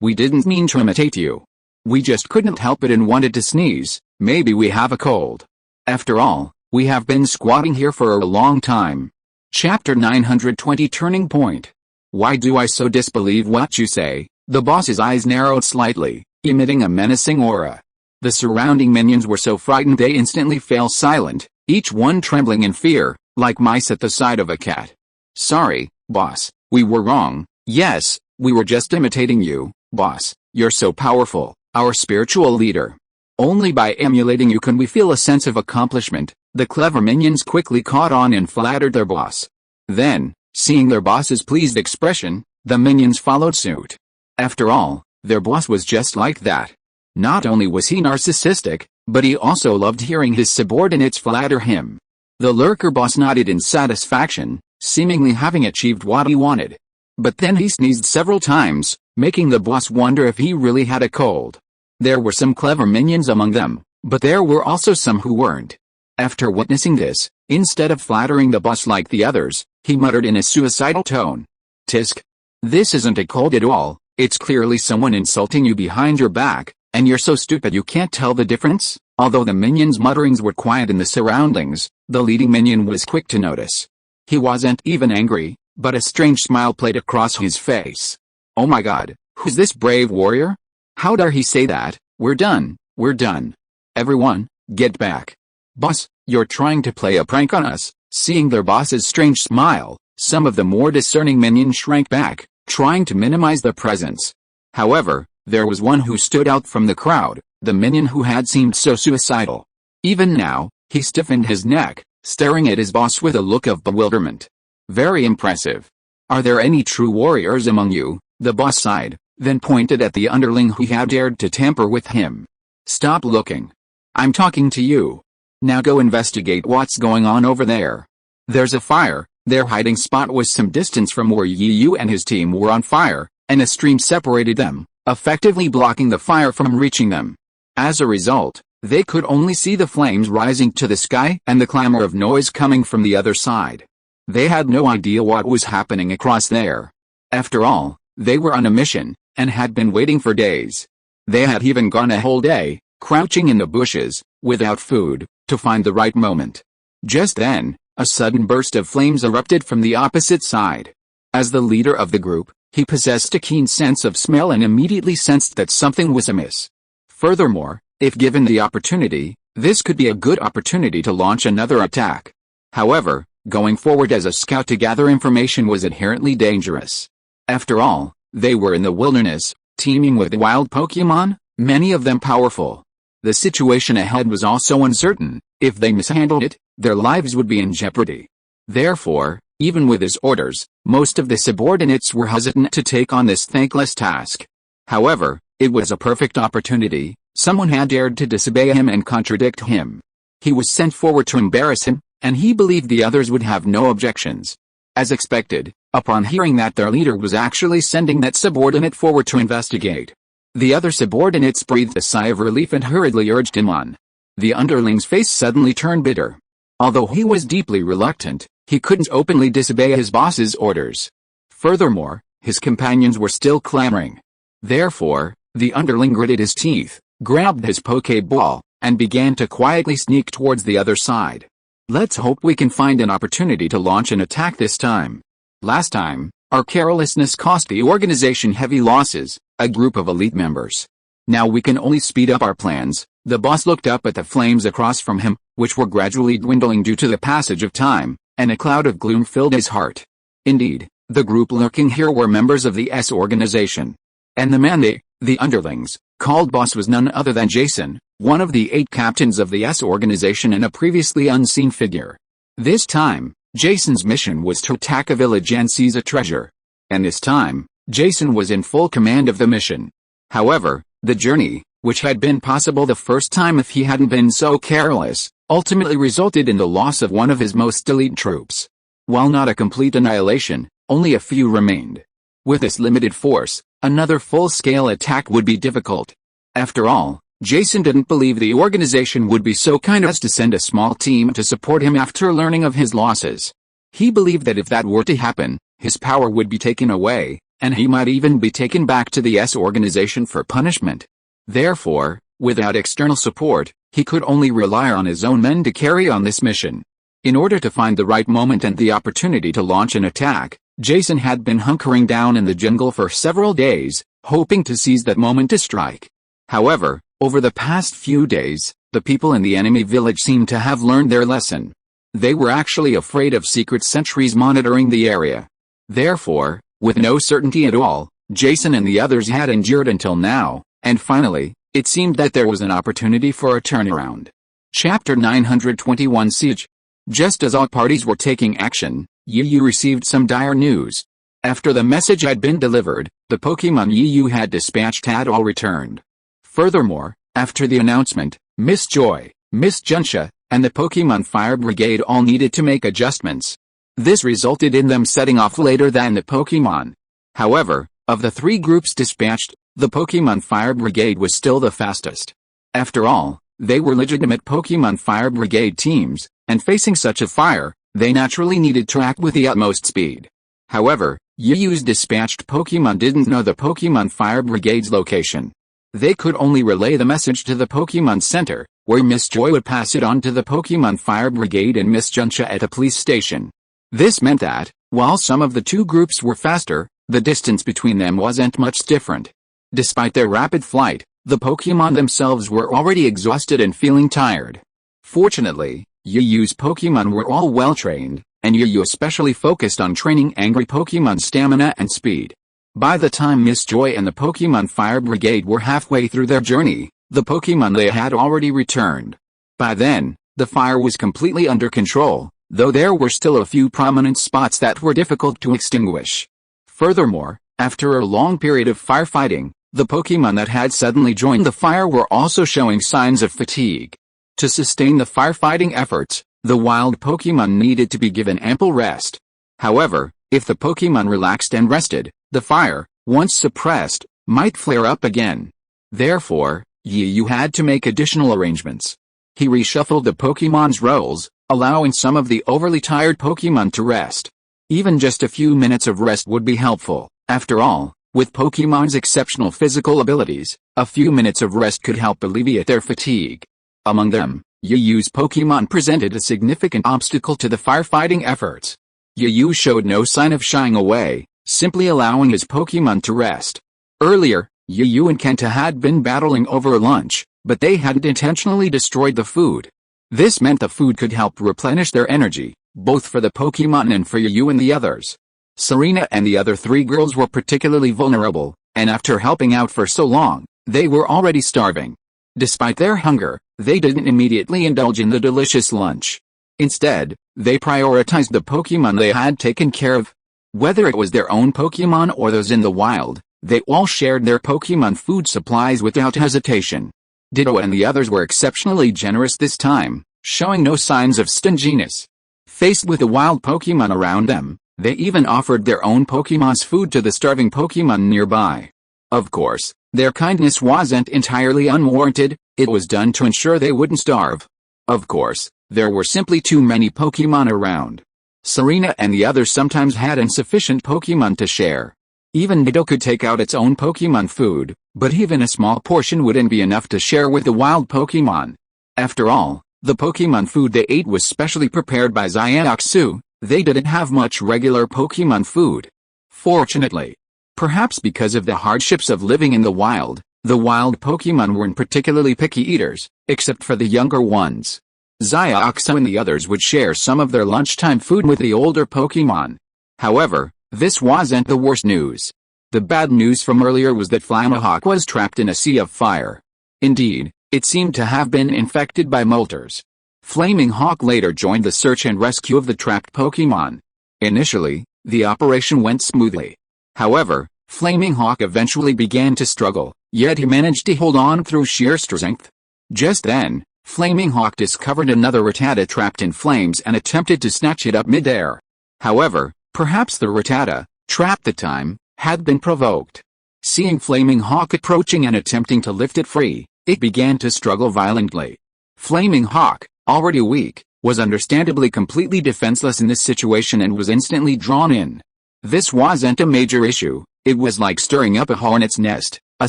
we didn't mean to imitate you. We just couldn't help it and wanted to sneeze, maybe we have a cold. After all, we have been squatting here for a long time. Chapter 920 Turning Point. Why do I so disbelieve what you say? The boss's eyes narrowed slightly, emitting a menacing aura. The surrounding minions were so frightened they instantly fell silent, each one trembling in fear, like mice at the sight of a cat. Sorry, boss, we were wrong. Yes, we were just imitating you, boss. You're so powerful, our spiritual leader. Only by emulating you can we feel a sense of accomplishment. The clever minions quickly caught on and flattered their boss. Then, seeing their boss's pleased expression, the minions followed suit. After all, their boss was just like that. Not only was he narcissistic, but he also loved hearing his subordinates flatter him. The lurker boss nodded in satisfaction, seemingly having achieved what he wanted. But then he sneezed several times, making the boss wonder if he really had a cold. There were some clever minions among them, but there were also some who weren't. After witnessing this, instead of flattering the boss like the others, he muttered in a suicidal tone. Tisk. This isn't a cold at all, it's clearly someone insulting you behind your back, and you're so stupid you can't tell the difference? Although the minions' mutterings were quiet in the surroundings, the leading minion was quick to notice. He wasn't even angry, but a strange smile played across his face. Oh my god, who's this brave warrior? How dare he say that? We're done, we're done. Everyone, get back. Boss, you're trying to play a prank on us. Seeing their boss's strange smile, some of the more discerning minions shrank back, trying to minimize their presence. However, there was one who stood out from the crowd, the minion who had seemed so suicidal. Even now, he stiffened his neck, staring at his boss with a look of bewilderment. Very impressive. Are there any true warriors among you? The boss sighed, then pointed at the underling who had dared to tamper with him. "Stop looking. I'm talking to you. Now go investigate what's going on over there. There's a fire." Their hiding spot was some distance from where Yu and his team were on fire, and a stream separated them, effectively blocking the fire from reaching them. As a result, they could only see the flames rising to the sky and the clamor of noise coming from the other side. They had no idea what was happening across there. After all, they were on a mission, and had been waiting for days. They had even gone a whole day, crouching in the bushes, without food, to find the right moment. Just then, a sudden burst of flames erupted from the opposite side. As the leader of the group, he possessed a keen sense of smell and immediately sensed that something was amiss. Furthermore, if given the opportunity, this could be a good opportunity to launch another attack. However, going forward as a scout to gather information was inherently dangerous. After all, they were in the wilderness, teeming with wild Pokémon, many of them powerful. The situation ahead was also uncertain. If they mishandled it, their lives would be in jeopardy. Therefore, even with his orders, most of the subordinates were hesitant to take on this thankless task. However, it was a perfect opportunity. Someone had dared to disobey him and contradict him. He was sent forward to embarrass him, and he believed the others would have no objections. As expected, upon hearing that their leader was actually sending that subordinate forward to investigate, the other subordinates breathed a sigh of relief and hurriedly urged him on. The underling's face suddenly turned bitter. Although he was deeply reluctant, he couldn't openly disobey his boss's orders. Furthermore, his companions were still clamoring. Therefore, the underling gritted his teeth, grabbed his Pokeball, and began to quietly sneak towards the other side. "Let's hope we can find an opportunity to launch an attack this time. Last time, our carelessness cost the organization heavy losses, a group of elite members. Now we can only speed up our plans." The boss looked up at the flames across from him, which were gradually dwindling due to the passage of time, and a cloud of gloom filled his heart. Indeed, the group lurking here were members of the S organization. And the man the underlings, called boss was none other than Jason, one of the 8 captains of the S organization and a previously unseen figure. This time, Jason's mission was to attack a village and seize a treasure. And this time, Jason was in full command of the mission. However, the journey, which had been possible the first time if he hadn't been so careless, ultimately resulted in the loss of one of his most elite troops. While not a complete annihilation, only a few remained. With this limited force, another full-scale attack would be difficult. After all, Jason didn't believe the organization would be so kind as to send a small team to support him after learning of his losses. He believed that if that were to happen, his power would be taken away, and he might even be taken back to the S organization for punishment. Therefore, without external support, he could only rely on his own men to carry on this mission. In order to find the right moment and the opportunity to launch an attack, Jason had been hunkering down in the jungle for several days, hoping to seize that moment to strike. However, over the past few days, the people in the enemy village seemed to have learned their lesson. They were actually afraid of secret sentries monitoring the area. Therefore, with no certainty at all, Jason and the others had endured until now, and finally, it seemed that there was an opportunity for a turnaround. Chapter 921 Siege. Just as all parties were taking action, Yu received some dire news. After the message had been delivered, the Pokemon Yu had dispatched had all returned. Furthermore, after the announcement, Miss Joy, Miss Junsha, and the Pokemon Fire Brigade all needed to make adjustments. This resulted in them setting off later than the Pokemon. However, of the 3 groups dispatched, the Pokemon Fire Brigade was still the fastest. After all, they were legitimate Pokemon Fire Brigade teams, and facing such a fire, they naturally needed to act with the utmost speed. However, Yu's dispatched Pokemon didn't know the Pokemon Fire Brigade's location. They could only relay the message to the Pokemon Center, where Miss Joy would pass it on to the Pokemon Fire Brigade and Miss Junsha at a police station. This meant that, while some of the 2 groups were faster, the distance between them wasn't much different. Despite their rapid flight, the Pokemon themselves were already exhausted and feeling tired. Fortunately, Yu's Pokemon were all well-trained, and Yu especially focused on training angry Pokemon's stamina and speed. By the time Miss Joy and the Pokemon Fire Brigade were halfway through their journey, the Pokemon they had already returned. By then, the fire was completely under control, though there were still a few prominent spots that were difficult to extinguish. Furthermore, After a long period of firefighting, the Pokémon that had suddenly joined the fire were also showing signs of fatigue. To sustain the firefighting efforts, the wild Pokémon needed to be given ample rest. However, if the Pokémon relaxed and rested, the fire, once suppressed, might flare up again. Therefore, Yu had to make additional arrangements. He reshuffled the Pokémon's roles, allowing some of the overly tired Pokémon to rest. Even just a few minutes of rest would be helpful. After all, with Pokémon's exceptional physical abilities, a few minutes of rest could help alleviate their fatigue. Among them, Yu's Pokémon presented a significant obstacle to the firefighting efforts. Yu showed no sign of shying away, simply allowing his Pokémon to rest. Earlier, Yu and Kanto had been battling over lunch, but they hadn't intentionally destroyed the food. This meant the food could help replenish their energy, both for the Pokémon and for Yu and the others. Serena and the other three girls were particularly vulnerable, and after helping out for so long, they were already starving. Despite their hunger, they didn't immediately indulge in the delicious lunch. Instead, they prioritized the Pokémon they had taken care of. Whether it was their own Pokémon or those in the wild, they all shared their Pokémon food supplies without hesitation. Ditto and the others were exceptionally generous this time, showing no signs of stinginess. Faced with the wild Pokémon around them, they even offered their own Pokémon's food to the starving Pokémon nearby. Of course, their kindness wasn't entirely unwarranted, it was done to ensure they wouldn't starve. Of course, there were simply too many Pokémon around. Serena and the others sometimes had insufficient Pokémon to share. Even Ditto could take out its own Pokémon food, but even a small portion wouldn't be enough to share with the wild Pokémon. After all, the Pokémon food they ate was specially prepared by Xiaoxu. They didn't have much regular Pokémon food. Fortunately, perhaps because of the hardships of living in the wild Pokémon weren't particularly picky eaters, except for the younger ones. Xiaoxu and the others would share some of their lunchtime food with the older Pokémon. However, this wasn't the worst news. The bad news from earlier was that Flamahawk was trapped in a sea of fire. Indeed, it seemed to have been infected by molters. Flaming Hawk later joined the search and rescue of the trapped Pokémon. Initially, the operation went smoothly. However, Flaming Hawk eventually began to struggle, yet he managed to hold on through sheer strength. Just then, Flaming Hawk discovered another Rattata trapped in flames and attempted to snatch it up mid-air. However, perhaps the Rattata, trapped that time, had been provoked. Seeing Flaming Hawk approaching and attempting to lift it free, it began to struggle violently. Flaming Hawk, already weak, was understandably completely defenseless in this situation and was instantly drawn in. This wasn't a major issue, it was like stirring up a hornet's nest, a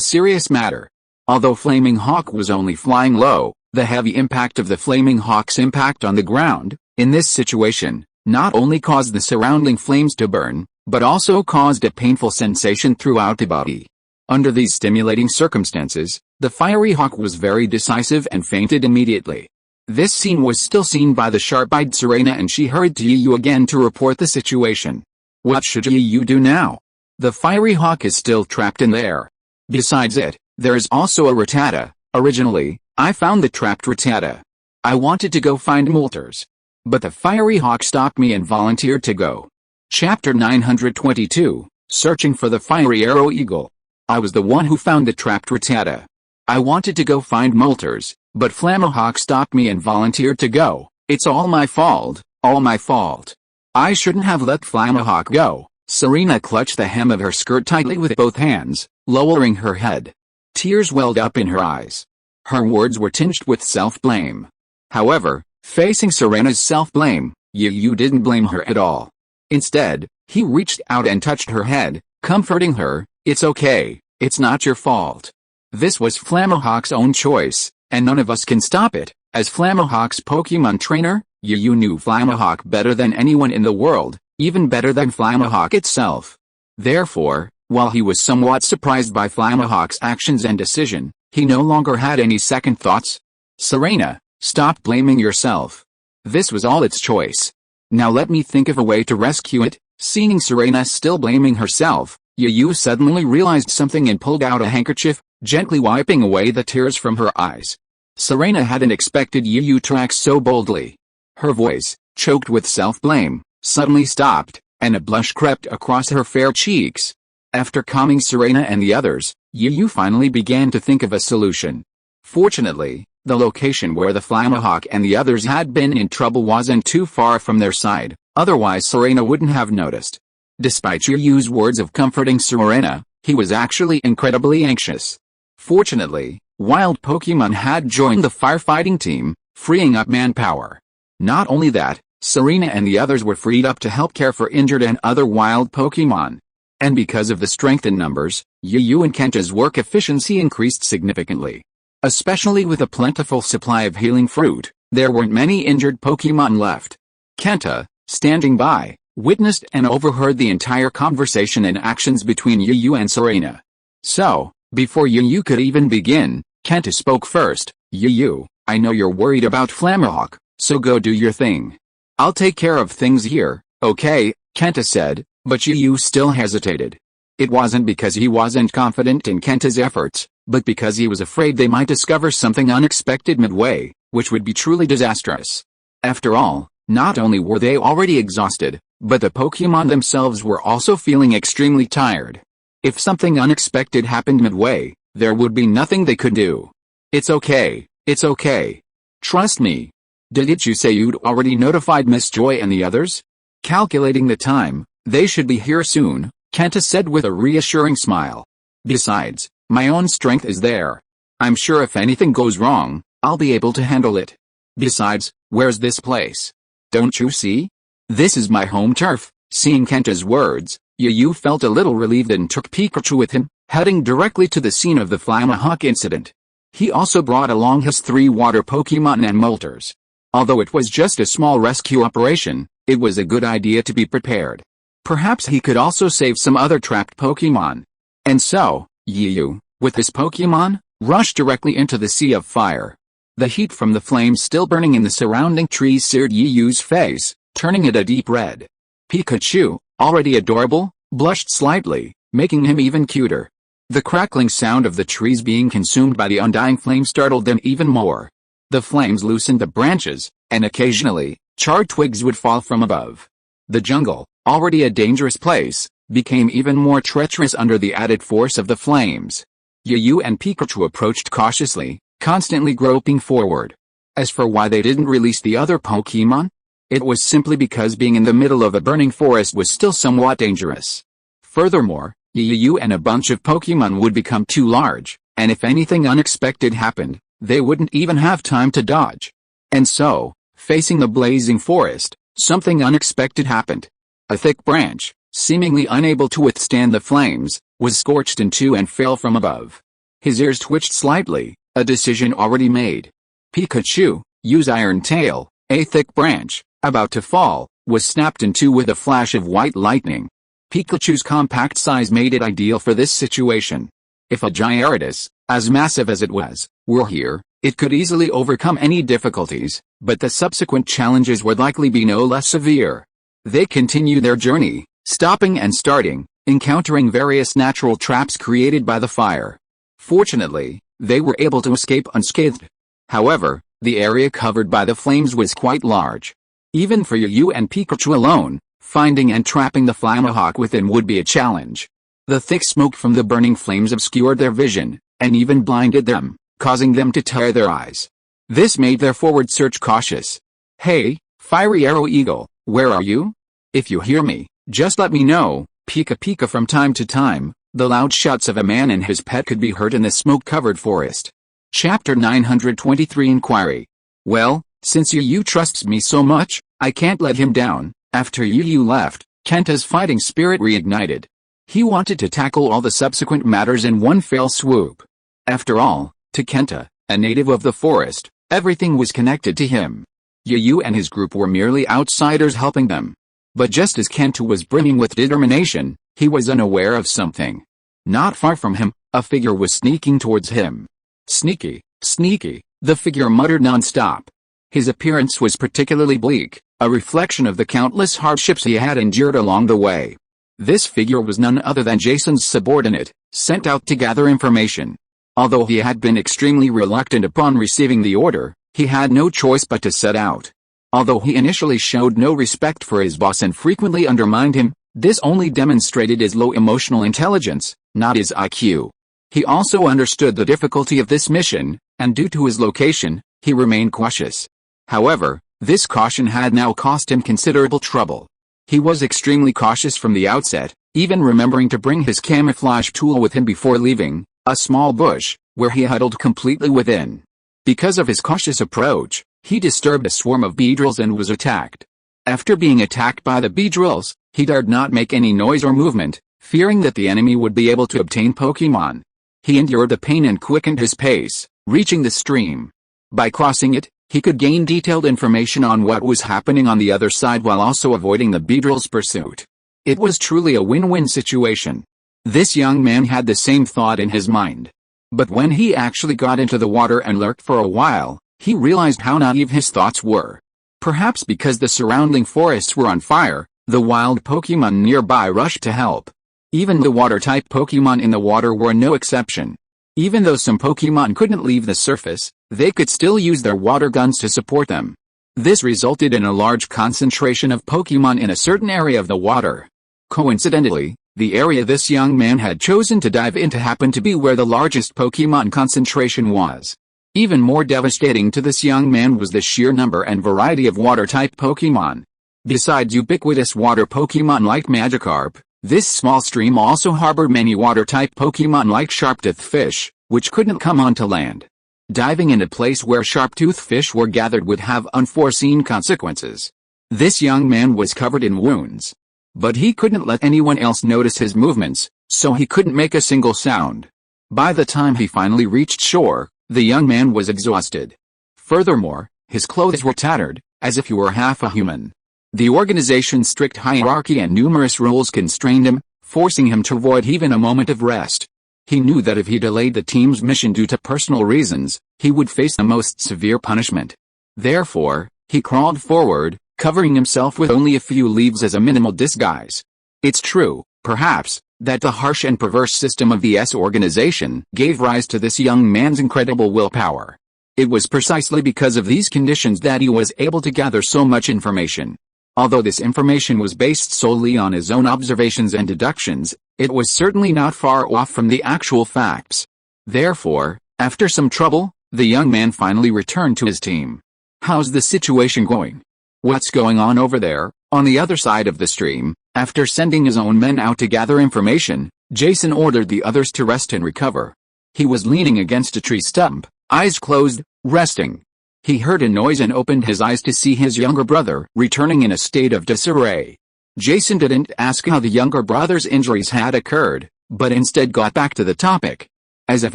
serious matter. Although Flaming Hawk was only flying low, the heavy impact of the Flaming Hawk's impact on the ground, in this situation, not only caused the surrounding flames to burn, but also caused a painful sensation throughout the body. Under these stimulating circumstances, the fiery hawk was very decisive and fainted immediately. This scene was still seen by the sharp-eyed Serena and she hurried to Yu again to report the situation. What should Yu do now? The fiery hawk is still trapped in there. Besides it, there is also a Rattata. Originally, I found the trapped Rattata. I wanted to go find molters. But the fiery hawk stopped me and volunteered to go. Chapter 922, Searching for the Fiery Arrow Eagle. I was the one who found the trapped Rattata. I wanted to go find molters, but Flamahawk stopped me and volunteered to go. It's all my fault, all my fault. I shouldn't have let Flamahawk go. Serena clutched the hem of her skirt tightly with both hands, lowering her head. Tears welled up in her eyes. Her words were tinged with self-blame. However, facing Serena's self-blame, Yu didn't blame her at all. Instead, he reached out and touched her head, comforting her. It's okay, it's not your fault. This was Flamahawk's own choice, and none of us can stop it. As Flamahawk's Pokémon trainer, Yu knew Flamahawk better than anyone in the world, even better than Flamahawk itself. Therefore, while he was somewhat surprised by Flamahawk's actions and decision, he no longer had any second thoughts. Serena, stop blaming yourself. This was all its choice. Now let me think of a way to rescue it. Seeing Serena still blaming herself, Yu suddenly realized something and pulled out a handkerchief, gently wiping away the tears from her eyes. Serena hadn't expected Yu to act so boldly. Her voice, choked with self-blame, suddenly stopped, and a blush crept across her fair cheeks. After calming Serena and the others, Yu finally began to think of a solution. Fortunately, the location where the Flamahawk and the others had been in trouble wasn't too far from their side, otherwise Serena wouldn't have noticed. Despite Yu's words of comforting Serena, he was actually incredibly anxious. Fortunately, wild Pokemon had joined the firefighting team, freeing up manpower. Not only that, Serena and the others were freed up to help care for injured and other wild Pokemon. And because of the strength in numbers, Yu and Kenta's work efficiency increased significantly. Especially with a plentiful supply of healing fruit, there weren't many injured Pokemon left. Kenta, standing by, witnessed and overheard the entire conversation and actions between Yu and Serena. So, before Yu could even begin, Kenta spoke first. Yu, I know you're worried about Flamahawk, so go do your thing. I'll take care of things here, okay, Kenta said, but Yu still hesitated. It wasn't because he wasn't confident in Kenta's efforts, but because he was afraid they might discover something unexpected midway, which would be truly disastrous. After all, not only were they already exhausted, but the Pokemon themselves were also feeling extremely tired. If something unexpected happened midway, there would be nothing they could do. It's okay, it's okay. Trust me. Didn't you say you'd already notified Miss Joy and the others? Calculating the time, they should be here soon, Kenta said with a reassuring smile. Besides, my own strength is there. I'm sure if anything goes wrong, I'll be able to handle it. Besides, where's this place? Don't you see? This is my home turf. Seeing Kenta's words, Yu felt a little relieved and took Pikachu with him, heading directly to the scene of the Flamahawk incident. He also brought along his 3 water Pokemon and Moltres. Although it was just a small rescue operation, it was a good idea to be prepared. Perhaps he could also save some other trapped Pokemon. And so, Yu, with his Pokemon, rushed directly into the sea of fire. The heat from the flames still burning in the surrounding trees seared Yu's face, turning it a deep red. Pikachu, already adorable, blushed slightly, making him even cuter. The crackling sound of the trees being consumed by the undying flame startled them even more. The flames loosened the branches, and occasionally, charred twigs would fall from above. The jungle, already a dangerous place, became even more treacherous under the added force of the flames. Yu and Pikachu approached cautiously, constantly groping forward. As for why they didn't release the other Pokemon, it was simply because being in the middle of a burning forest was still somewhat dangerous. Furthermore, Yu and a bunch of Pokemon would become too large, and if anything unexpected happened, they wouldn't even have time to dodge. And so, facing the blazing forest, something unexpected happened. A thick branch, seemingly unable to withstand the flames, was scorched in two and fell from above. His ears twitched slightly, a decision already made. Pikachu, Yu's iron tail, a thick branch, about to fall, was snapped in two with a flash of white lightning. Pikachu's compact size made it ideal for this situation. If a Gyarados, as massive as it was, were here, it could easily overcome any difficulties, but the subsequent challenges would likely be no less severe. They continued their journey, stopping and starting, encountering various natural traps created by the fire. Fortunately, they were able to escape unscathed. However, the area covered by the flames was quite large. Even for Yu and Pikachu alone, finding and trapping the Flamahawk within would be a challenge. The thick smoke from the burning flames obscured their vision, and even blinded them, causing them to tear their eyes. This made their forward search cautious. "Hey, Fiery Arrow Eagle, where are you? If you hear me, just let me know." Pika Pika. From time to time, the loud shouts of a man and his pet could be heard in the smoke-covered forest. Chapter 923 Inquiry. Well, since Yu trusts me so much, I can't let him down. After Yu left, Kenta's fighting spirit reignited. He wanted to tackle all the subsequent matters in one fell swoop. After all, to Kenta, a native of the forest, everything was connected to him. Yu and his group were merely outsiders helping them. But just as Kenta was brimming with determination, he was unaware of something. Not far from him, a figure was sneaking towards him. "Sneaky, sneaky," the figure muttered non-stop. His appearance was particularly bleak, a reflection of the countless hardships he had endured along the way. This figure was none other than Jason's subordinate, sent out to gather information. Although he had been extremely reluctant upon receiving the order, he had no choice but to set out. Although he initially showed no respect for his boss and frequently undermined him, This only demonstrated his low emotional intelligence, not his IQ. He also understood the difficulty of this mission, and due to his location, he remained cautious. However, this caution had now cost him considerable trouble. He was extremely cautious from the outset, even remembering to bring his camouflage tool with him before leaving, a small bush, where he huddled completely within. Because of his cautious approach, he disturbed a swarm of Beedrills and was attacked. After being attacked by the Beedrills, he dared not make any noise or movement, fearing that the enemy would be able to obtain Pokémon. He endured the pain and quickened his pace, reaching the stream. By crossing it, he could gain detailed information on what was happening on the other side while also avoiding the Beedrill's pursuit. It was truly a win-win situation. This young man had the same thought in his mind. But when he actually got into the water and lurked for a while, he realized how naive his thoughts were. Perhaps because the surrounding forests were on fire, the wild Pokémon nearby rushed to help. Even the water-type Pokémon in the water were no exception. Even though some Pokémon couldn't leave the surface, they could still use their water guns to support them. This resulted in a large concentration of Pokémon in a certain area of the water. Coincidentally, the area this young man had chosen to dive into happened to be where the largest Pokémon concentration was. Even more devastating to this young man was the sheer number and variety of water-type Pokémon. Besides ubiquitous water Pokémon like Magikarp, this small stream also harbored many water-type Pokémon like Sharptooth fish, which couldn't come onto land. Diving in a place where Sharptooth fish were gathered would have unforeseen consequences. This young man was covered in wounds. But he couldn't let anyone else notice his movements, so he couldn't make a single sound. By the time he finally reached shore, the young man was exhausted. Furthermore, his clothes were tattered, as if he were half a human. The organization's strict hierarchy and numerous rules constrained him, forcing him to avoid even a moment of rest. He knew that if he delayed the team's mission due to personal reasons, he would face the most severe punishment. Therefore, he crawled forward, covering himself with only a few leaves as a minimal disguise. It's true, perhaps, that the harsh and perverse system of the S organization gave rise to this young man's incredible willpower. It was precisely because of these conditions that he was able to gather so much information. Although this information was based solely on his own observations and deductions, it was certainly not far off from the actual facts. Therefore, after some trouble, the young man finally returned to his team. "How's the situation going? What's going on over there, on the other side of the stream?" After sending his own men out to gather information, Jason ordered the others to rest and recover. He was leaning against a tree stump, eyes closed, resting. He heard a noise and opened his eyes to see his younger brother returning in a state of disarray. Jason didn't ask how the younger brother's injuries had occurred, but instead got back to the topic. As if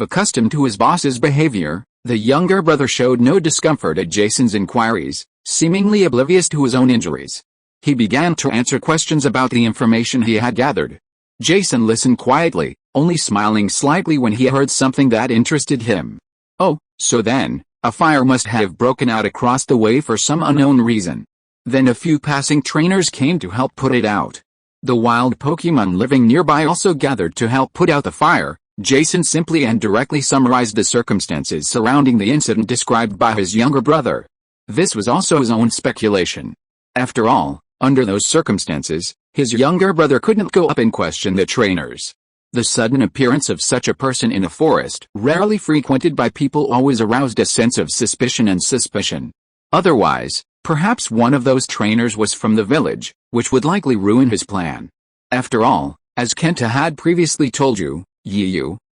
accustomed to his boss's behavior, the younger brother showed no discomfort at Jason's inquiries, seemingly oblivious to his own injuries. He began to answer questions about the information he had gathered. Jason listened quietly, only smiling slightly when he heard something that interested him. "Oh, so then, a fire must have broken out across the way for some unknown reason. Then a few passing trainers came to help put it out. The wild Pokémon living nearby also gathered to help put out the fire." Jason simply and directly summarized the circumstances surrounding the incident described by his younger brother. This was also his own speculation. After all, under those circumstances, his younger brother couldn't go up and question the trainers. The sudden appearance of such a person in a forest rarely frequented by people always aroused a sense of suspicion. Otherwise, perhaps one of those trainers was from the village, which would likely ruin his plan. After all, as Kenta had previously told you,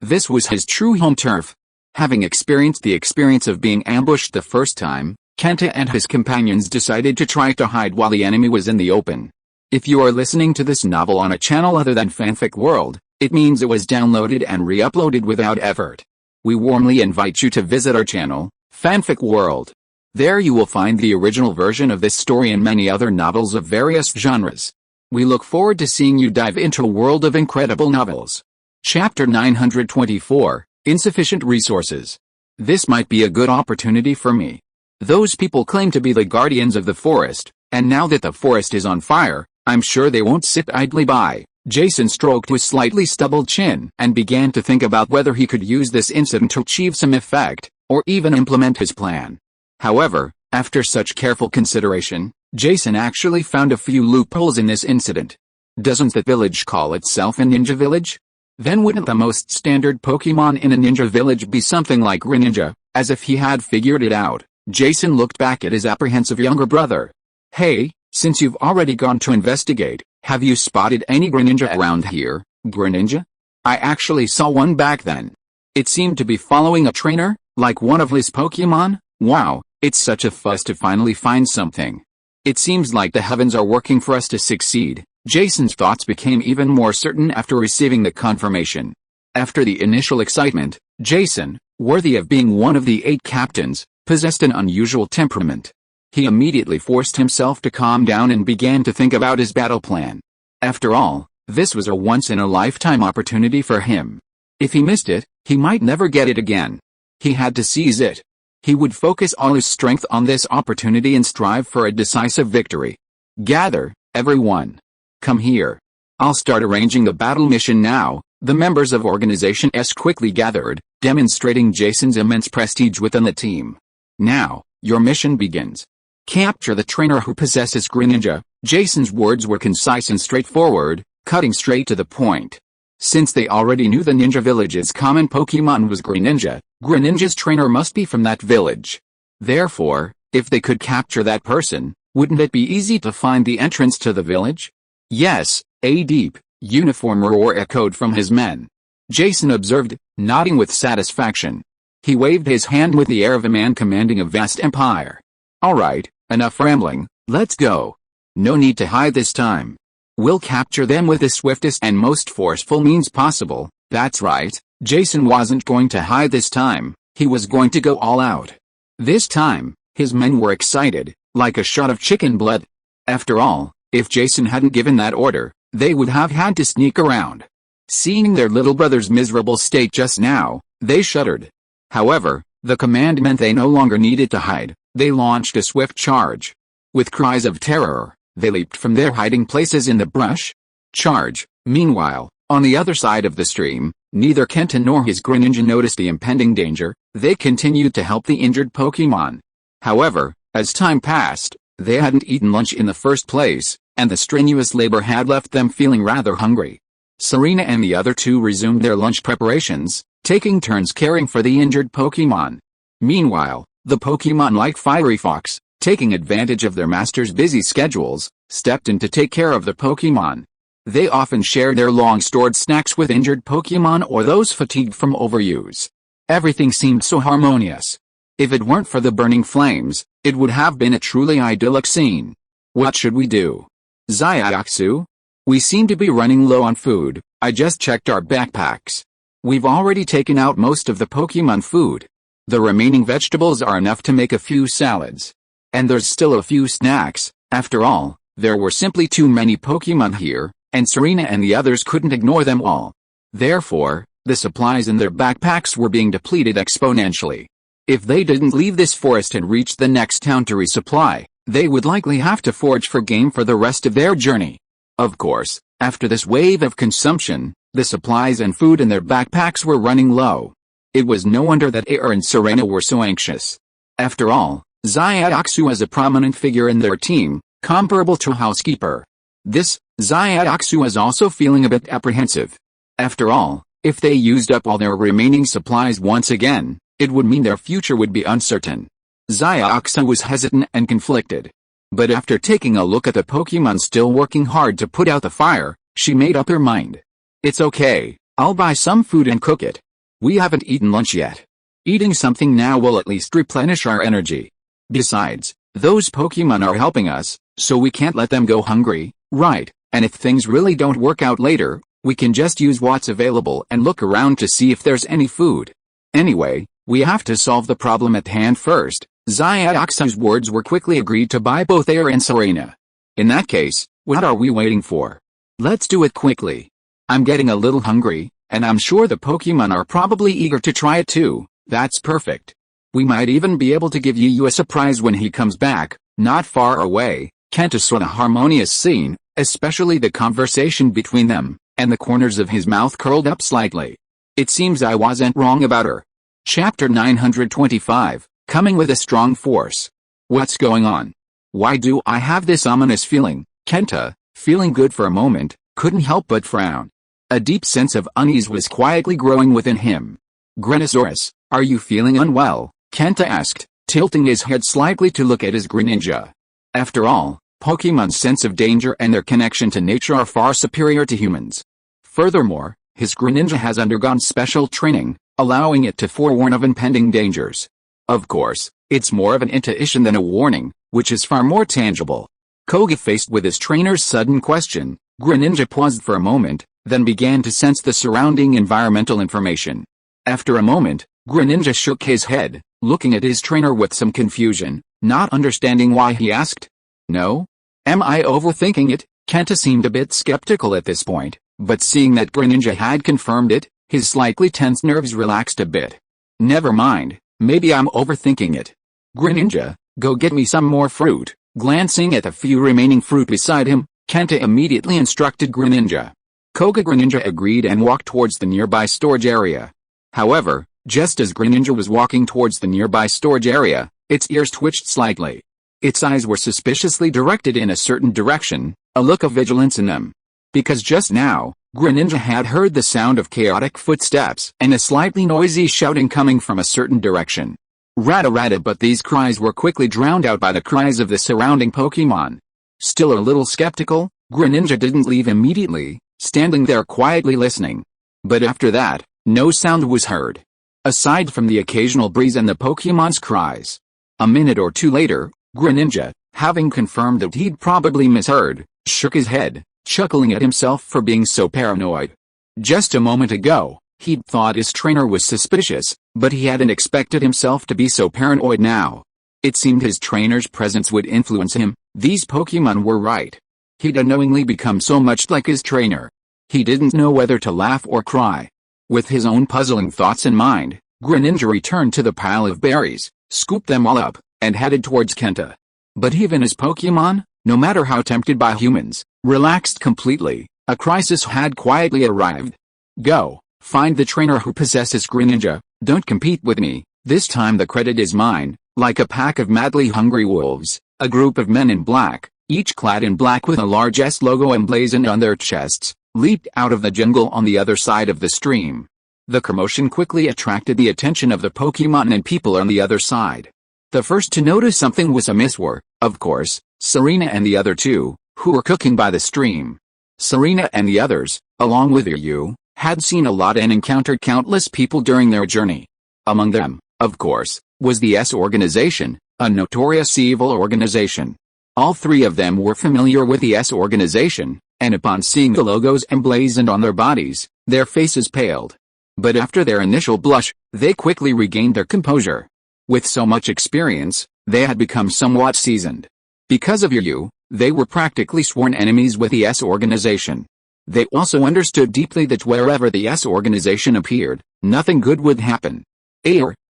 this was his true home turf. Having experienced the experience of being ambushed the first time, Kenta and his companions decided to try to hide while the enemy was in the open. If you are listening to this novel on a channel other than Fanfic World, it means it was downloaded and re-uploaded without effort. We warmly invite you to visit our channel, Fanfic World. There you will find the original version of this story and many other novels of various genres. We look forward to seeing you dive into a world of incredible novels. Chapter 924, Insufficient Resources. This might be a good opportunity for me. Those people claim to be the guardians of the forest, and now that the forest is on fire, I'm sure they won't sit idly by. Jason stroked his slightly stubbled chin and began to think about whether he could use this incident to achieve some effect, or even implement his plan. However, after such careful consideration, Jason actually found a few loopholes in this incident. Doesn't the village call itself a ninja village? Then wouldn't the most standard Pokemon in a ninja village be something like Greninja? As if he had figured it out, Jason looked back at his apprehensive younger brother. Hey, since you've already gone to investigate, have you spotted any Greninja around here? Greninja? I actually saw one back then. It seemed to be following a trainer, like one of his Pokemon. Wow, it's such a fuss to finally find something. It seems like the heavens are working for us to succeed. Jason's thoughts became even more certain after receiving the confirmation. After the initial excitement, Jason, worthy of being one of the 8 captains, possessed an unusual temperament. He immediately forced himself to calm down and began to think about his battle plan. After all, this was a once-in-a-lifetime opportunity for him. If he missed it, he might never get it again. He had to seize it. He would focus all his strength on this opportunity and strive for a decisive victory. Gather, everyone. Come here. I'll start arranging the battle mission now. The members of Organization S quickly gathered, demonstrating Jason's immense prestige within the team. Now, your mission begins. Capture the trainer who possesses Greninja. Jason's words were concise and straightforward, cutting straight to the point. Since they already knew the ninja village's common Pokemon was Greninja, Greninja's trainer must be from that village. Therefore, if they could capture that person, wouldn't it be easy to find the entrance to the village? Yes, a deep, uniform roar echoed from his men. Jason observed, nodding with satisfaction. He waved his hand with the air of a man commanding a vast empire. Alright, enough rambling, let's go. No need to hide this time. We'll capture them with the swiftest and most forceful means possible. That's right, Jason wasn't going to hide this time, he was going to go all out. This time, his men were excited, like a shot of chicken blood. After all, if Jason hadn't given that order, they would have had to sneak around. Seeing their little brother's miserable state just now, they shuddered. However, the command meant they no longer needed to hide. They launched a swift charge. With cries of terror, they leaped from their hiding places in the brush. Charge. Meanwhile, on the other side of the stream, neither Kanto nor his Greninja noticed the impending danger. They continued to help the injured Pokemon. However, as time passed, they hadn't eaten lunch in the first place, and the strenuous labor had left them feeling rather hungry. Serena and the other 2 resumed their lunch preparations, taking turns caring for the injured Pokemon. Meanwhile, the Pokemon like Fiery Fox, taking advantage of their master's busy schedules, stepped in to take care of the Pokemon. They often shared their long-stored snacks with injured Pokemon or those fatigued from overuse. Everything seemed so harmonious. If it weren't for the burning flames, it would have been a truly idyllic scene. What should we do? Xiaoxu? We seem to be running low on food. I just checked our backpacks. We've already taken out most of the Pokemon food. The remaining vegetables are enough to make a few salads. And there's still a few snacks. After all, there were simply too many Pokemon here, and Serena and the others couldn't ignore them all. Therefore, the supplies in their backpacks were being depleted exponentially. If they didn't leave this forest and reach the next town to resupply, they would likely have to forage for game for the rest of their journey. Of course, after this wave of consumption, the supplies and food in their backpacks were running low. It was no wonder that Air and Serena were so anxious. After all, Xiaoxu is a prominent figure in their team, comparable to a housekeeper. This, Xiaoxu is also feeling a bit apprehensive. After all, if they used up all their remaining supplies once again, it would mean their future would be uncertain. Xiaoxu was hesitant and conflicted. But after taking a look at the Pokemon still working hard to put out the fire, she made up her mind. It's okay, I'll buy some food and cook it. We haven't eaten lunch yet. Eating something now will at least replenish our energy. Besides, those Pokemon are helping us, so we can't let them go hungry, right? And if things really don't work out later, we can just use what's available and look around to see if there's any food. Anyway, we have to solve the problem at hand first. Xiaoxu's words were quickly agreed to by both Air and Serena. In that case, what are we waiting for? Let's do it quickly. I'm getting a little hungry, and I'm sure the Pokemon are probably eager to try it too. That's perfect. We might even be able to give you a surprise when he comes back. Not far away, Kanto saw a harmonious scene, especially the conversation between them, and the corners of his mouth curled up slightly. It seems I wasn't wrong about her. Chapter 925, coming with a strong force. What's going on? Why do I have this ominous feeling? Kanto, feeling good for a moment, couldn't help but frown. A deep sense of unease was quietly growing within him. "Greninja, are you feeling unwell?" Kanto asked, tilting his head slightly to look at his Greninja. After all, Pokemon's sense of danger and their connection to nature are far superior to humans. Furthermore, his Greninja has undergone special training, allowing it to forewarn of impending dangers. Of course, it's more of an intuition than a warning, which is far more tangible. Koga, faced with his trainer's sudden question, Greninja paused for a moment, then began to sense the surrounding environmental information. After a moment, Greninja shook his head, looking at his trainer with some confusion, not understanding why he asked. "No? Am I overthinking it?" Kanto seemed a bit skeptical at this point, but seeing that Greninja had confirmed it, his slightly tense nerves relaxed a bit. "Never mind, maybe I'm overthinking it. Greninja, go get me some more fruit." Glancing at the few remaining fruit beside him, Kanto immediately instructed Greninja. Koga Greninja agreed and walked towards the nearby storage area. However, just as Greninja was walking towards the nearby storage area, its ears twitched slightly. Its eyes were suspiciously directed in a certain direction, a look of vigilance in them. Because just now, Greninja had heard the sound of chaotic footsteps and a slightly noisy shouting coming from a certain direction. Rata-rata, but these cries were quickly drowned out by the cries of the surrounding Pokemon. Still a little skeptical, Greninja didn't leave immediately, standing there quietly listening. But after that, no sound was heard, aside from the occasional breeze and the Pokemon's cries. A minute or two later, Greninja, having confirmed that he'd probably misheard, shook his head, chuckling at himself for being so paranoid. Just a moment ago, he'd thought his trainer was suspicious, but he hadn't expected himself to be so paranoid now. It seemed his trainer's presence would influence him. These Pokemon were right. He'd unknowingly become so much like his trainer. He didn't know whether to laugh or cry. With his own puzzling thoughts in mind, Greninja returned to the pile of berries, scooped them all up, and headed towards Kanto. But even as Pokemon, no matter how tempted by humans, relaxed completely, a crisis had quietly arrived. "Go, find the trainer who possesses Greninja, don't compete with me, this time the credit is mine." Like a pack of madly hungry wolves, a group of men in black, each clad in black with a large S logo emblazoned on their chests, leaped out of the jungle on the other side of the stream. The commotion quickly attracted the attention of the Pokemon and people on the other side. The first to notice something was amiss were, of course, Serena and the other two, who were cooking by the stream. Serena and the others, along with Ryu, had seen a lot and encountered countless people during their journey. Among them, of course, was the S organization, a notorious evil organization. All three of them were familiar with the S organization, and upon seeing the logos emblazoned on their bodies, their faces paled. But after their initial blush, they quickly regained their composure. With so much experience, they had become somewhat seasoned. Because of Ryu, they were practically sworn enemies with the S organization. They also understood deeply that wherever the S organization appeared, nothing good would happen.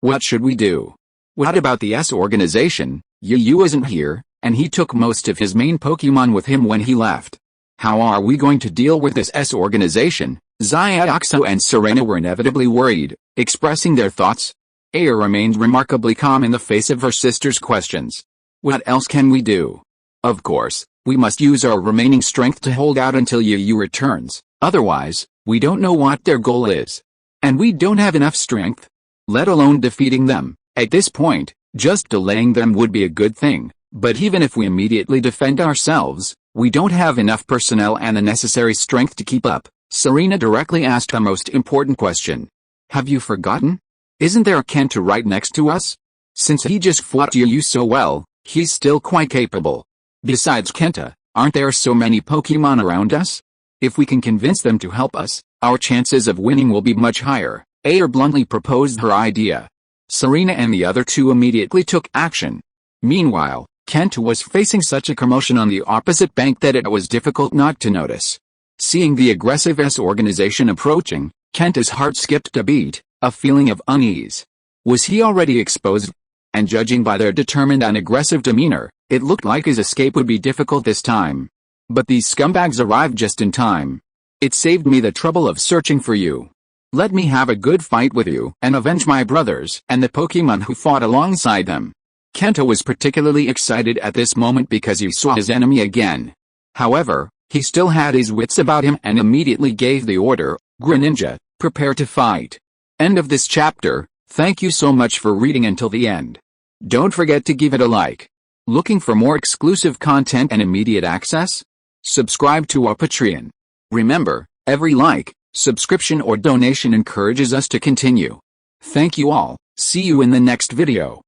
What should we do? What about the S organization? Ryu isn't here, and he took most of his main Pokemon with him when he left. How are we going to deal with this S organization? Xiaoxo and Serena were inevitably worried, expressing their thoughts. Aya remained remarkably calm in the face of her sister's questions. What else can we do? Of course, we must use our remaining strength to hold out until Ryu returns, otherwise, we don't know what their goal is. And we don't have enough strength, let alone defeating them. At this point, just delaying them would be a good thing, but even if we immediately defend ourselves, we don't have enough personnel and the necessary strength to keep up. Serena directly asked a most important question. Have you forgotten? Isn't there a Kanto right next to us? Since he just fought Ryu so well, he's still quite capable. Besides Kanto, aren't there so many Pokemon around us? If we can convince them to help us, our chances of winning will be much higher. Aya bluntly proposed her idea. Serena and the other two immediately took action. Meanwhile, Kanto was facing such a commotion on the opposite bank that it was difficult not to notice. Seeing the aggressive S organization approaching, Kanto's heart skipped a beat, a feeling of unease. Was he already exposed? And judging by their determined and aggressive demeanor, it looked like his escape would be difficult this time. But these scumbags arrived just in time. It saved me the trouble of searching for you. Let me have a good fight with you and avenge my brothers and the Pokemon who fought alongside them. Kanto was particularly excited at this moment because he saw his enemy again. However, He still had his wits about him and immediately gave the order, Greninja, prepare to fight. End of this chapter. Thank you so much for reading until the end. Don't forget to give it a like. Looking for more exclusive content and immediate access? Subscribe to our Patreon. Remember, every like, subscription or donation encourages us to continue. Thank you all. See you in the next video.